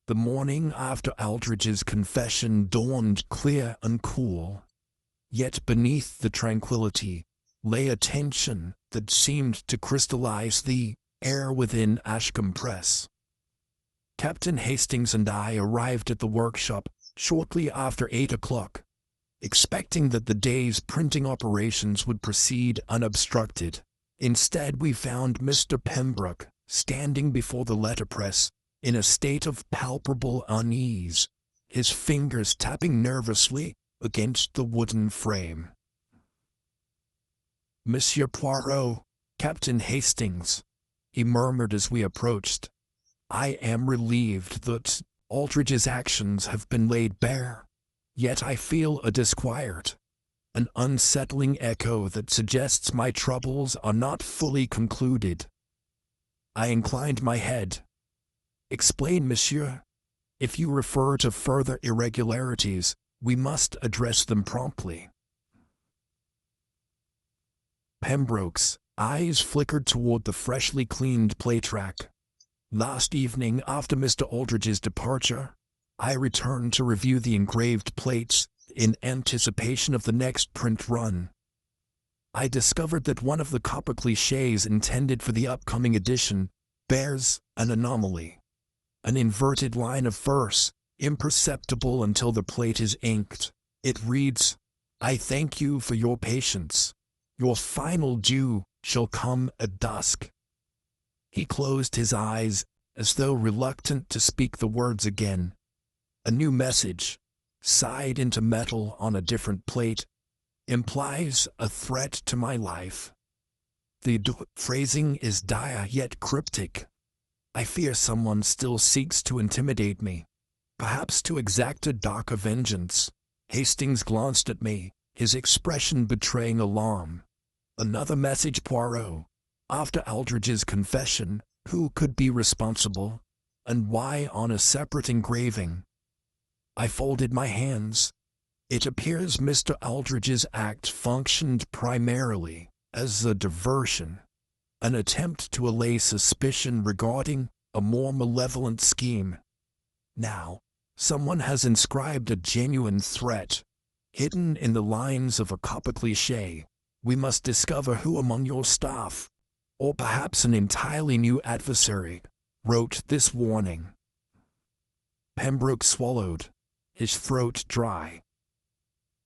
The morning after Aldrich's confession dawned clear and cool. Yet beneath the tranquility lay a tension that seemed to crystallize the air within Ashcombe Press. Captain Hastings and I arrived at the workshop shortly after 8 o'clock, expecting that the day's printing operations would proceed unobstructed. Instead, we found Mr. Pembroke standing before the letterpress in a state of palpable unease, his fingers tapping nervously against the wooden frame. "Monsieur Poirot, Captain Hastings," he murmured as we approached. "I am relieved that Aldrich's actions have been laid bare, yet I feel a disquiet, an unsettling echo that suggests my troubles are not fully concluded." I inclined my head. "Explain, monsieur. If you refer to further irregularities, we must address them promptly." Pembroke's Eyes flickered toward the freshly cleaned plate rack. Last evening, after Mr. Aldridge's departure, I returned to review the engraved plates in anticipation of the next print run. I discovered that one of the copper clichés intended for the upcoming edition bears an anomaly. An inverted line of verse, imperceptible until the plate is inked. It reads, "I thank you for your patience. Your final due shall come at dusk." He closed his eyes, as though reluctant to speak the words again. A new message, sighed into metal on a different plate, implies a threat to my life. The phrasing is dire yet cryptic. I fear someone still seeks to intimidate me, perhaps to exact a darker vengeance. Hastings glanced at me, his expression betraying alarm. Another message, Poirot. After Aldridge's confession, who could be responsible, and why on a separate engraving? I folded my hands. It appears Mr. Aldridge's act functioned primarily as a diversion, an attempt to allay suspicion regarding a more malevolent scheme. Now, someone has inscribed a genuine threat, hidden in the lines of a copper cliché. We must discover who among your staff, or perhaps an entirely new adversary, wrote this warning. Pembroke swallowed, his throat dry.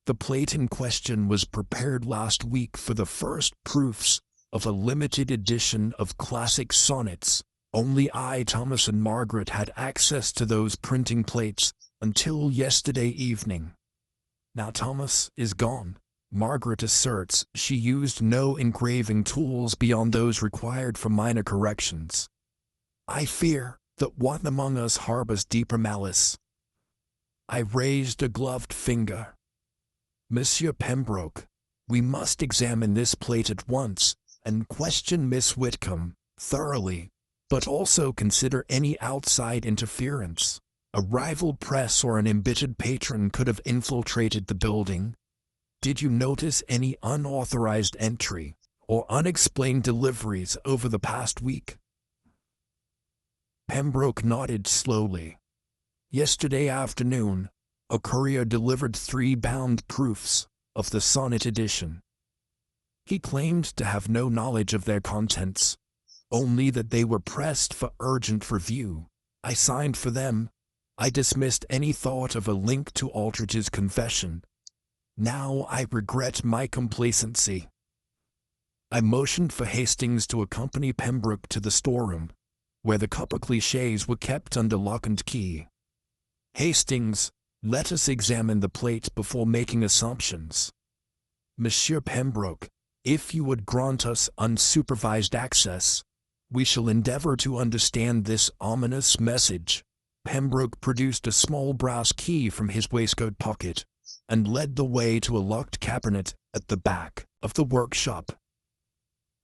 The plate in question was prepared last week for the first proofs of a limited edition of classic sonnets. Only I, Thomas, and Margaret had access to those printing plates until yesterday evening. Now Thomas is gone. Margaret asserts she used no engraving tools beyond those required for minor corrections. I fear that one among us harbors deeper malice. I raised a gloved finger. Monsieur Pembroke, we must examine this plate at once and question Miss Whitcomb thoroughly, but also consider any outside interference. A rival press or an embittered patron could have infiltrated the building. Did you notice any unauthorized entry or unexplained deliveries over the past week? Pembroke nodded slowly. Yesterday afternoon, a courier delivered 3 bound proofs of the sonnet edition. He claimed to have no knowledge of their contents, only that they were pressed for urgent review. I signed for them. I dismissed any thought of a link to Aldridge's confession. Now I regret my complacency. I motioned for Hastings to accompany Pembroke to the storeroom, where the copper clichés were kept under lock and key. Hastings, let us examine the plate before making assumptions. Monsieur Pembroke, if you would grant us unsupervised access, we shall endeavor to understand this ominous message. Pembroke produced a small brass key from his waistcoat pocket and led the way to a locked cabinet at the back of the workshop.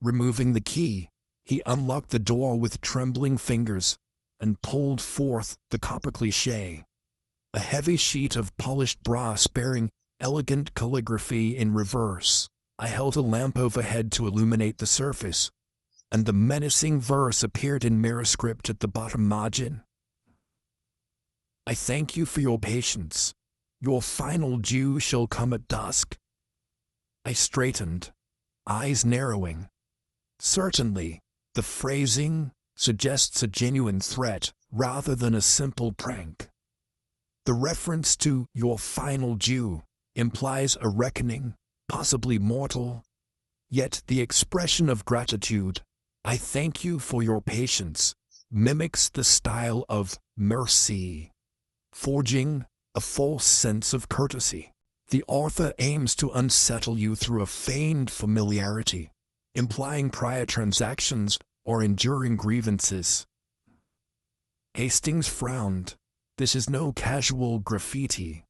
Removing the key, he unlocked the door with trembling fingers and pulled forth the copper cliché, a heavy sheet of polished brass bearing elegant calligraphy in reverse. I held a lamp overhead to illuminate the surface, and the menacing verse appeared in mirror script at the bottom margin. I thank you for your patience. Your final due shall come at dusk. I straightened, eyes narrowing. Certainly, the phrasing suggests a genuine threat rather than a simple prank. The reference to your final due implies a reckoning, possibly mortal. Yet the expression of gratitude, I thank you for your patience, mimics the style of mercy, forging a false sense of courtesy. The author aims to unsettle you through a feigned familiarity, implying prior transactions or enduring grievances. Hastings frowned. This is no casual graffiti.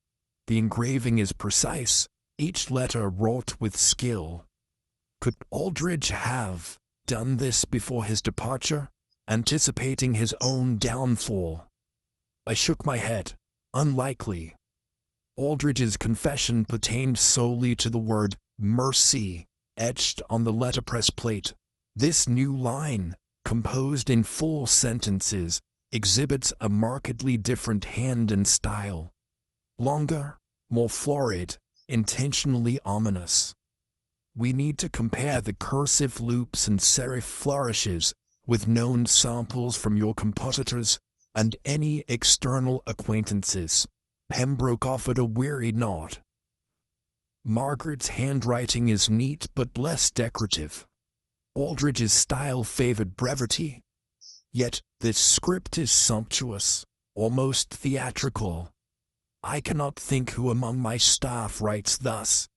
The engraving is precise, each letter wrought with skill. Could Aldridge have done this before his departure, anticipating his own downfall? I shook my head. Unlikely. Aldridge's confession pertained solely to the word mercy etched on the letterpress plate. This new line, composed in full sentences, exhibits a markedly different hand and style. Longer, more florid, intentionally ominous. We need to compare the cursive loops and serif flourishes with known samples from your compositors and any external acquaintances. Pembroke offered a weary nod. Margaret's handwriting is neat but less decorative. Aldrich's style favored brevity. Yet this script is sumptuous, almost theatrical. I cannot think who among my staff writes thus.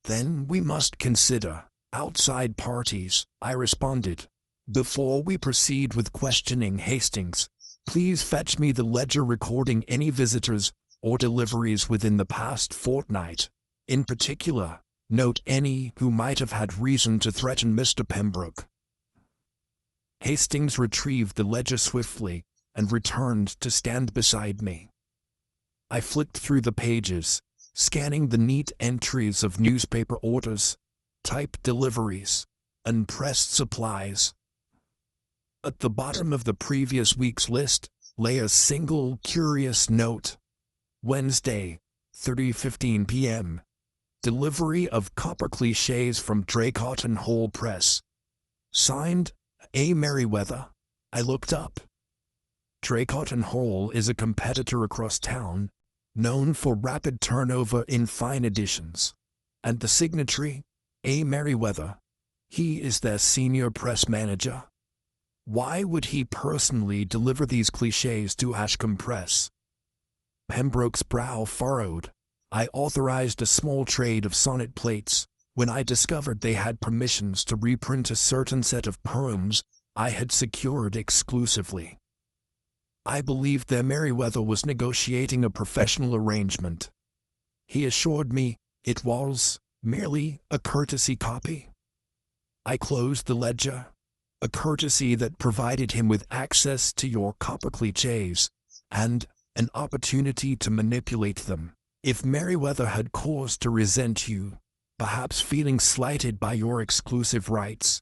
Then we must consider outside parties, I responded. Before we proceed with questioning Hastings, please fetch me the ledger recording any visitors or deliveries within the past fortnight. In particular, note any who might have had reason to threaten Mr. Pembroke. Hastings retrieved the ledger swiftly and returned to stand beside me. I flicked through the pages, scanning the neat entries of newspaper orders, type deliveries, and pressed supplies. At the bottom of the previous week's list lay a single curious note. Wednesday, 3:15 p.m. Delivery of copper clichés from Draycott and Hall Press. Signed, A. Merriweather. I looked up. Draycott and Hall is a competitor across town, known for rapid turnover in fine editions. And the signatory, A. Merriweather. He is their senior press manager. Why would he personally deliver these clichés to Ashcombe Press? Pembroke's brow furrowed. I authorized a small trade of sonnet plates when I discovered they had permissions to reprint a certain set of poems I had secured exclusively. I believed that Merriweather was negotiating a professional arrangement. He assured me it was merely a courtesy copy. I closed the ledger, a courtesy that provided him with access to your copper clichés and an opportunity to manipulate them. If Merriweather had cause to resent you, perhaps feeling slighted by your exclusive rights,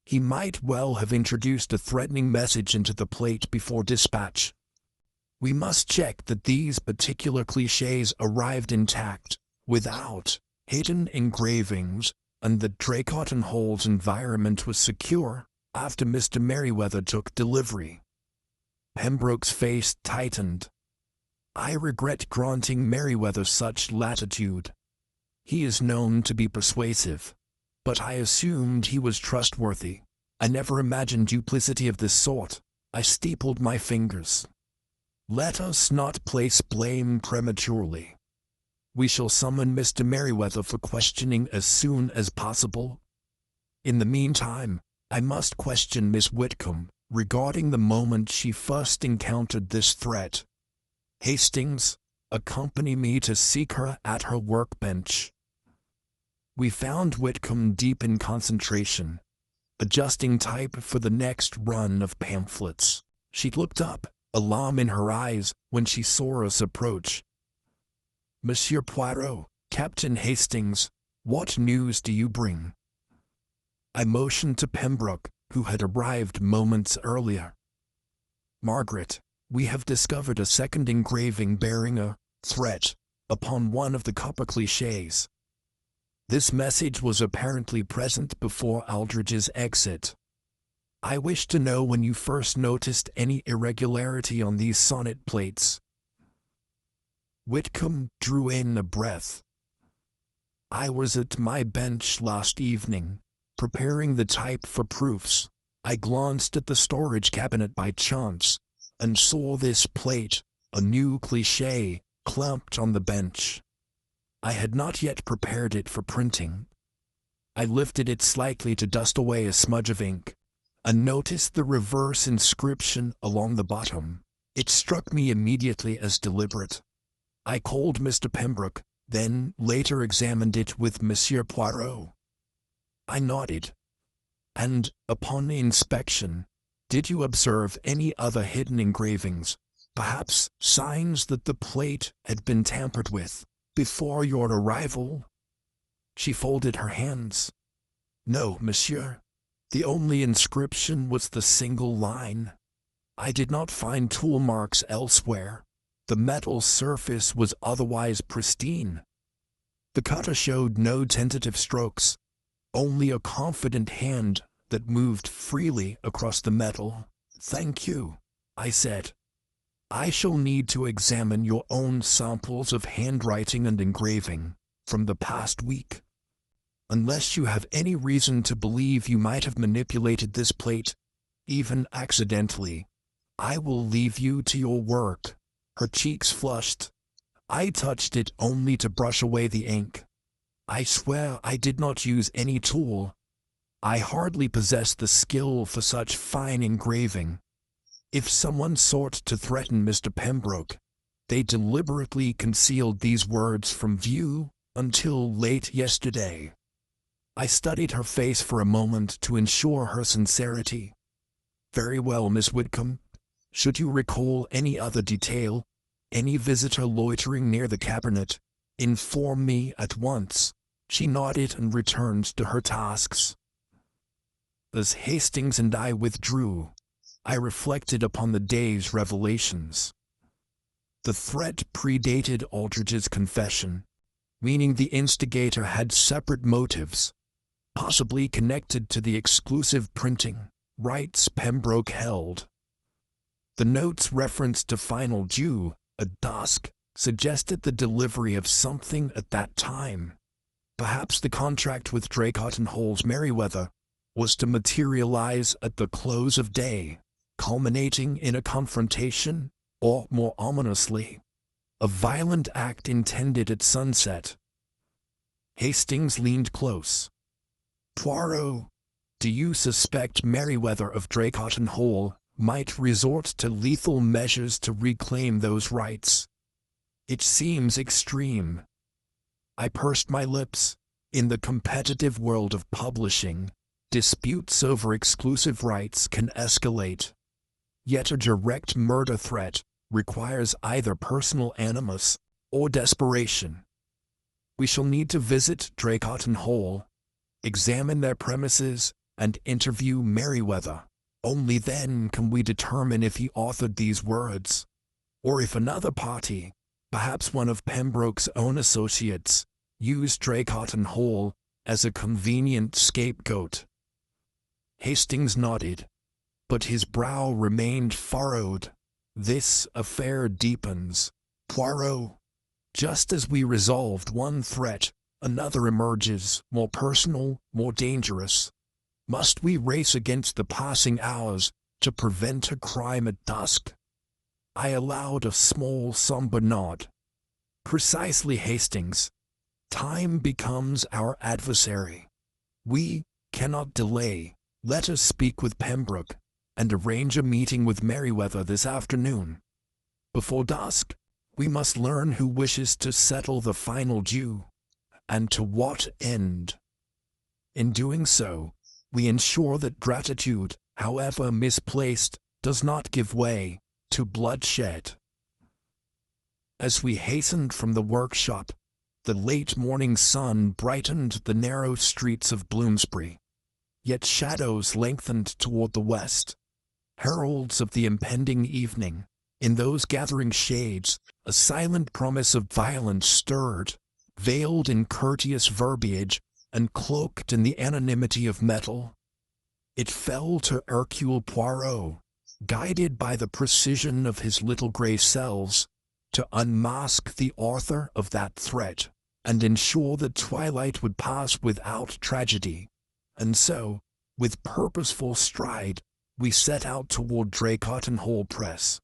he might well have introduced a threatening message into the plate before dispatch. We must check that these particular clichés arrived intact, without hidden engravings, and that Draycott and Hall's environment was secure after Mr. Merriweather took delivery. Pembroke's face tightened. I regret granting Merriweather such latitude. He is known to be persuasive, but I assumed he was trustworthy. I never imagined duplicity of this sort. I steepled my fingers. Let us not place blame prematurely. We shall summon Mr. Merriweather for questioning as soon as possible. In the meantime, I must question Miss Whitcomb regarding the moment she first encountered this threat. Hastings, accompany me to seek her at her workbench. We found Whitcomb deep in concentration, adjusting type for the next run of pamphlets. She looked up, alarm in her eyes, when she saw us approach. Monsieur Poirot, Captain Hastings, what news do you bring? I motioned to Pembroke, who had arrived moments earlier. Margaret, we have discovered a second engraving bearing a threat upon one of the copper clichés. This message was apparently present before Aldrich's exit. I wish to know when you first noticed any irregularity on these sonnet plates. Whitcomb drew in a breath. I was at my bench last evening, preparing the type for proofs. I glanced at the storage cabinet by chance, and saw this plate, a new cliché, clamped on the bench. I had not yet prepared it for printing. I lifted it slightly to dust away a smudge of ink, and noticed the reverse inscription along the bottom. It struck me immediately as deliberate. I called Mr. Pembroke, then later examined it with Monsieur Poirot. I nodded. And, upon inspection, did you observe any other hidden engravings, perhaps signs that the plate had been tampered with before your arrival? She folded her hands. No, monsieur. The only inscription was the single line. I did not find tool marks elsewhere. The metal surface was otherwise pristine. The cutter showed no tentative strokes, only a confident hand that moved freely across the metal. Thank you, I said. I shall need to examine your own samples of handwriting and engraving from the past week. Unless you have any reason to believe you might have manipulated this plate, even accidentally, I will leave you to your work. Her cheeks flushed. I touched it only to brush away the ink. I swear I did not use any tool. I hardly possess the skill for such fine engraving. If someone sought to threaten Mr. Pembroke, they deliberately concealed these words from view until late yesterday. I studied her face for a moment to ensure her sincerity. Very well, Miss Whitcomb. Should you recall any other detail, any visitor loitering near the cabinet, inform me at once. She nodded and returned to her tasks. As Hastings and I withdrew, I reflected upon the day's revelations. The threat predated Aldrich's confession, meaning the instigator had separate motives, possibly connected to the exclusive printing rights Pembroke held. The note's reference to final due at dusk suggested the delivery of something at that time. Perhaps the contract with Draycott and Holmes Merryweather was to materialize at the close of day, culminating in a confrontation, or more ominously, a violent act intended at sunset. Hastings leaned close. Poirot, do you suspect Merryweather of Draycott and Hall might resort to lethal measures to reclaim those rights? It seems extreme. I pursed my lips. In the competitive world of publishing, disputes over exclusive rights can escalate. Yet a direct murder threat requires either personal animus or desperation. We shall need to visit Draycott and Hall, examine their premises, and interview Merryweather. Only then can we determine if he authored these words, or if another party, perhaps one of Pembroke's own associates, used Draycott and Hall as a convenient scapegoat. Hastings nodded, but his brow remained furrowed. This affair deepens, Poirot. Just as we resolved one threat, another emerges, more personal, more dangerous. Must we race against the passing hours to prevent a crime at dusk? I allowed a small somber nod. Precisely, Hastings. Time becomes our adversary. We cannot delay. Let us speak with Pembroke and arrange a meeting with Merryweather this afternoon. Before dusk, we must learn who wishes to settle the final due, and to what end. In doing so, we ensure that gratitude, however misplaced, does not give way to bloodshed. As we hastened from the workshop, the late morning sun brightened the narrow streets of Bloomsbury, yet shadows lengthened toward the west, heralds of the impending evening. In those gathering shades, a silent promise of violence stirred, veiled in courteous verbiage and cloaked in the anonymity of metal. It fell to Hercule Poirot, guided by the precision of his little gray cells, to unmask the author of that threat and ensure that twilight would pass without tragedy. And so, with purposeful stride, we set out toward Draycott and Hall Press,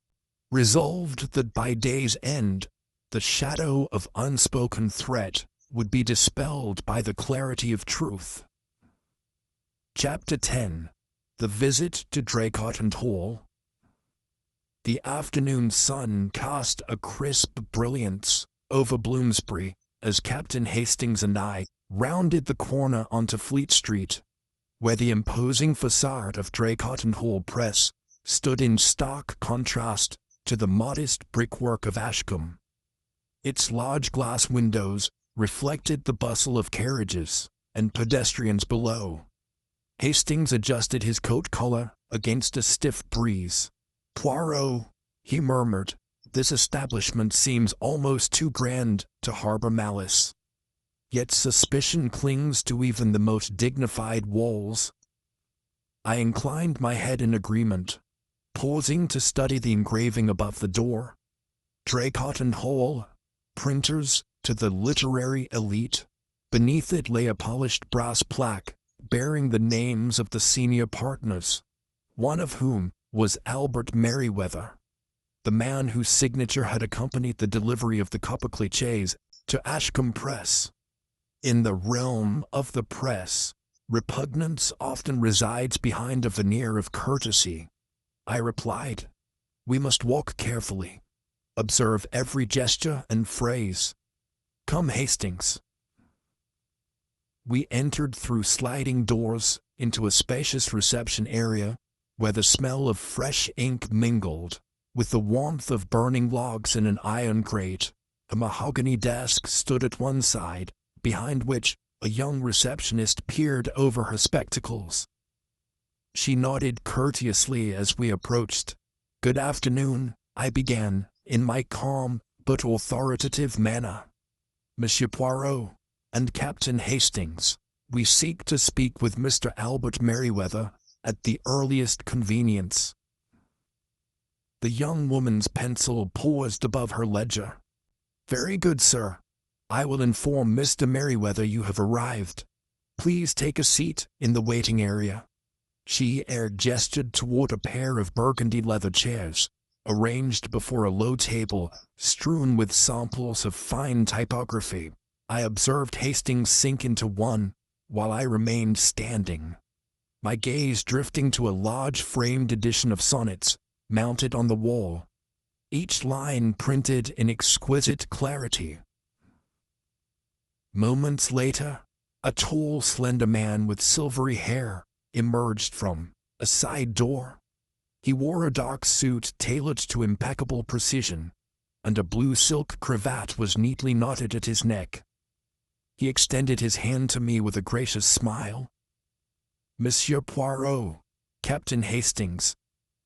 resolved that by day's end, the shadow of unspoken threat would be dispelled by the clarity of truth. Chapter 10. The Visit to Draycott and Hall. The afternoon sun cast a crisp brilliance over Bloomsbury as Captain Hastings and I rounded the corner onto Fleet Street, where the imposing facade of Draycott and Hall Press stood in stark contrast to the modest brickwork of Ashcombe. Its large glass windows reflected the bustle of carriages and pedestrians below, Hastings adjusted his coat collar against a stiff breeze. "Poirot," he murmured, "this establishment seems almost too grand to harbor malice. Yet suspicion clings to even the most dignified walls." I inclined my head in agreement, pausing to study the engraving above the door. Draycott and Hall, printers to the literary elite. Beneath it lay a polished brass plaque bearing the names of the senior partners, one of whom was Albert Merryweather, the man whose signature had accompanied the delivery of the copper clichés to Ashcombe Press. In the realm of the press, repugnance often resides behind a veneer of courtesy. I replied, "We must walk carefully. Observe every gesture and phrase. Come, Hastings." We entered through sliding doors into a spacious reception area, where the smell of fresh ink mingled with the warmth of burning logs in an iron grate. A mahogany desk stood at one side, behind which a young receptionist peered over her spectacles. She nodded courteously as we approached. "Good afternoon," I began, in my calm but authoritative manner. "Monsieur Poirot and Captain Hastings, we seek to speak with Mr. Albert Merryweather at the earliest convenience." The young woman's pencil paused above her ledger. "Very good, sir. I will inform Mr. Merryweather you have arrived. Please take a seat in the waiting area." She gestured toward a pair of burgundy leather chairs, arranged before a low table, strewn with samples of fine typography. I observed Hastings sink into one, while I remained standing, my gaze drifting to a large framed edition of sonnets, mounted on the wall, each line printed in exquisite clarity. Moments later, a tall, slender man with silvery hair emerged from a side door. He wore a dark suit tailored to impeccable precision, and a blue silk cravat was neatly knotted at his neck. He extended his hand to me with a gracious smile. "Monsieur Poirot, Captain Hastings,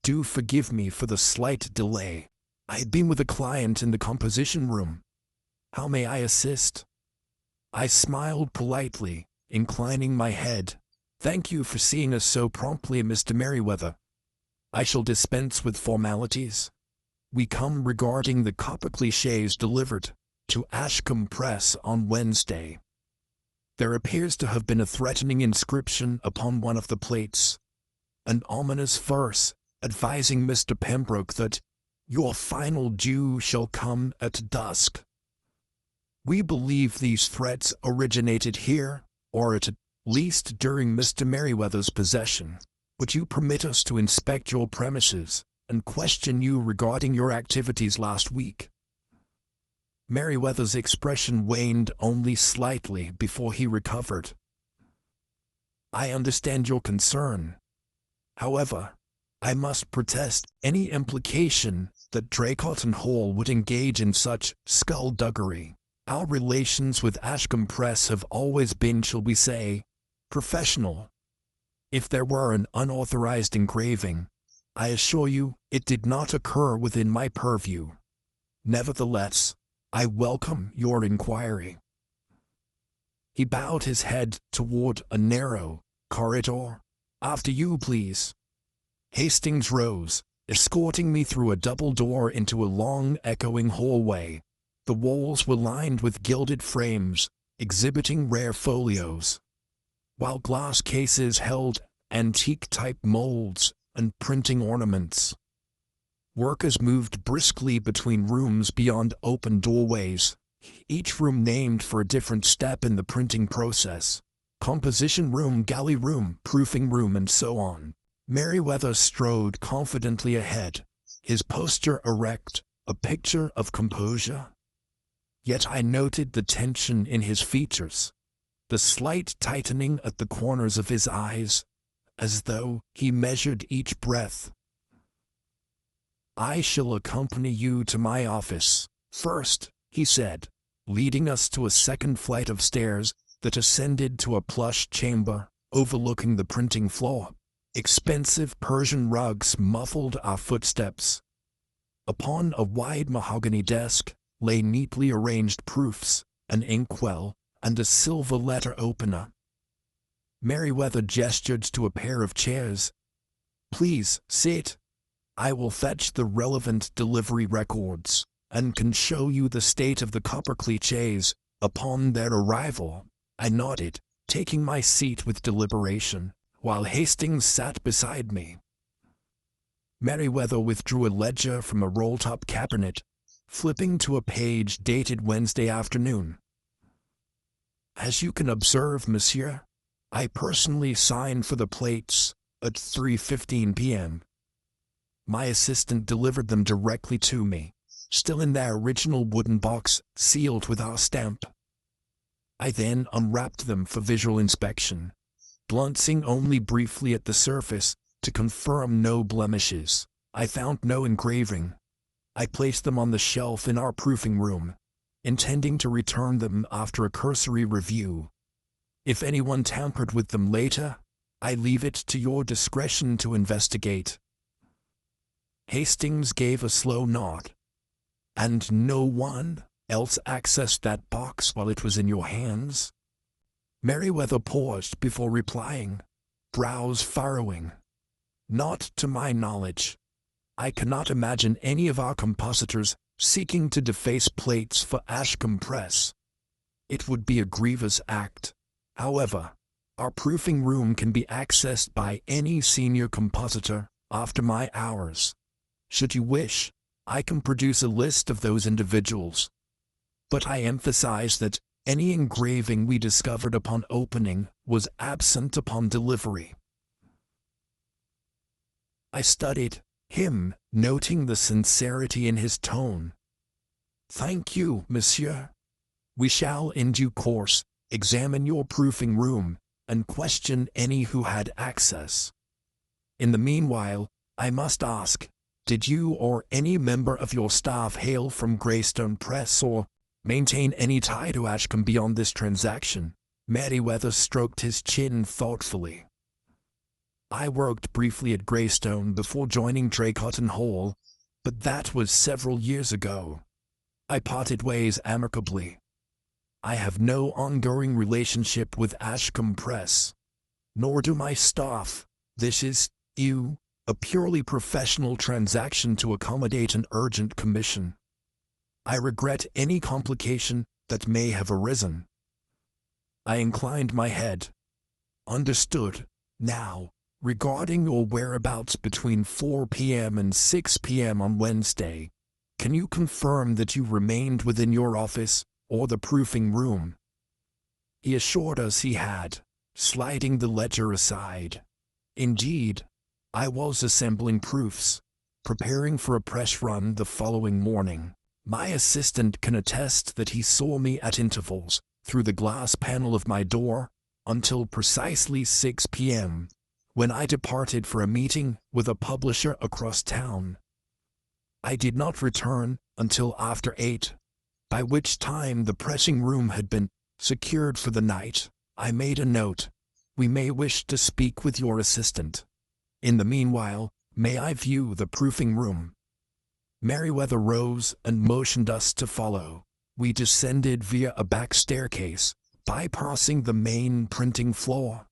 do forgive me for the slight delay. I had been with a client in the composition room. How may I assist?" I smiled politely, inclining my head. "Thank you for seeing us so promptly, Mr. Merryweather. I shall dispense with formalities. We come regarding the copper clichés delivered to Ashcombe Press on Wednesday. There appears to have been a threatening inscription upon one of the plates, an ominous verse advising Mr. Pembroke that your final due shall come at dusk. We believe these threats originated here, or at least during Mr. Merryweather's possession. Would you permit us to inspect your premises and question you regarding your activities last week?" Merryweather's expression waned only slightly before he recovered. "I understand your concern. However, I must protest any implication that Draycott and Hall would engage in such skullduggery. Our relations with Ashcombe Press have always been, shall we say, professional. If there were an unauthorized engraving, I assure you it did not occur within my purview. Nevertheless, I welcome your inquiry." He bowed his head toward a narrow corridor. "After you, please." Hastings rose, escorting me through a double door into a long, echoing hallway. The walls were lined with gilded frames, exhibiting rare folios, while glass cases held antique-type molds and printing ornaments. Workers moved briskly between rooms beyond open doorways, each room named for a different step in the printing process: composition room, galley room, proofing room, and so on. Merryweather strode confidently ahead, his posture erect, a picture of composure. Yet I noted the tension in his features, the slight tightening at the corners of his eyes, as though he measured each breath. "I shall accompany you to my office first," he said, leading us to a second flight of stairs that ascended to a plush chamber overlooking the printing floor. Expensive Persian rugs muffled our footsteps. Upon a wide mahogany desk lay neatly arranged proofs, an inkwell, and a silver letter opener. Merriweather gestured to a pair of chairs. "Please sit. I will fetch the relevant delivery records, and can show you the state of the copper clichés upon their arrival." I nodded, taking my seat with deliberation, while Hastings sat beside me. Merriweather withdrew a ledger from a roll-top cabinet, flipping to a page dated Wednesday afternoon. "As you can observe, monsieur, I personally signed for the plates at 3:15 p.m. My assistant delivered them directly to me, still in their original wooden box, sealed with our stamp. I then unwrapped them for visual inspection, glancing only briefly at the surface to confirm no blemishes. I found no engraving. I placed them on the shelf in our proofing room, intending to return them after a cursory review. If anyone tampered with them later, I leave it to your discretion to investigate." Hastings gave a slow nod. "And no one else accessed that box while it was in your hands?" Merriweather paused before replying, brows furrowing. "Not to my knowledge. I cannot imagine any of our compositors seeking to deface plates for Ashcombe Press. It would be a grievous act. However, our proofing room can be accessed by any senior compositor after my hours. Should you wish, I can produce a list of those individuals. But I emphasize that any engraving we discovered upon opening was absent upon delivery." I studied him, noting the sincerity in his tone. "Thank you, monsieur. We shall in due course examine your proofing room and question any who had access. In the meanwhile, I must ask, did you or any member of your staff hail from Greystone Press or maintain any tie to Ashcombe beyond this transaction?" Merriweather stroked his chin thoughtfully. "I worked briefly at Greystone before joining Draycott Hall, but that was several years ago. I parted ways amicably. I have no ongoing relationship with Ashcombe Press, nor do my staff. This is a purely professional transaction to accommodate an urgent commission. I regret any complication that may have arisen." I inclined my head. "Understood. Now, regarding your whereabouts between 4 p.m. and 6 p.m. on Wednesday, can you confirm that you remained within your office or the proofing room?" He assured us he had, sliding the ledger aside. "Indeed, I was assembling proofs, preparing for a press run the following morning. My assistant can attest that he saw me at intervals through the glass panel of my door until precisely 6 p.m., when I departed for a meeting with a publisher across town. I did not return until after 8, by which time the pressing room had been secured for the night. I made a note. We may wish to speak with your assistant. In the meanwhile, may I view the proofing room?" Merriweather rose and motioned us to follow. We descended via a back staircase, bypassing the main printing floor.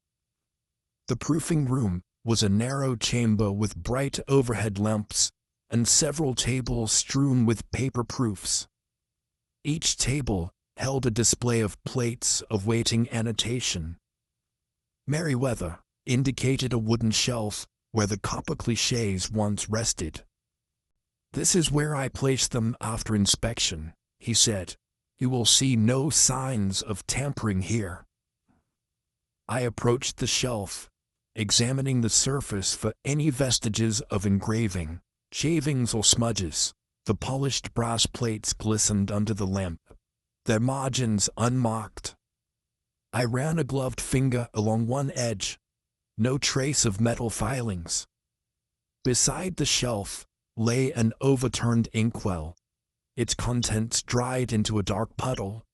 The proofing room was a narrow chamber with bright overhead lamps and several tables strewn with paper proofs. Each table held a display of plates awaiting annotation. Merriweather indicated a wooden shelf where the copper clichés once rested. "This is where I placed them after inspection," he said. "You will see no signs of tampering here." I approached the shelf, examining the surface for any vestiges of engraving, shavings or smudges. The polished brass plates glistened under the lamp, their margins unmarked. I ran a gloved finger along one edge. No trace of metal filings. Beside the shelf lay an overturned inkwell, its contents dried into a dark puddle.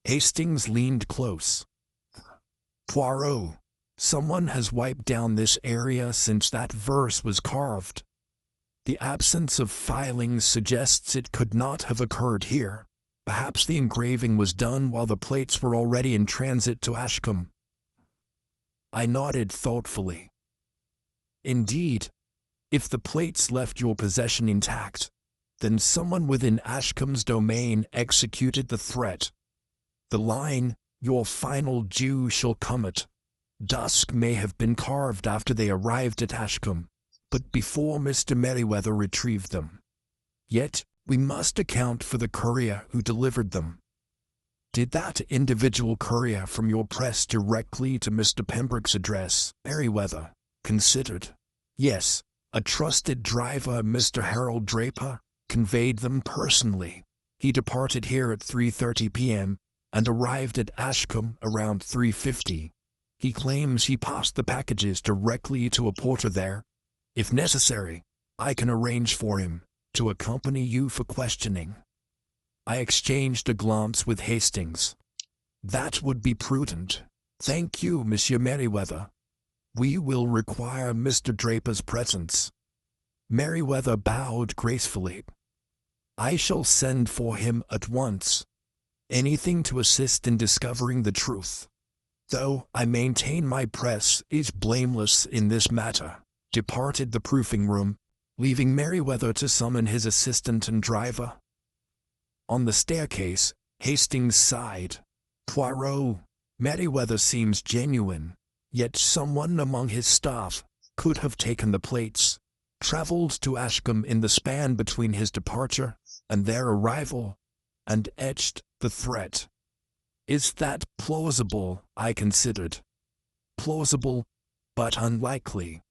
Hastings leaned close. "Poirot," Someone has wiped down this area since that verse was carved. The absence of filings suggests it could not have occurred here. Perhaps the engraving was done while the plates were already in transit to Ashcombe. I nodded thoughtfully. Indeed, if the plates left your possession intact, then someone within Ashcombe's domain executed the threat. The line, "Your final due shall come at dusk," may have been carved after they arrived at Ashcombe, but before Mr. Merriweather retrieved them. Yet, we must account for the courier who delivered them. Did that individual courier from your press directly to Mr. Pembroke's address? Merriweather considered. Yes, a trusted driver, Mr. Harold Draper, conveyed them personally. He departed here at 3:30 p.m. and arrived at Ashcombe around 3:50. He claims he passed the packages directly to a porter there. If necessary, I can arrange for him to accompany you for questioning. I exchanged a glance with Hastings. That would be prudent. Thank you, Monsieur Merriweather. We will require Mr. Draper's presence. Merriweather bowed gracefully. I shall send for him at once. Anything to assist in discovering the truth. Though I maintain my press is blameless in this matter. Departed the proofing room, leaving Merriweather to summon his assistant and driver. On the staircase, Hastings sighed. Poirot, Merriweather seems genuine, yet someone among his staff could have taken the plates, traveled to Ashcombe in the span between his departure and their arrival, and etched the threat. Is that plausible? I considered. Plausible, but unlikely.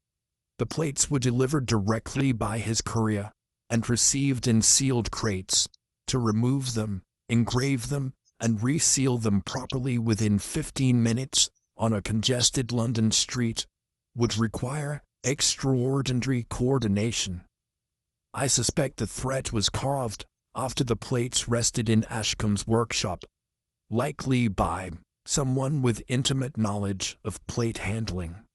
The plates were delivered directly by his courier, and received in sealed crates. To remove them, engrave them, and reseal them properly within 15 minutes on a congested London street would require extraordinary coordination. I suspect the threat was carved after the plates rested in Ashcombe's workshop, likely by someone with intimate knowledge of plate handling.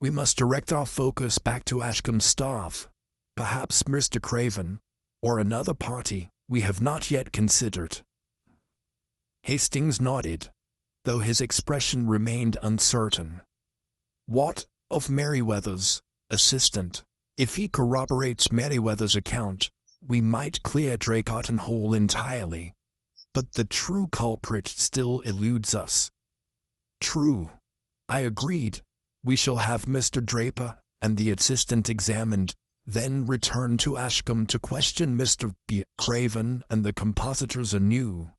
We must direct our focus back to Ashcombe's staff, perhaps Mr. Craven, or another party we have not yet considered. Hastings nodded, though his expression remained uncertain. What of Merriweather's assistant? If he corroborates Merriweather's account, we might clear Draycott Hall entirely. But the true culprit still eludes us. True. I agreed. We shall have Mr. Draper and the assistant examined, then return to Ashcombe to question Mr. Craven and the compositors anew.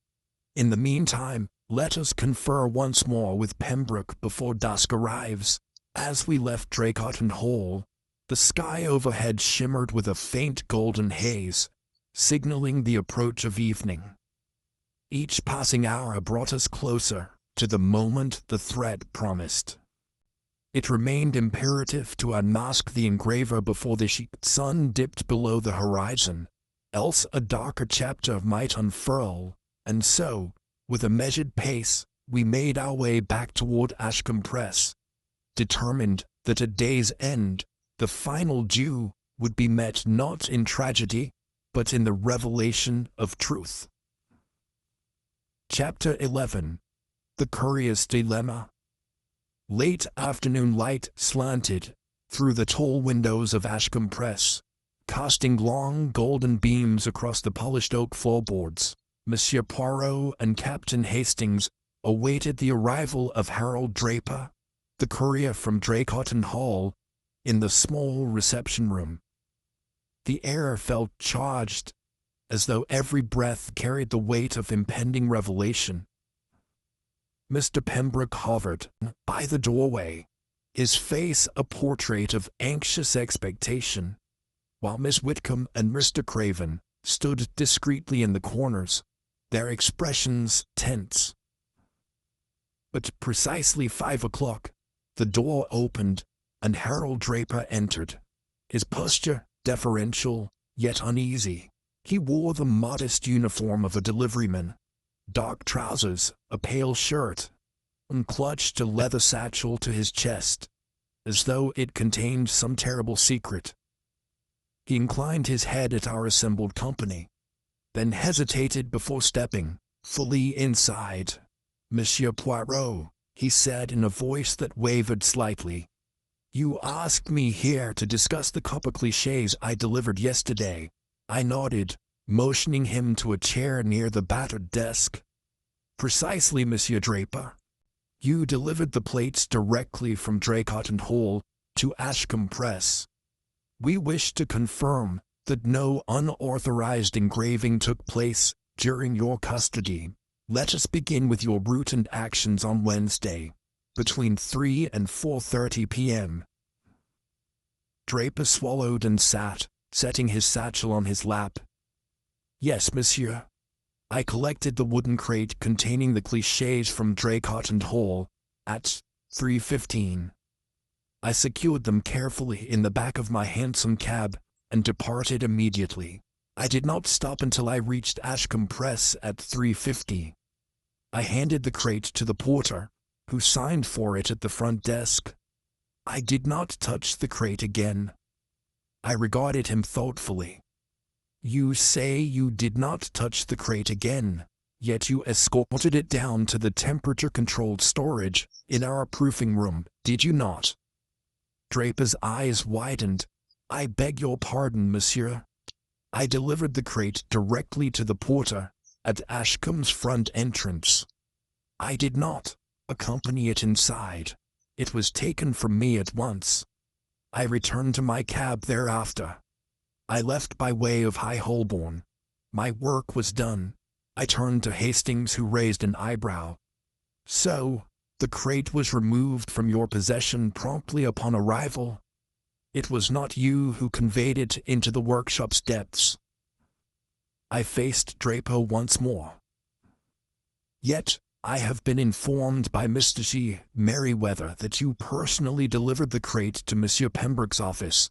In the meantime, let us confer once more with Pembroke before dusk arrives. As we left Draycott Hall, the sky overhead shimmered with a faint golden haze, signaling the approach of evening. Each passing hour brought us closer to the moment the threat promised. It remained imperative to unmask the engraver before the sun dipped below the horizon, else a darker chapter might unfurl, and so, with a measured pace, we made our way back toward Ashcombe Press, determined that at day's end, the final due would be met not in tragedy, but in the revelation of truth. Chapter 11. The Courier's Dilemma. Late afternoon light slanted through the tall windows of Ashcombe Press, casting long golden beams across the polished oak floorboards. Monsieur Poirot and Captain Hastings awaited the arrival of Harold Draper, the courier from Draycott Hall, in the small reception room. The air felt charged, as though every breath carried the weight of impending revelation. Mr. Pembroke hovered by the doorway, his face a portrait of anxious expectation, while Miss Whitcomb and Mr. Craven stood discreetly in the corners, their expressions tense. At precisely 5 o'clock, the door opened, and Harold Draper entered, his posture deferential, yet uneasy. He wore the modest uniform of a deliveryman, dark trousers, a pale shirt, and clutched a leather satchel to his chest, as though it contained some terrible secret. He inclined his head at our assembled company, then hesitated before stepping fully inside. "Monsieur Poirot," he said in a voice that wavered slightly, "you asked me here to discuss the couple clichés I delivered yesterday." I nodded, motioning him to a chair near the battered desk. "Precisely, Monsieur Draper. You delivered the plates directly from Draycott and Hall to Ashcombe Press. We wish to confirm that no unauthorized engraving took place during your custody. Let us begin with your routine actions on Wednesday, between 3 and 4:30 p.m. Draper swallowed and sat, setting his satchel on his lap. "Yes, monsieur. I collected the wooden crate containing the clichés from Draycott and Hall at 3:15. I secured them carefully in the back of my hansom cab and departed immediately. I did not stop until I reached Ashcombe Press at 3:50. I handed the crate to the porter, who signed for it at the front desk. I did not touch the crate again. I regarded him thoughtfully. "You say you did not touch the crate again, yet you escorted it down to the temperature-controlled storage in our proofing room, did you not?" Draper's eyes widened. "I beg your pardon, monsieur. I delivered the crate directly to the porter at Ashcombe's front entrance. I did not accompany it inside. It was taken from me at once. I returned to my cab thereafter. I left by way of High Holborn. My work was done." I turned to Hastings, who raised an eyebrow. "So, the crate was removed from your possession promptly upon arrival? It was not you who conveyed it into the workshop's depths?" I faced Draper once more. "Yet, I have been informed by Mr. G. Merriweather that you personally delivered the crate to Monsieur Pembroke's office,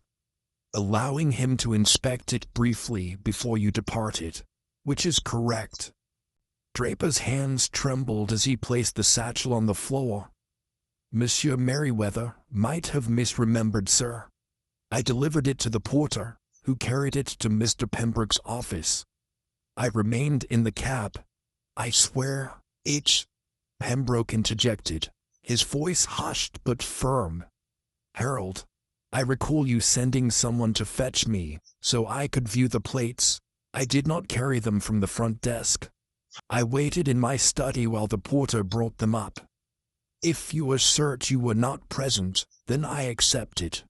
allowing him to inspect it briefly before you departed, which is correct." Draper's hands trembled as he placed the satchel on the floor. "Monsieur Merriweather might have misremembered, sir. I delivered it to the porter, who carried it to Mr. Pembroke's office. I remained in the cab. I swear, Pembroke interjected, his voice hushed but firm. "Harold, I recall you sending someone to fetch me, so I could view the plates. I did not carry them from the front desk. I waited in my study while the porter brought them up. If you assert you were not present, then I accept it."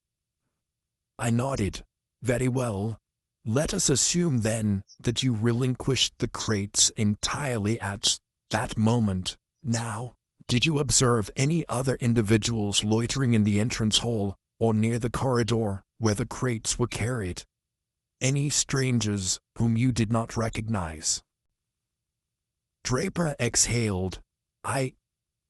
I nodded. "Very well. Let us assume then that you relinquished the crates entirely at that moment. Now, did you observe any other individuals loitering in the entrance hall or near the corridor where the crates were carried? Any strangers whom you did not recognize?" Draper exhaled. I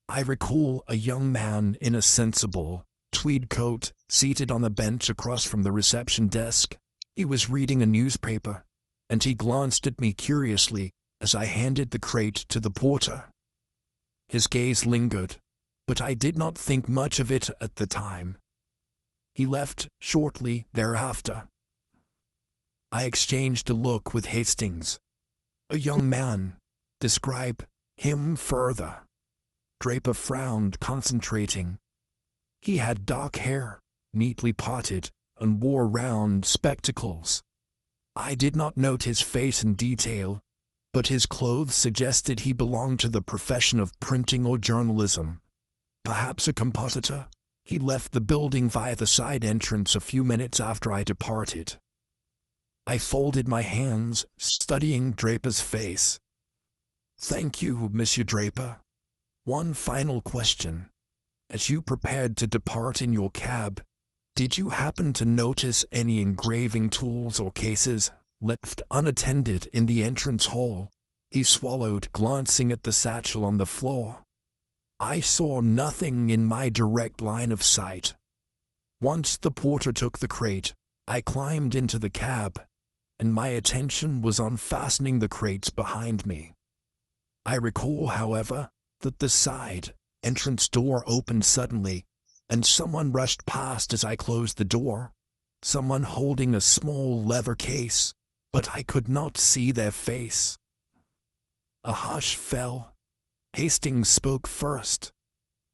recall a young man in a sensible tweed coat seated on a bench across from the reception desk. He was reading a newspaper, and he glanced at me curiously as I handed the crate to the porter. His gaze lingered, but I did not think much of it at the time. He left shortly thereafter. I exchanged a look with Hastings. "A young man. Describe him further." Draper frowned, concentrating. "He had dark hair, neatly parted, and wore round spectacles. I did not note his face in detail, but his clothes suggested he belonged to the profession of printing or journalism. Perhaps a compositor. He left the building via the side entrance a few minutes after I departed." I folded my hands, studying Draper's face. "Thank you, Monsieur Draper. One final question. As you prepared to depart in your cab, did you happen to notice any engraving tools or cases left unattended in the entrance hall?" He swallowed, glancing at the satchel on the floor. "I saw nothing in my direct line of sight. Once the porter took the crate, I climbed into the cab, and my attention was on fastening the crates behind me. I recall, however, that the side entrance door opened suddenly, and someone rushed past as I closed the door. Someone holding a small leather case, but I could not see their face. A hush fell. Hastings spoke first.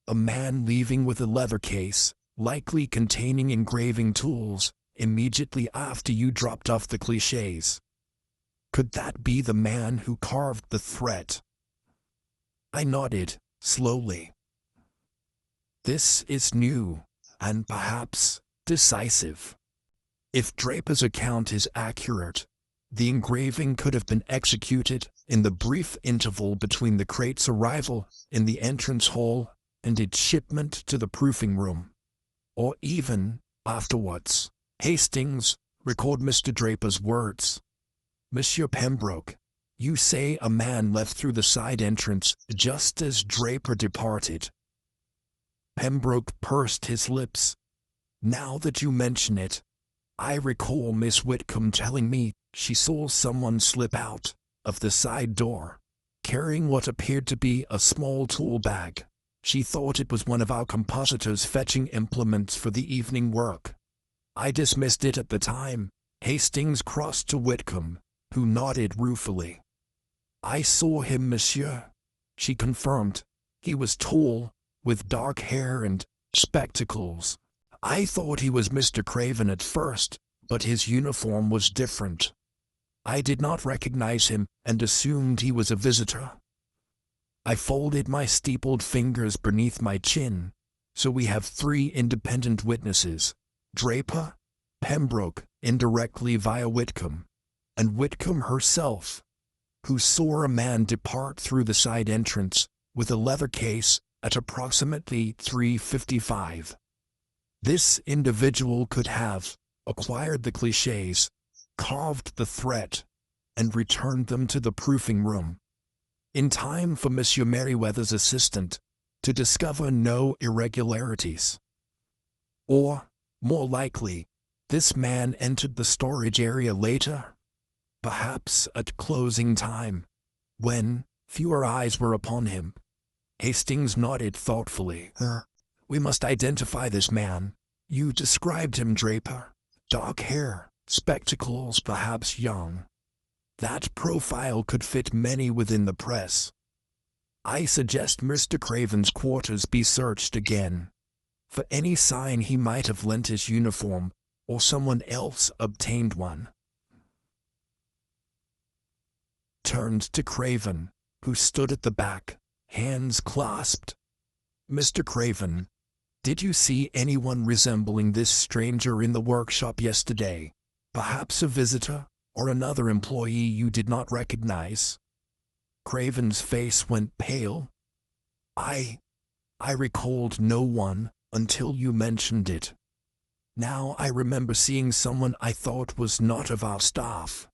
A man leaving with a leather case, likely containing engraving tools, immediately after you dropped off the clichés. Could that be the man who carved the threat? I nodded, slowly. This is new, and perhaps decisive. If Draper's account is accurate, the engraving could have been executed in the brief interval between the crate's arrival in the entrance hall and its shipment to the proofing room. Or even afterwards. Hastings, record Mr. Draper's words. Monsieur Pembroke, you say a man left through the side entrance just as Draper departed. Pembroke pursed his lips. Now that you mention it, I recall Miss Whitcomb telling me she saw someone slip out of the side door, carrying what appeared to be a small tool bag. She thought it was one of our compositors fetching implements for the evening work. I dismissed it at the time. Hastings crossed to Whitcomb, who nodded ruefully. I saw him, monsieur, she confirmed. He was tall, with dark hair and spectacles. I thought he was Mr. Craven at first, but his uniform was different. I did not recognize him and assumed he was a visitor. I folded my steepled fingers beneath my chin. So we have 3 independent witnesses: Draper, Pembroke indirectly via Whitcomb, and Whitcomb herself, who saw a man depart through the side entrance with a leather case at approximately 3:55. This individual could have acquired the clichés, carved the threat, and returned them to the proofing room in time for Monsieur Merryweather's assistant to discover no irregularities. Or, more likely, this man entered the storage area later, perhaps at closing time, when fewer eyes were upon him. Hastings nodded thoughtfully. We must identify this man. You described him, Draper. Dark hair, spectacles, perhaps young. That profile could fit many within the press. I suggest Mr. Craven's quarters be searched again, for any sign he might have lent his uniform, or someone else obtained one. Turned to Craven, who stood at the back, hands clasped. Mr. Craven, did you see anyone resembling this stranger in the workshop yesterday? Perhaps a visitor, or another employee you did not recognize? Craven's face went pale. I recalled no one until you mentioned it. Now I remember seeing someone I thought was not of our staff,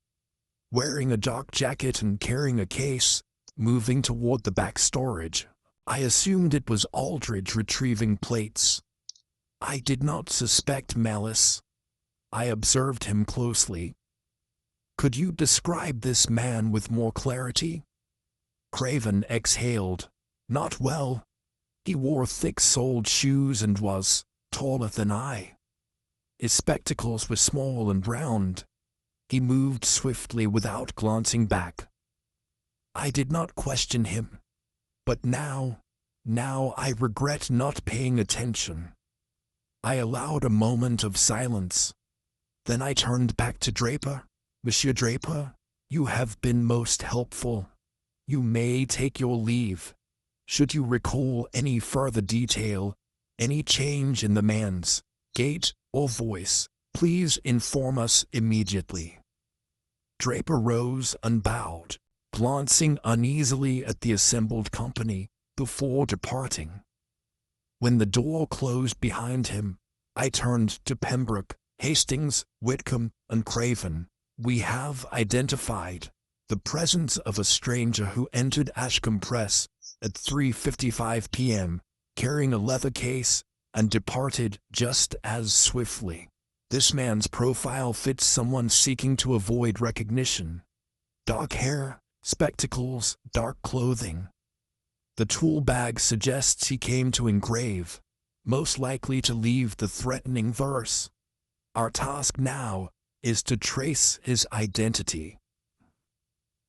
wearing a dark jacket and carrying a case, moving toward the back storage. I assumed it was Aldridge retrieving plates. I did not suspect malice. I observed him closely. Could you describe this man with more clarity? Craven exhaled. Not well. He wore thick-soled shoes and was taller than I. His spectacles were small and round. He moved swiftly without glancing back. I did not question him. But now I regret not paying attention. I allowed a moment of silence. Then I turned back to Draper. Monsieur Draper, you have been most helpful. You may take your leave. Should you recall any further detail, any change in the man's gait or voice, please inform us immediately. Draper rose and bowed, glancing uneasily at the assembled company before departing. When the door closed behind him, I turned to Pembroke, Hastings, Whitcomb, and Craven. We have identified the presence of a stranger who entered Ashcombe Press at 3:55 p.m., carrying a leather case, and departed just as swiftly. This man's profile fits someone seeking to avoid recognition. Dark hair, spectacles, dark clothing. The tool bag suggests he came to engrave, most likely to leave the threatening verse. Our task now is to trace his identity.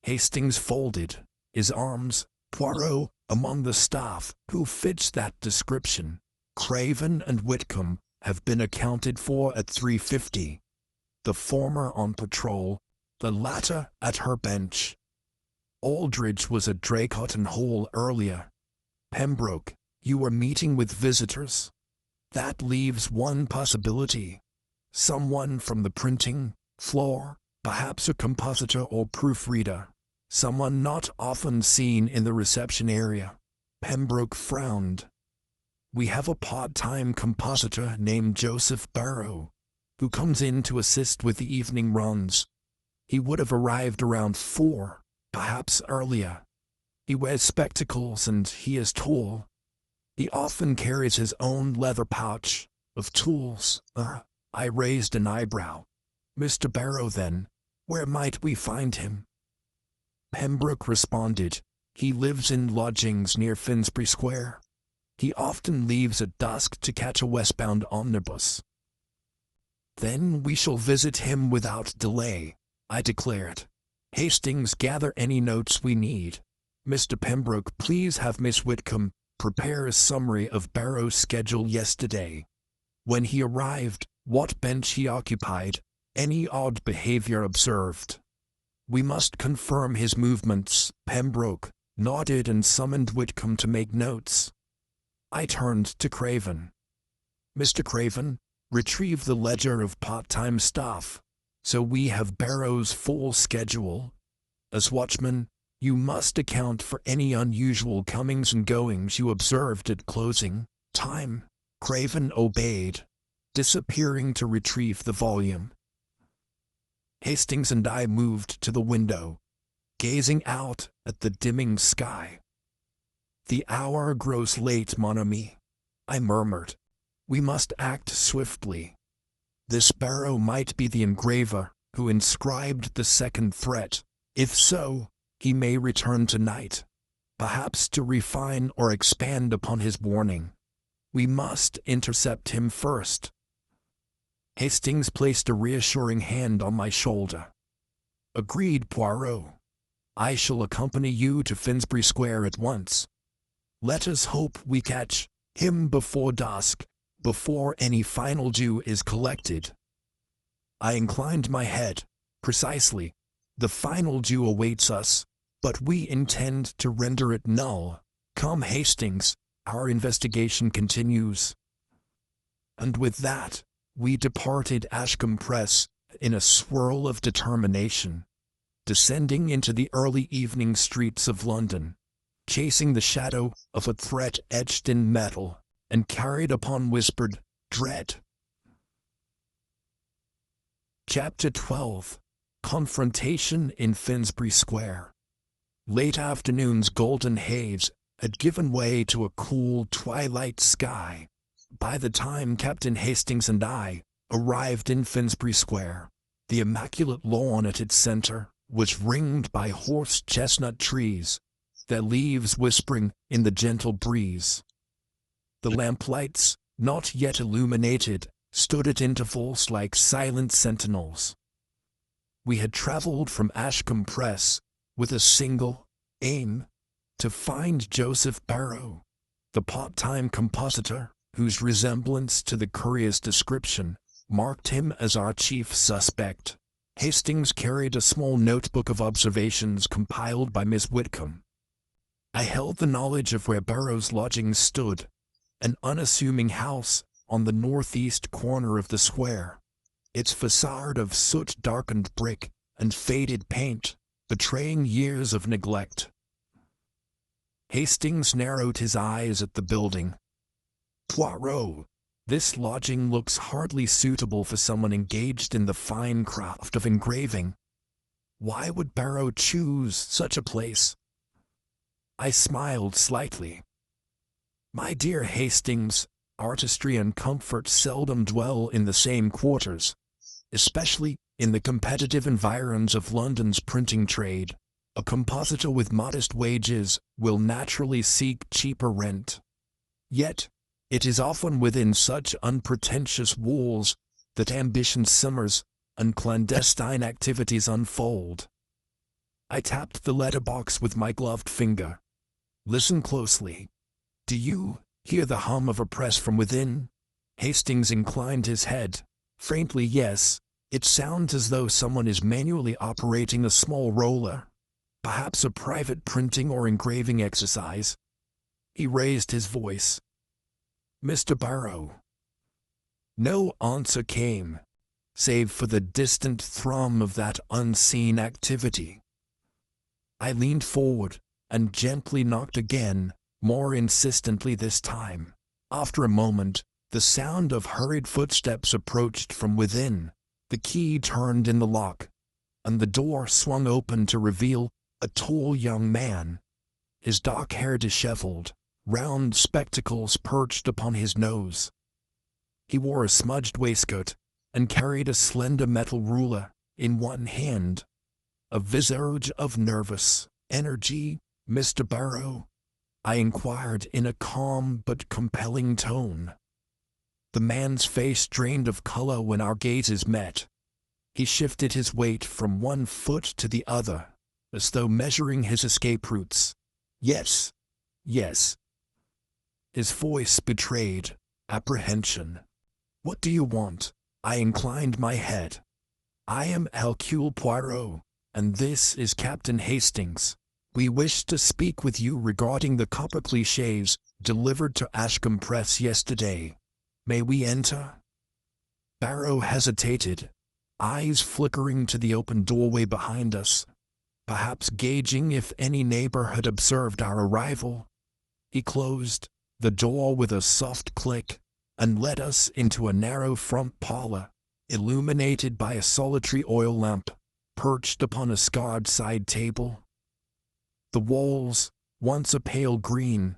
Hastings folded his arms. Poirot, among the staff who fits that description. Craven and Whitcomb have been accounted for at 350. The former on patrol, the latter at her bench. Aldridge was at Draycotton Hall earlier. Pembroke, you were meeting with visitors? That leaves one possibility. Someone from the printing floor, perhaps a compositor or proofreader. Someone not often seen in the reception area. Pembroke frowned. We have a part-time compositor named Joseph Barrow, who comes in to assist with the evening runs. He would have arrived around 4, perhaps earlier. He wears spectacles and he is tall. He often carries his own leather pouch of tools. I raised an eyebrow. Mr. Barrow then, where might we find him? Pembroke responded, he lives in lodgings near Finsbury Square. He often leaves at dusk to catch a westbound omnibus. Then we shall visit him without delay, I declared. Hastings, gather any notes we need. Mr. Pembroke, please have Miss Whitcomb prepare a summary of Barrow's schedule yesterday. When he arrived, what bench he occupied, any odd behavior observed. We must confirm his movements. Pembroke nodded and summoned Whitcomb to make notes. I turned to Craven. Mr. Craven, retrieve the ledger of part-time staff, so we have Barrow's full schedule. As watchman, you must account for any unusual comings and goings you observed at closing time. Craven obeyed, disappearing to retrieve the volume. Hastings and I moved to the window, gazing out at the dimming sky. The hour grows late, mon ami, I murmured. We must act swiftly. This Barrow might be the engraver who inscribed the second threat. If so, he may return tonight, perhaps to refine or expand upon his warning. We must intercept him first. Hastings placed a reassuring hand on my shoulder. Agreed, Poirot. I shall accompany you to Finsbury Square at once. Let us hope we catch him before dusk, before any final due is collected. I inclined my head. Precisely. The final due awaits us, but we intend to render it null. Come, Hastings, our investigation continues. And with that, we departed Ashcombe Press in a swirl of determination, descending into the early evening streets of London, chasing the shadow of a threat etched in metal and carried upon whispered dread. Chapter 12. Confrontation in Finsbury Square. Late afternoon's golden haze had given way to a cool twilight sky by the time Captain Hastings and I arrived in Finsbury Square. The immaculate lawn at its center was ringed by horse-chestnut trees, their leaves whispering in the gentle breeze. The lamplights, not yet illuminated, stood at intervals like silent sentinels. We had traveled from Ashcombe Press with a single aim, to find Joseph Barrow, the part-time compositor whose resemblance to the courier's description marked him as our chief suspect. Hastings carried a small notebook of observations compiled by Miss Whitcomb. I held the knowledge of where Barrow's lodgings stood, an unassuming house on the northeast corner of the square, its facade of soot-darkened brick and faded paint betraying years of neglect. Hastings narrowed his eyes at the building. Poirot, this lodging looks hardly suitable for someone engaged in the fine craft of engraving. Why would Barrow choose such a place? I smiled slightly. My dear Hastings, artistry and comfort seldom dwell in the same quarters, especially in the competitive environs of London's printing trade. A compositor with modest wages will naturally seek cheaper rent. Yet, it is often within such unpretentious walls that ambition simmers and clandestine activities unfold. I tapped the letterbox with my gloved finger. Listen closely. Do you hear the hum of a press from within? Hastings inclined his head. Faintly, yes. It sounds as though someone is manually operating a small roller. Perhaps a private printing or engraving exercise. He raised his voice. Mr. Poirot. No answer came, save for the distant thrum of that unseen activity. I leaned forward and gently knocked again, more insistently this time. After a moment, the sound of hurried footsteps approached from within. The key turned in the lock, and the door swung open to reveal a tall young man, his dark hair disheveled, round spectacles perched upon his nose. He wore a smudged waistcoat and carried a slender metal ruler in one hand. A visage of nervous energy. Mr. Poirot? I inquired in a calm but compelling tone. The man's face drained of color when our gazes met. He shifted his weight from one foot to the other, as though measuring his escape routes. Yes, yes. His voice betrayed apprehension. What do you want? I inclined my head. I am Hercule Poirot, and this is Captain Hastings. We wish to speak with you regarding the copper clichés delivered to Ashcombe Press yesterday. May we enter? Poirot hesitated, eyes flickering to the open doorway behind us, perhaps gauging if any neighbor had observed our arrival. He closed the door with a soft click and led us into a narrow front parlor, illuminated by a solitary oil lamp perched upon a scarred side table. The walls, once a pale green,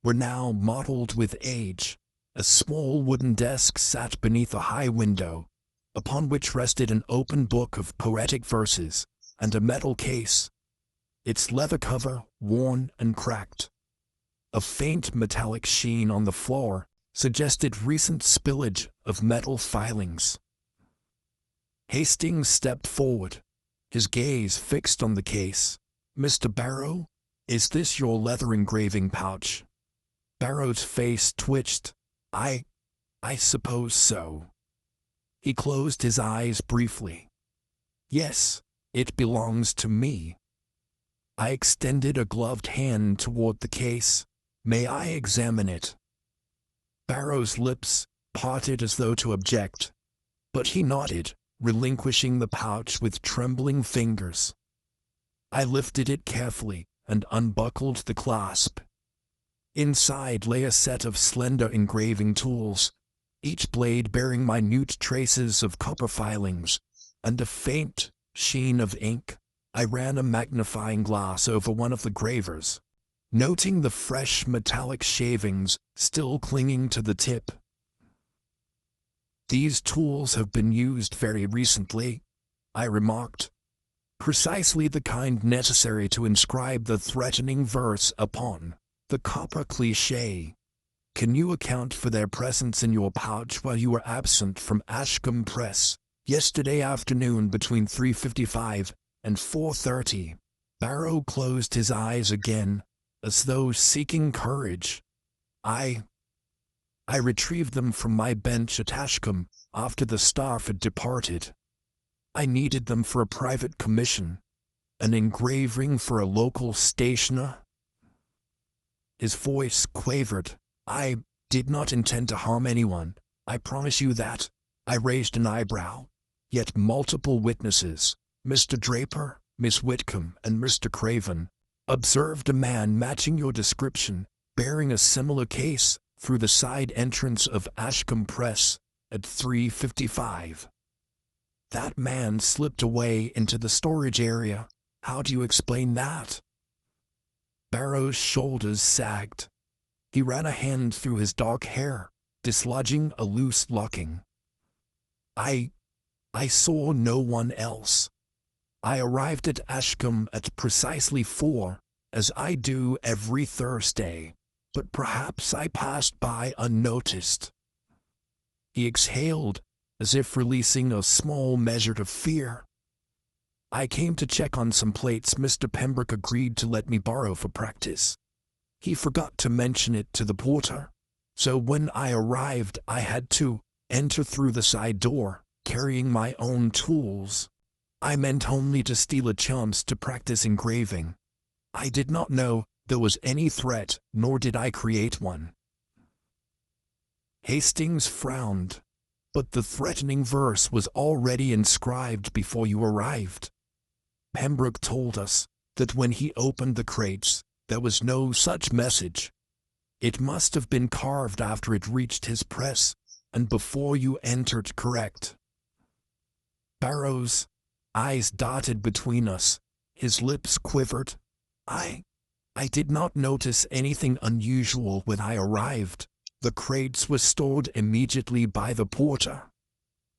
were now mottled with age. A small wooden desk sat beneath a high window, upon which rested an open book of poetic verses and a metal case, its leather cover worn and cracked. A faint metallic sheen on the floor suggested recent spillage of metal filings. Hastings stepped forward, his gaze fixed on the case. Mr. Poirot, is this your leather engraving pouch? Poirot's face twitched. I suppose so. He closed his eyes briefly. Yes, it belongs to me. I extended a gloved hand toward the case. May I examine it? Poirot's lips parted as though to object, but he nodded, relinquishing the pouch with trembling fingers. I lifted it carefully and unbuckled the clasp. Inside lay a set of slender engraving tools, each blade bearing minute traces of copper filings and a faint sheen of ink. I ran a magnifying glass over one of the gravers, noting the fresh metallic shavings still clinging to the tip. These tools have been used very recently, I remarked. Precisely the kind necessary to inscribe the threatening verse upon the copper cliché. Can you account for their presence in your pouch while you were absent from Ashcombe Press yesterday afternoon between 3:55 and 4:30? Poirot closed his eyes again, as though seeking courage. I retrieved them from my bench at Ashcombe after the staff had departed. I needed them for a private commission, an engraving for a local stationer. His voice quavered. I did not intend to harm anyone, I promise you that. I raised an eyebrow. Yet multiple witnesses, Mr. Draper, Miss Whitcomb, and Mr. Craven, observed a man matching your description, bearing a similar case, through the side entrance of Ashcombe Press at 3:55. That man slipped away into the storage area. How do you explain that? Poirot's shoulders sagged. He ran a hand through his dark hair, dislodging a loose locking. I saw no one else. I arrived at Ashcombe at precisely 4, as I do every Thursday, but perhaps I passed by unnoticed. He exhaled, as if releasing a small measure of fear. I came to check on some plates Mr. Pembroke agreed to let me borrow for practice. He forgot to mention it to the porter, so when I arrived I had to enter through the side door, carrying my own tools. I meant only to steal a chance to practice engraving. I did not know there was any threat, nor did I create one. Hastings frowned, but the threatening verse was already inscribed before you arrived. Pembroke told us that when he opened the crates, there was no such message. It must have been carved after it reached his press, and before you entered, correct? Barrow's eyes darted between us. His lips quivered. I did not notice anything unusual when I arrived. The crates were stored immediately by the porter.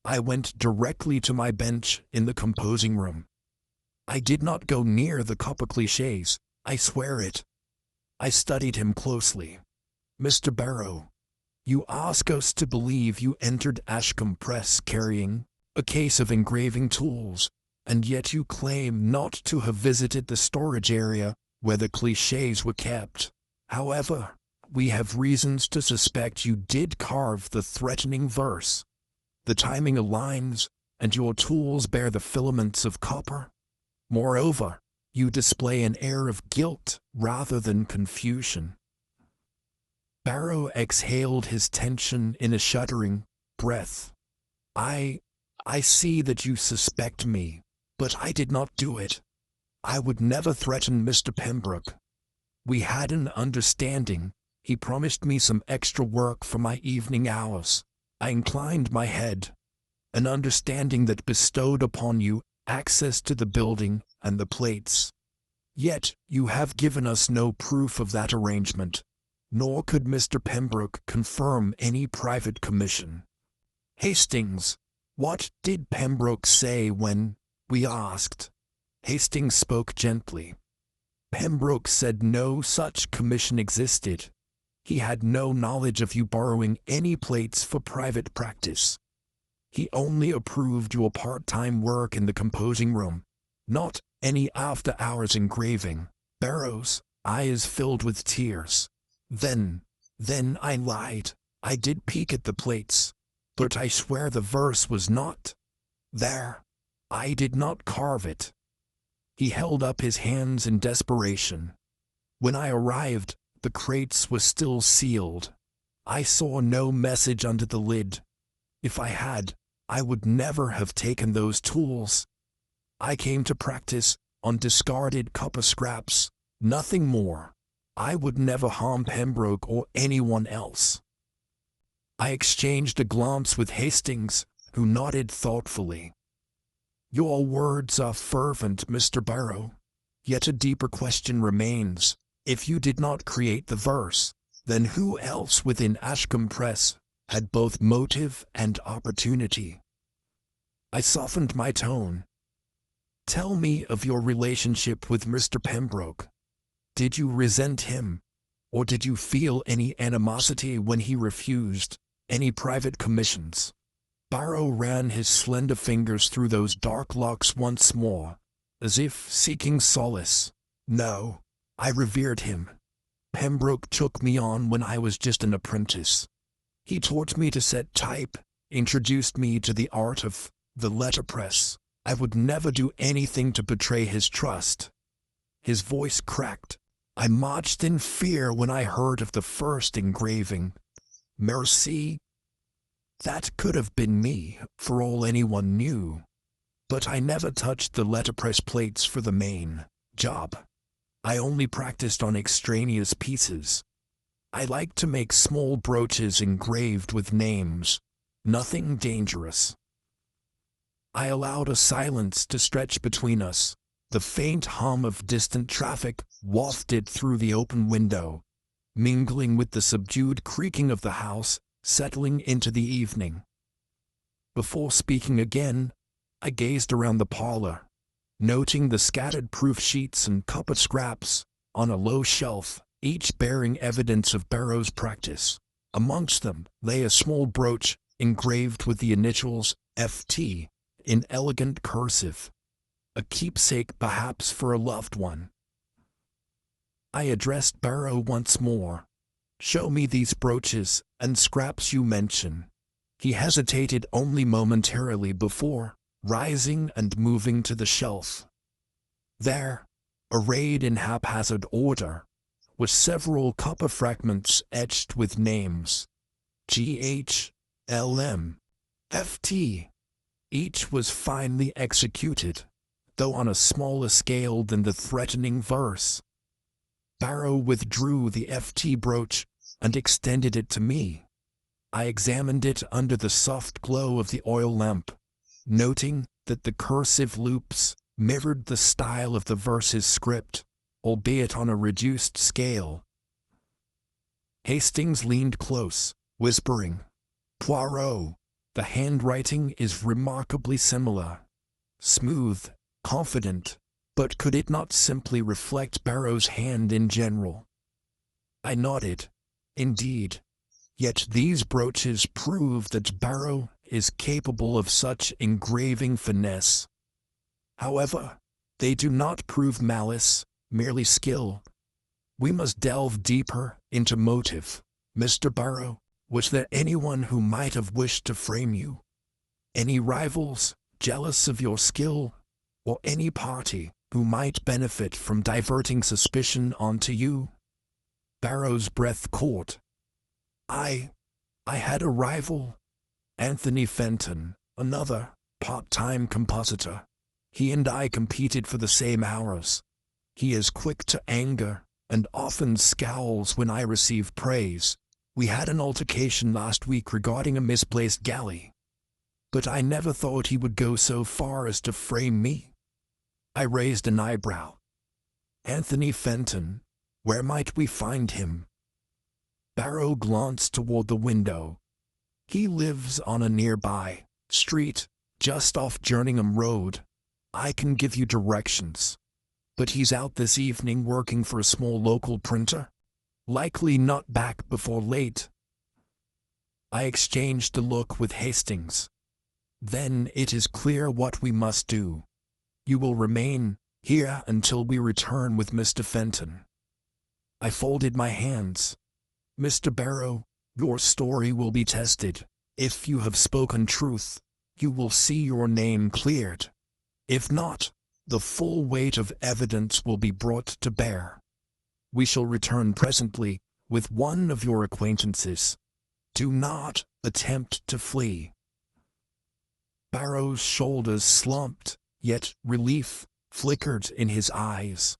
I went directly to my bench in the composing room. I did not go near the copper clichés, I swear it. I studied him closely. Mr. Barrow, you ask us to believe you entered Ashcombe Press carrying a case of engraving tools, and yet you claim not to have visited the storage area where the clichés were kept. However, we have reasons to suspect you did carve the threatening verse. The timing aligns, and your tools bear the filaments of copper. Moreover, you display an air of guilt rather than confusion. Barrow exhaled his tension in a shuddering breath. I see that you suspect me, but I did not do it. I would never threaten Mr. Pembroke. We had an understanding. He promised me some extra work for my evening hours. I inclined my head. An understanding that bestowed upon you access to the building and the plates. Yet you have given us no proof of that arrangement, nor could Mr. Pembroke confirm any private commission. Hastings, what did Pembroke say when we asked? Hastings spoke gently. Pembroke said no such commission existed. He had no knowledge of you borrowing any plates for private practice. He only approved your part-time work in the composing room, not any after-hours engraving. Barrow's eyes filled with tears. Then I lied. I did peek at the plates, but I swear the verse was not there. I did not carve it. He held up his hands in desperation. When I arrived, the crates were still sealed. I saw no message under the lid. If I had, I would never have taken those tools. I came to practice on discarded copper scraps, nothing more. I would never harm Pembroke or anyone else. I exchanged a glance with Hastings, who nodded thoughtfully. Your words are fervent, Mr. Barrow. Yet a deeper question remains. If you did not create the verse, then who else within Ashcombe Press had both motive and opportunity? I softened my tone. Tell me of your relationship with Mr. Pembroke. Did you resent him, or did you feel any animosity when he refused any private commissions? Barrow ran his slender fingers through those dark locks once more, as if seeking solace. No, I revered him. Pembroke took me on when I was just an apprentice. He taught me to set type, introduced me to the art of the letterpress. I would never do anything to betray his trust. His voice cracked. I marched in fear when I heard of the first engraving. Merci. That could have been me, for all anyone knew. But I never touched the letterpress plates for the main job. I only practiced on extraneous pieces. I liked to make small brooches engraved with names. Nothing dangerous. I allowed a silence to stretch between us. The faint hum of distant traffic wafted through the open window, mingling with the subdued creaking of the house, settling into the evening. Before speaking again, I gazed around the parlor. noting the scattered proof sheets and copper scraps on a low shelf, each bearing evidence of Barrow's practice. Amongst them lay a small brooch engraved with the initials F.T. in elegant cursive, a keepsake perhaps for a loved one. I addressed Barrow once more. "Show me these brooches and scraps you mention." He hesitated only momentarily before rising and moving to the shelf. There, arrayed in haphazard order, were several copper fragments etched with names. G.H., L.M., F.T. Each was finely executed, though on a smaller scale than the threatening verse. Barrow withdrew the F.T. brooch and extended it to me. I examined it under the soft glow of the oil lamp, noting that the cursive loops mirrored the style of the verse's script, albeit on a reduced scale. Hastings leaned close, whispering, "Poirot, the handwriting is remarkably similar. Smooth, confident, but could it not simply reflect Barrow's hand in general?" I nodded. "Indeed. Yet these brooches prove that Barrow is capable of such engraving finesse. However, they do not prove malice, merely skill. We must delve deeper into motive. Mr. Barrow, was there anyone who might have wished to frame you? Any rivals, jealous of your skill? Or any party who might benefit from diverting suspicion onto you?" Barrow's breath caught. I had a rival, Anthony Fenton, another part-time compositor. He and I competed for the same hours. He is quick to anger and often scowls when I receive praise. We had an altercation last week regarding a misplaced galley. But I never thought he would go so far as to frame me. I raised an eyebrow. "Anthony Fenton, where might we find him?" Barrow glanced toward the window. "He lives on a nearby street, just off Jerningham Road. I can give you directions. But he's out this evening working for a small local printer. Likely not back before late." I exchanged a look with Hastings. "Then it is clear what we must do. You will remain here until we return with Mr. Fenton." I folded my hands. "Mr. Barrow, your story will be tested. If you have spoken truth, you will see your name cleared. If not, the full weight of evidence will be brought to bear. We shall return presently with one of your acquaintances. Do not attempt to flee." Barrow's shoulders slumped, yet relief flickered in his eyes.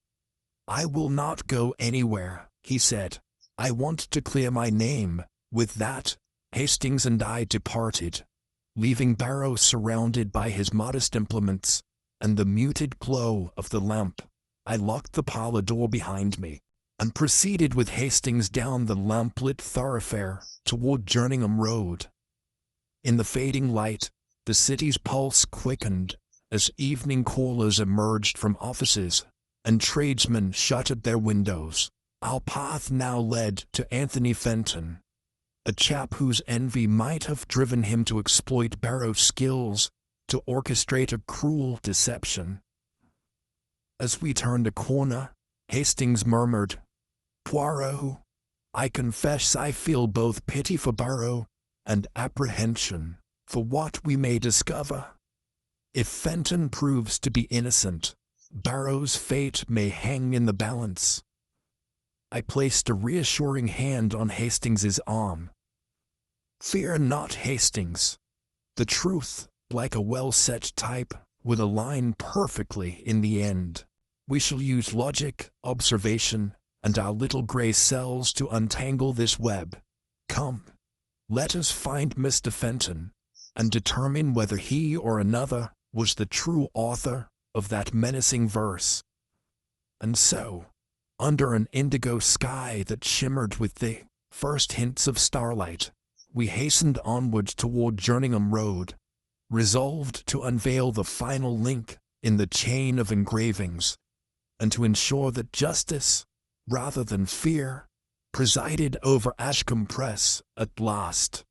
"I will not go anywhere," he said. "I want to clear my name." With that, Hastings and I departed, leaving Barrow surrounded by his modest implements and the muted glow of the lamp. I locked the parlor door behind me and proceeded with Hastings down the lamplit thoroughfare toward Jerningham Road. In the fading light, the city's pulse quickened as evening callers emerged from offices and tradesmen shuttered their windows. Our path now led to Anthony Fenton, a chap whose envy might have driven him to exploit Barrow's skills to orchestrate a cruel deception. As we turned a corner, Hastings murmured, "Poirot, I confess I feel both pity for Barrow and apprehension for what we may discover. If Fenton proves to be innocent, Barrow's fate may hang in the balance." I placed a reassuring hand on Hastings's arm. "Fear not, Hastings. The truth, like a well-set type, will align perfectly in the end. We shall use logic, observation, and our little gray cells to untangle this web. Come, let us find Mr. Fenton, and determine whether he or another was the true author of that menacing verse." And so, under an indigo sky that shimmered with the first hints of starlight, we hastened onward toward Jerningham Road, resolved to unveil the final link in the chain of engravings, and to ensure that justice, rather than fear, presided over Ashcombe Press at last.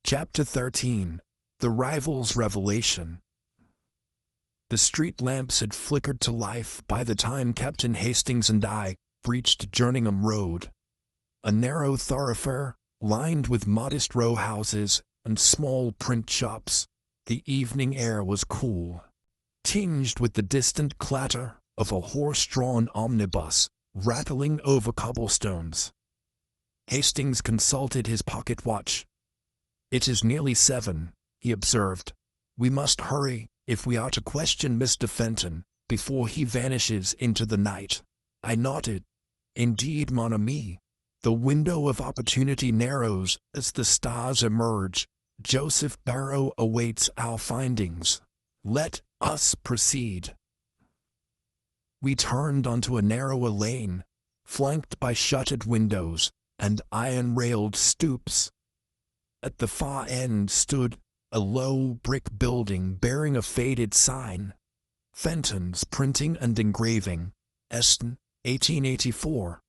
Chapter 13. The Rival's Revelation. The street lamps had flickered to life by the time Captain Hastings and I reached Jerningham Road, a narrow thoroughfare lined with modest row houses and small print shops. The evening air was cool, tinged with the distant clatter of a horse-drawn omnibus rattling over cobblestones. Hastings consulted his pocket watch. "It is nearly 7, he observed. "We must hurry if we are to question Mr. Fenton before he vanishes into the night." I nodded. "Indeed, mon ami. The window of opportunity narrows as the stars emerge. Joseph Barrow awaits our findings. Let us proceed." We turned onto a narrower lane, flanked by shuttered windows and iron-railed stoops. At the far end stood a low brick building bearing a faded sign, "Fenton's Printing and Engraving, Eston, 1884.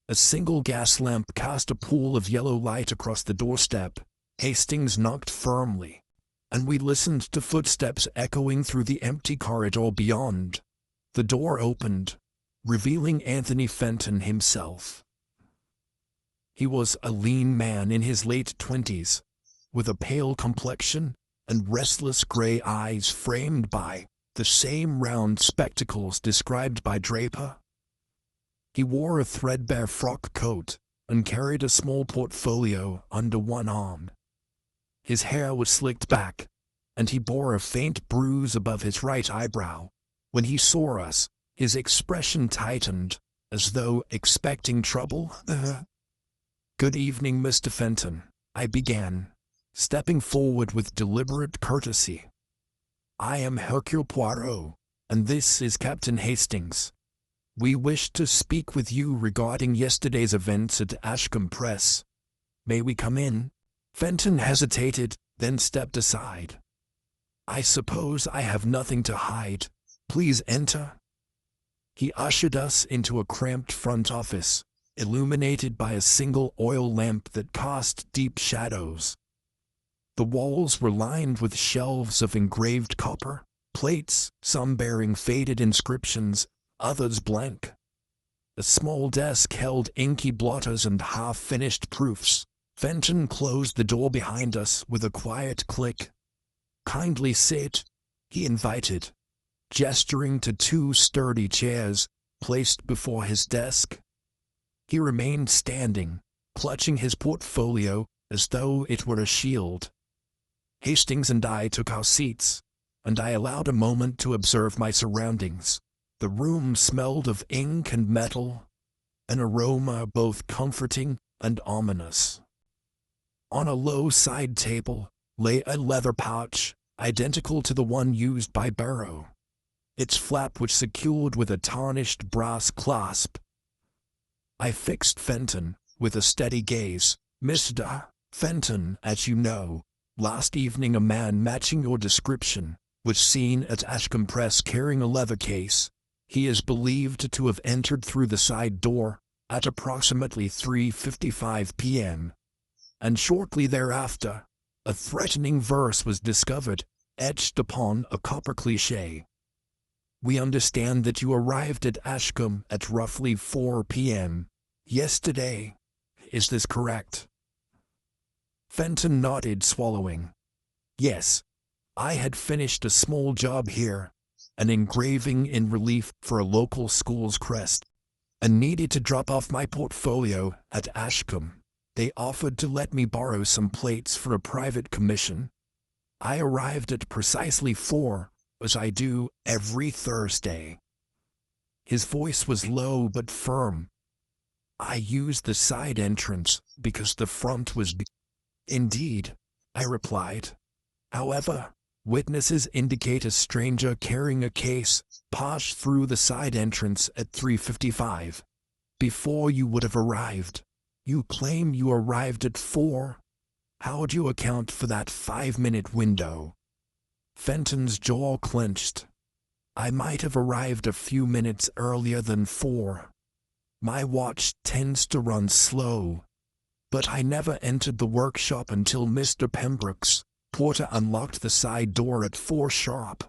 A single gas lamp cast a pool of yellow light across the doorstep. Hastings knocked firmly, and we listened to footsteps echoing through the empty corridor beyond. The door opened, revealing Anthony Fenton himself. He was a lean man in his late 20s, with a pale complexion and restless gray eyes framed by the same round spectacles described by Draper. He wore a threadbare frock coat and carried a small portfolio under one arm. His hair was slicked back, and he bore a faint bruise above his right eyebrow. When he saw us, his expression tightened, as though expecting trouble. "Good evening, Mr. Fenton," I began, stepping forward with deliberate courtesy. "I am Hercule Poirot, and this is Captain Hastings. We wish to speak with you regarding yesterday's events at Ashcombe Press. May we come in?" Fenton hesitated, then stepped aside. "I suppose I have nothing to hide. Please enter." He ushered us into a cramped front office, illuminated by a single oil lamp that cast deep shadows. The walls were lined with shelves of engraved copper plates, some bearing faded inscriptions, others blank. A small desk held inky blotters and half-finished proofs. Fenton closed the door behind us with a quiet click. "Kindly sit," he invited, gesturing to 2 sturdy chairs placed before his desk. He remained standing, clutching his portfolio as though it were a shield. Hastings and I took our seats, and I allowed a moment to observe my surroundings. The room smelled of ink and metal, an aroma both comforting and ominous. On a low side table lay a leather pouch, identical to the one used by Barrow. Its flap was secured with a tarnished brass clasp. I fixed Fenton with a steady gaze. "Mr. Fenton, as you know, last evening a man matching your description was seen at Ashcombe Press carrying a leather case. He is believed to have entered through the side door at approximately 3:55 p.m. And shortly thereafter, a threatening verse was discovered, etched upon a copper cliché. We understand that you arrived at Ashcombe at roughly 4 p.m. yesterday. Is this correct?" Fenton nodded, swallowing. "Yes, I had finished a small job here, an engraving in relief for a local school's crest, and needed to drop off my portfolio at Ashcombe. They offered to let me borrow some plates for a private commission. I arrived at precisely 4, as I do every Thursday." His voice was low but firm. "I used the side entrance because the front was "Indeed," I replied. "However, witnesses indicate a stranger carrying a case passed through the side entrance at 3:55, before you would have arrived. You claim you arrived at 4. How do you account for that 5-minute window?" Fenton's jaw clenched. I might have arrived a few minutes earlier than 4. My watch tends to run slow. But I never entered the workshop until Mr. Pembroke's porter unlocked the side door at 4 sharp.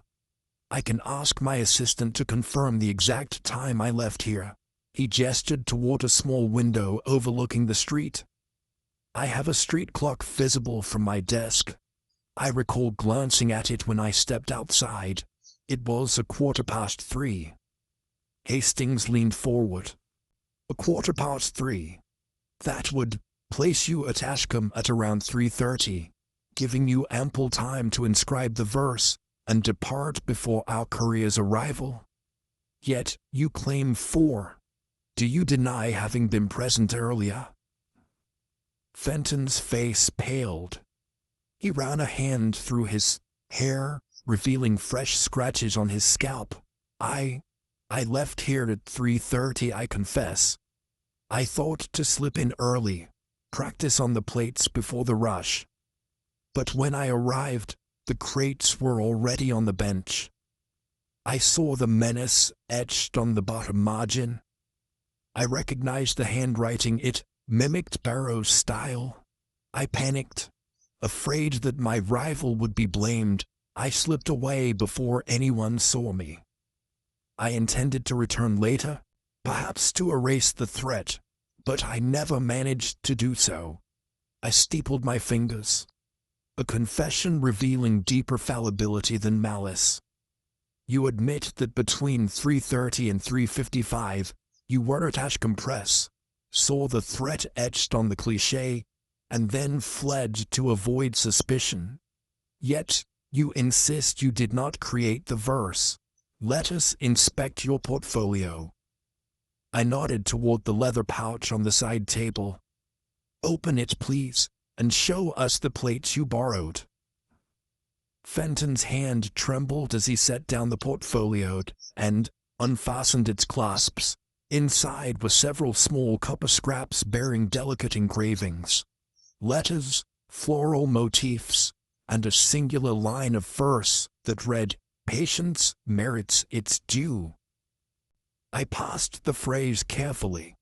I can ask my assistant to confirm the exact time I left here. He gestured toward a small window overlooking the street. I have a street clock visible from my desk. I recall glancing at it when I stepped outside. It was 3:15. Hastings leaned forward. 3:15. That would place you at Ashcombe at around 3:30, giving you ample time to inscribe the verse and depart before our courier's arrival. Yet you claim 4. Do you deny having been present earlier? Fenton's face paled. He ran a hand through his hair, revealing fresh scratches on his scalp. I left here at 3:30, I confess. I thought to slip in early, practice on the plates before the rush. But when I arrived, the crates were already on the bench. I saw the menace etched on the bottom margin. I recognized the handwriting. It mimicked Barrow's style. I panicked. Afraid that my rival would be blamed, I slipped away before anyone saw me. I intended to return later, perhaps to erase the threat, but I never managed to do so. I steepled my fingers. A confession revealing deeper fallibility than malice. You admit that between 3:30 and 3:55, you were at Ashcombe Press, saw the threat etched on the cliché, and then fled to avoid suspicion. Yet, you insist you did not create the verse. Let us inspect your portfolio. I nodded toward the leather pouch on the side table. Open it, please, and show us the plates you borrowed. Fenton's hand trembled as he set down the portfolio and unfastened its clasps. Inside were several small copper scraps bearing delicate engravings, letters, floral motifs, and a singular line of verse that read, "Patience merits its due." I parsed the phrase carefully.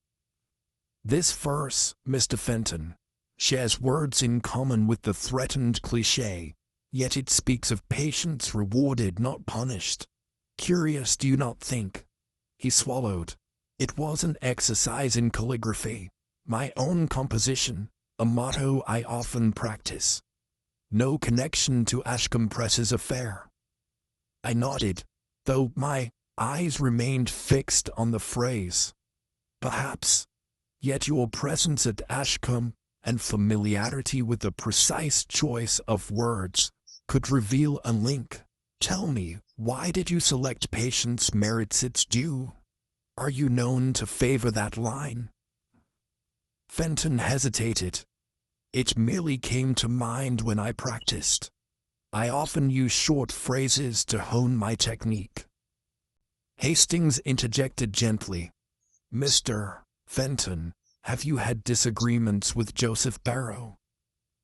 This verse, Mr. Fenton, shares words in common with the threatened cliché, yet it speaks of patience rewarded, not punished. Curious, do you not think? He swallowed. It was an exercise in calligraphy, my own composition, a motto I often practice. No connection to Ashcombe Press's affair. I nodded, though my eyes remained fixed on the phrase. Perhaps, yet your presence at Ashcombe and familiarity with the precise choice of words could reveal a link. Tell me, why did you select patience merits its due? Are you known to favor that line? Fenton hesitated. It merely came to mind when I practiced. I often use short phrases to hone my technique. Hastings interjected gently. Mr. Fenton, have you had disagreements with Joseph Barrow?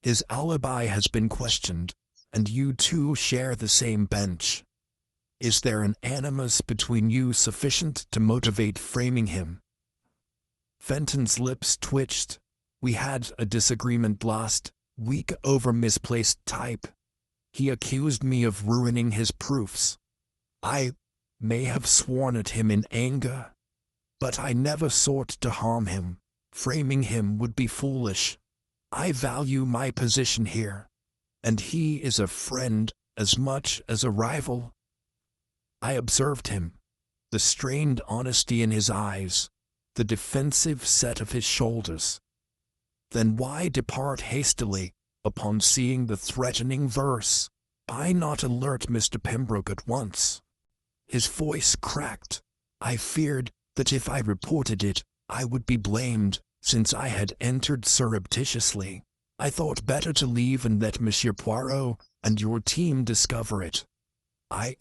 His alibi has been questioned, and you two share the same bench. Is there an animus between you sufficient to motivate framing him? Fenton's lips twitched. We had a disagreement last week over misplaced type. He accused me of ruining his proofs. I may have sworn at him in anger, but I never sought to harm him. Framing him would be foolish. I value my position here, and he is a friend as much as a rival. I observed him, the strained honesty in his eyes, the defensive set of his shoulders. Then why depart hastily upon seeing the threatening verse? Why not alert Mr. Pembroke at once? His voice cracked. I feared that if I reported it, I would be blamed, since I had entered surreptitiously. I thought better to leave and let Monsieur Poirot and your team discover it. I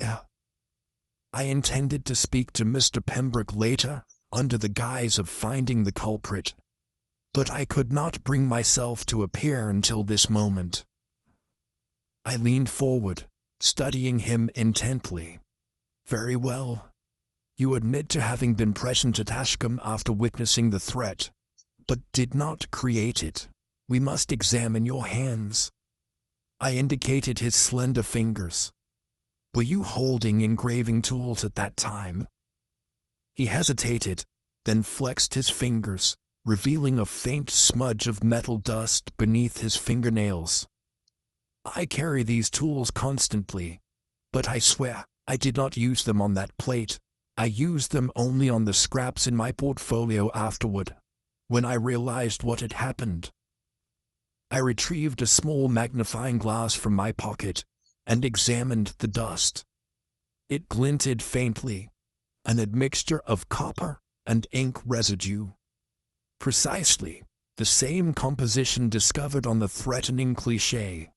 intended to speak to Mr. Pembroke later, under the guise of finding the culprit. But I could not bring myself to appear until this moment. I leaned forward, studying him intently. Very well. You admit to having been present at Ashcombe after witnessing the threat, but did not create it. We must examine your hands. I indicated his slender fingers. Were you holding engraving tools at that time? He hesitated, then flexed his fingers, revealing a faint smudge of metal dust beneath his fingernails. I carry these tools constantly, but I swear I did not use them on that plate. I used them only on the scraps in my portfolio afterward, when I realized what had happened. I retrieved a small magnifying glass from my pocket and examined the dust. It glinted faintly, an admixture of copper and ink residue. Precisely the same composition discovered on the threatening cliché.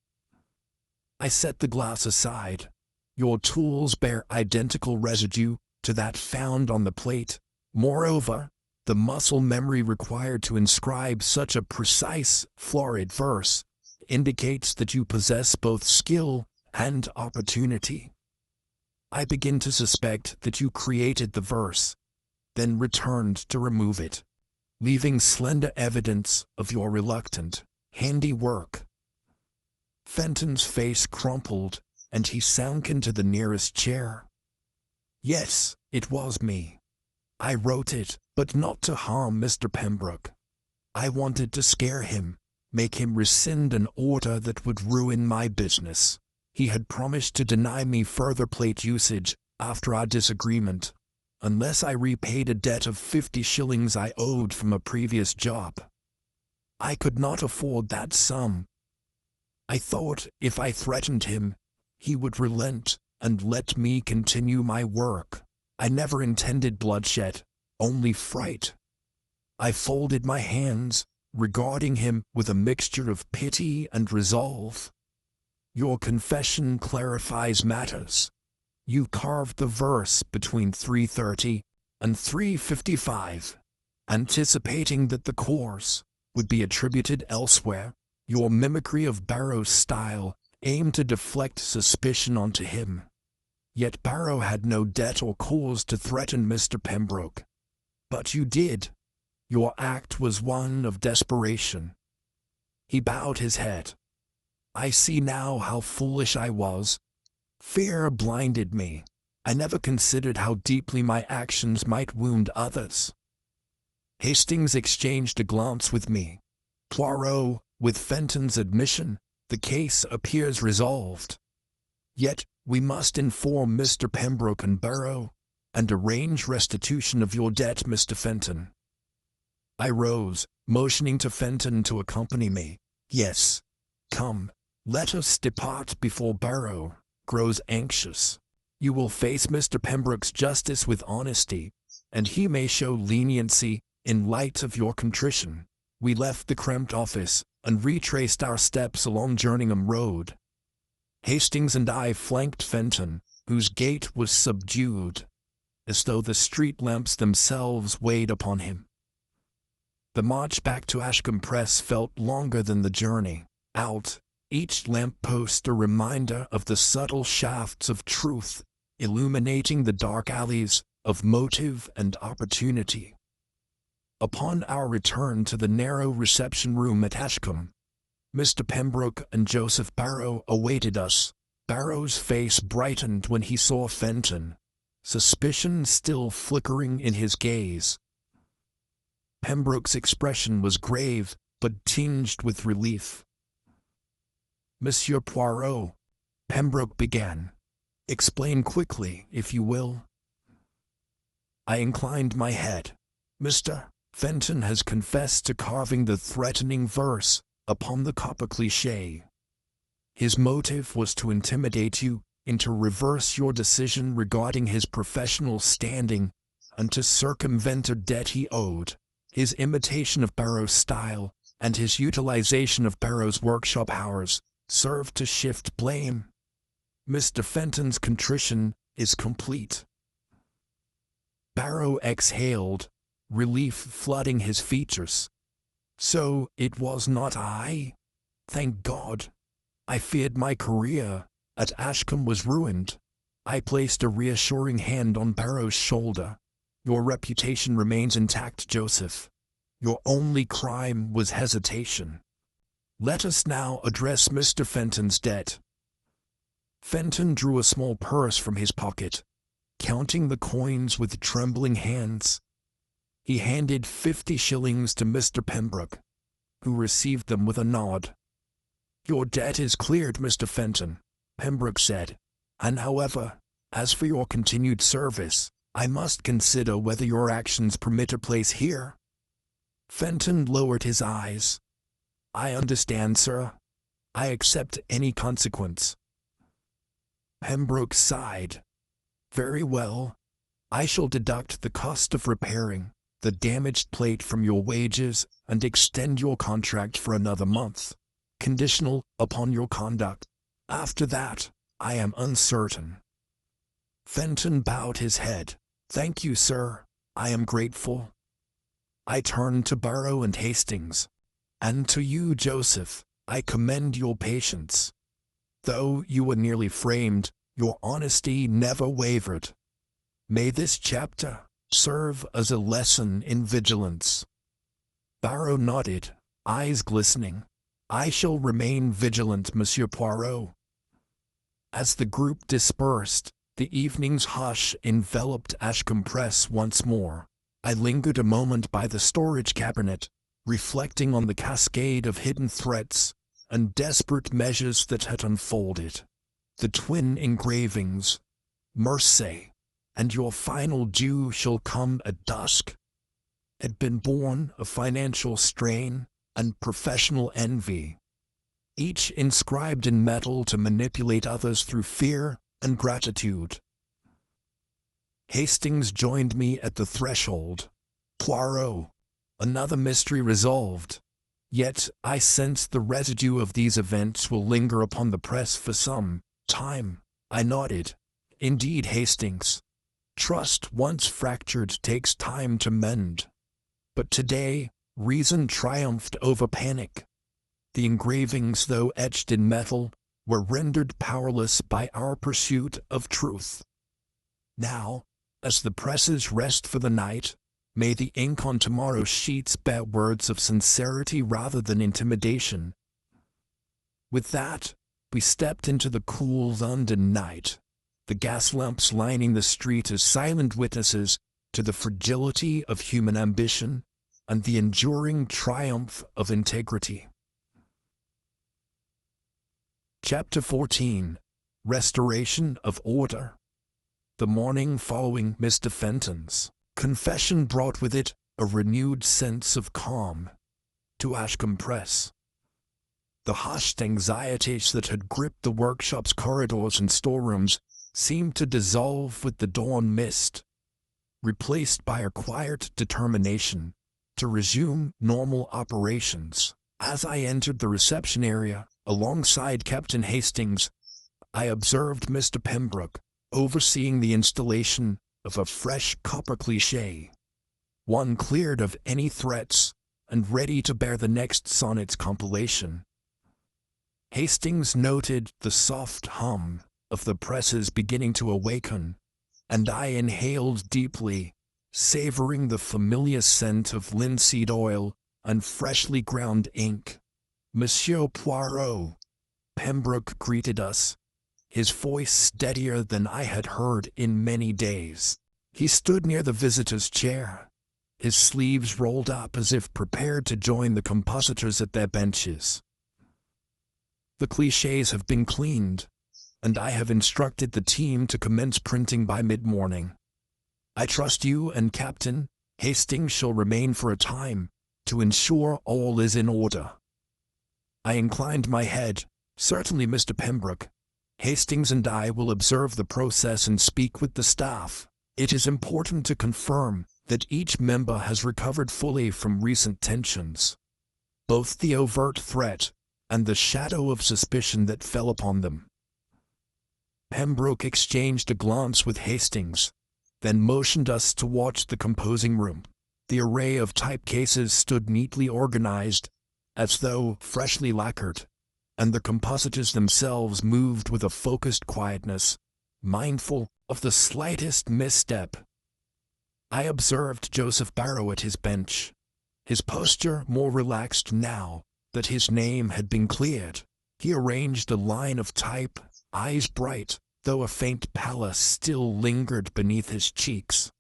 I set the glass aside. Your tools bear identical residue to that found on the plate. Moreover, the muscle memory required to inscribe such a precise, florid verse indicates that you possess both skill and opportunity. I begin to suspect that you created the verse, then returned to remove it, leaving slender evidence of your reluctant handiwork. Fenton's face crumpled, and he sank into the nearest chair. Yes, it was me. I wrote it, but not to harm Mr. Pembroke. I wanted to scare him, make him rescind an order that would ruin my business. He had promised to deny me further plate usage after our disagreement, unless I repaid a debt of 50 shillings I owed from a previous job. I could not afford that sum. I thought if I threatened him, he would relent and let me continue my work. I never intended bloodshed, only fright. I folded my hands, regarding him with a mixture of pity and resolve. Your confession clarifies matters. You carved the verse between 3:30 and 3:55, anticipating that the course would be attributed elsewhere. Your mimicry of Barrow's style aimed to deflect suspicion onto him. Yet Barrow had no debt or cause to threaten Mr. Pembroke. But you did. Your act was one of desperation. He bowed his head. I see now how foolish I was. Fear blinded me. I never considered how deeply my actions might wound others. Hastings exchanged a glance with me. Poirot, with Fenton's admission, the case appears resolved. Yet, we must inform Mr. Pembroke and Barrow, and arrange restitution of your debt, Mr. Fenton. I rose, motioning to Fenton to accompany me. Yes. Come, let us depart before Barrow grows anxious. You will face Mr. Pembroke's justice with honesty, and he may show leniency in light of your contrition. We left the cramped office and retraced our steps along Jerningham Road. Hastings and I flanked Fenton, whose gait was subdued, as though the street lamps themselves weighed upon him. The march back to Ashcombe Press felt longer than the journey out, each lamp-post a reminder of the subtle shafts of truth, illuminating the dark alleys of motive and opportunity. Upon our return to the narrow reception room at Ashcombe, Mr. Pembroke and Joseph Barrow awaited us. Barrow's face brightened when he saw Fenton, suspicion still flickering in his gaze. Pembroke's expression was grave, but tinged with relief. Monsieur Poirot, Pembroke began. Explain quickly, if you will. I inclined my head. Mr. Fenton has confessed to carving the threatening verse upon the copper cliché. His motive was to intimidate you and to reverse your decision regarding his professional standing and to circumvent a debt he owed. His imitation of Barrow's style and his utilization of Barrow's workshop hours served to shift blame. Mr. Fenton's contrition is complete. Barrow exhaled, relief flooding his features. So, it was not I? Thank God. I feared my career, at Ashcombe was ruined. I placed a reassuring hand on Barrow's shoulder. Your reputation remains intact, Joseph. Your only crime was hesitation. Let us now address Mr. Fenton's debt. Fenton drew a small purse from his pocket, counting the coins with trembling hands. He handed 50 shillings to Mr. Pembroke, who received them with a nod. Your debt is cleared, Mr. Fenton, Pembroke said, and however, as for your continued service, I must consider whether your actions permit a place here. Fenton lowered his eyes. I understand, sir. I accept any consequence. Pembroke sighed. Very well. I shall deduct the cost of repairing the damaged plate from your wages and extend your contract for another month, conditional upon your conduct. After that, I am uncertain. Fenton bowed his head. Thank you, sir. I am grateful. I turned to Barrow and Hastings. And to you, Joseph, I commend your patience. Though you were nearly framed, your honesty never wavered. May this chapter serve as a lesson in vigilance. Barrow nodded, eyes glistening. I shall remain vigilant, Monsieur Poirot. As the group dispersed, the evening's hush enveloped Ashcombe Press once more. I lingered a moment by the storage cabinet, reflecting on the cascade of hidden threats and desperate measures that had unfolded. The twin engravings, Mercy, and your final due shall come at dusk, had been born of financial strain and professional envy, each inscribed in metal to manipulate others through fear and gratitude. Hastings joined me at the threshold. Poirot, another mystery resolved. Yet I sense the residue of these events will linger upon the press for some time. I nodded. Indeed, Hastings. Trust once fractured takes time to mend. But today, reason triumphed over panic. The engravings, though etched in metal, were rendered powerless by our pursuit of truth. Now, as the presses rest for the night, may the ink on tomorrow's sheets bear words of sincerity rather than intimidation. With that, we stepped into the cool London night, the gas lamps lining the street as silent witnesses to the fragility of human ambition and the enduring triumph of integrity. Chapter 14. Restoration of Order. The morning following Mr. Fenton's confession brought with it a renewed sense of calm to Ashcombe Press. The hushed anxieties that had gripped the workshop's corridors and storerooms seemed to dissolve with the dawn mist, replaced by a quiet determination to resume normal operations. As I entered the reception area, alongside Captain Hastings, I observed Mr. Pembroke overseeing the installation of a fresh copper cliché, one cleared of any threats and ready to bear the next sonnet's compilation. Hastings noted the soft hum of the presses beginning to awaken, and I inhaled deeply, savoring the familiar scent of linseed oil and freshly ground ink. Monsieur Poirot, Pembroke greeted us, his voice steadier than I had heard in many days. He stood near the visitor's chair, his sleeves rolled up as if prepared to join the compositors at their benches. The clichés have been cleaned, and I have instructed the team to commence printing by mid-morning. I trust you and Captain Hastings shall remain for a time to ensure all is in order. I inclined my head. Certainly, Mr. Pembroke. Hastings and I will observe the process and speak with the staff. It is important to confirm that each member has recovered fully from recent tensions. Both the overt threat and the shadow of suspicion that fell upon them. Pembroke exchanged a glance with Hastings, then motioned us to watch the composing room. The array of type cases stood neatly organized, as though freshly lacquered. and the compositors themselves moved with a focused quietness, mindful of the slightest misstep. I observed Joseph Barrow at his bench, his posture more relaxed now that his name had been cleared. He arranged a line of type, eyes bright, though a faint pallor still lingered beneath his cheeks.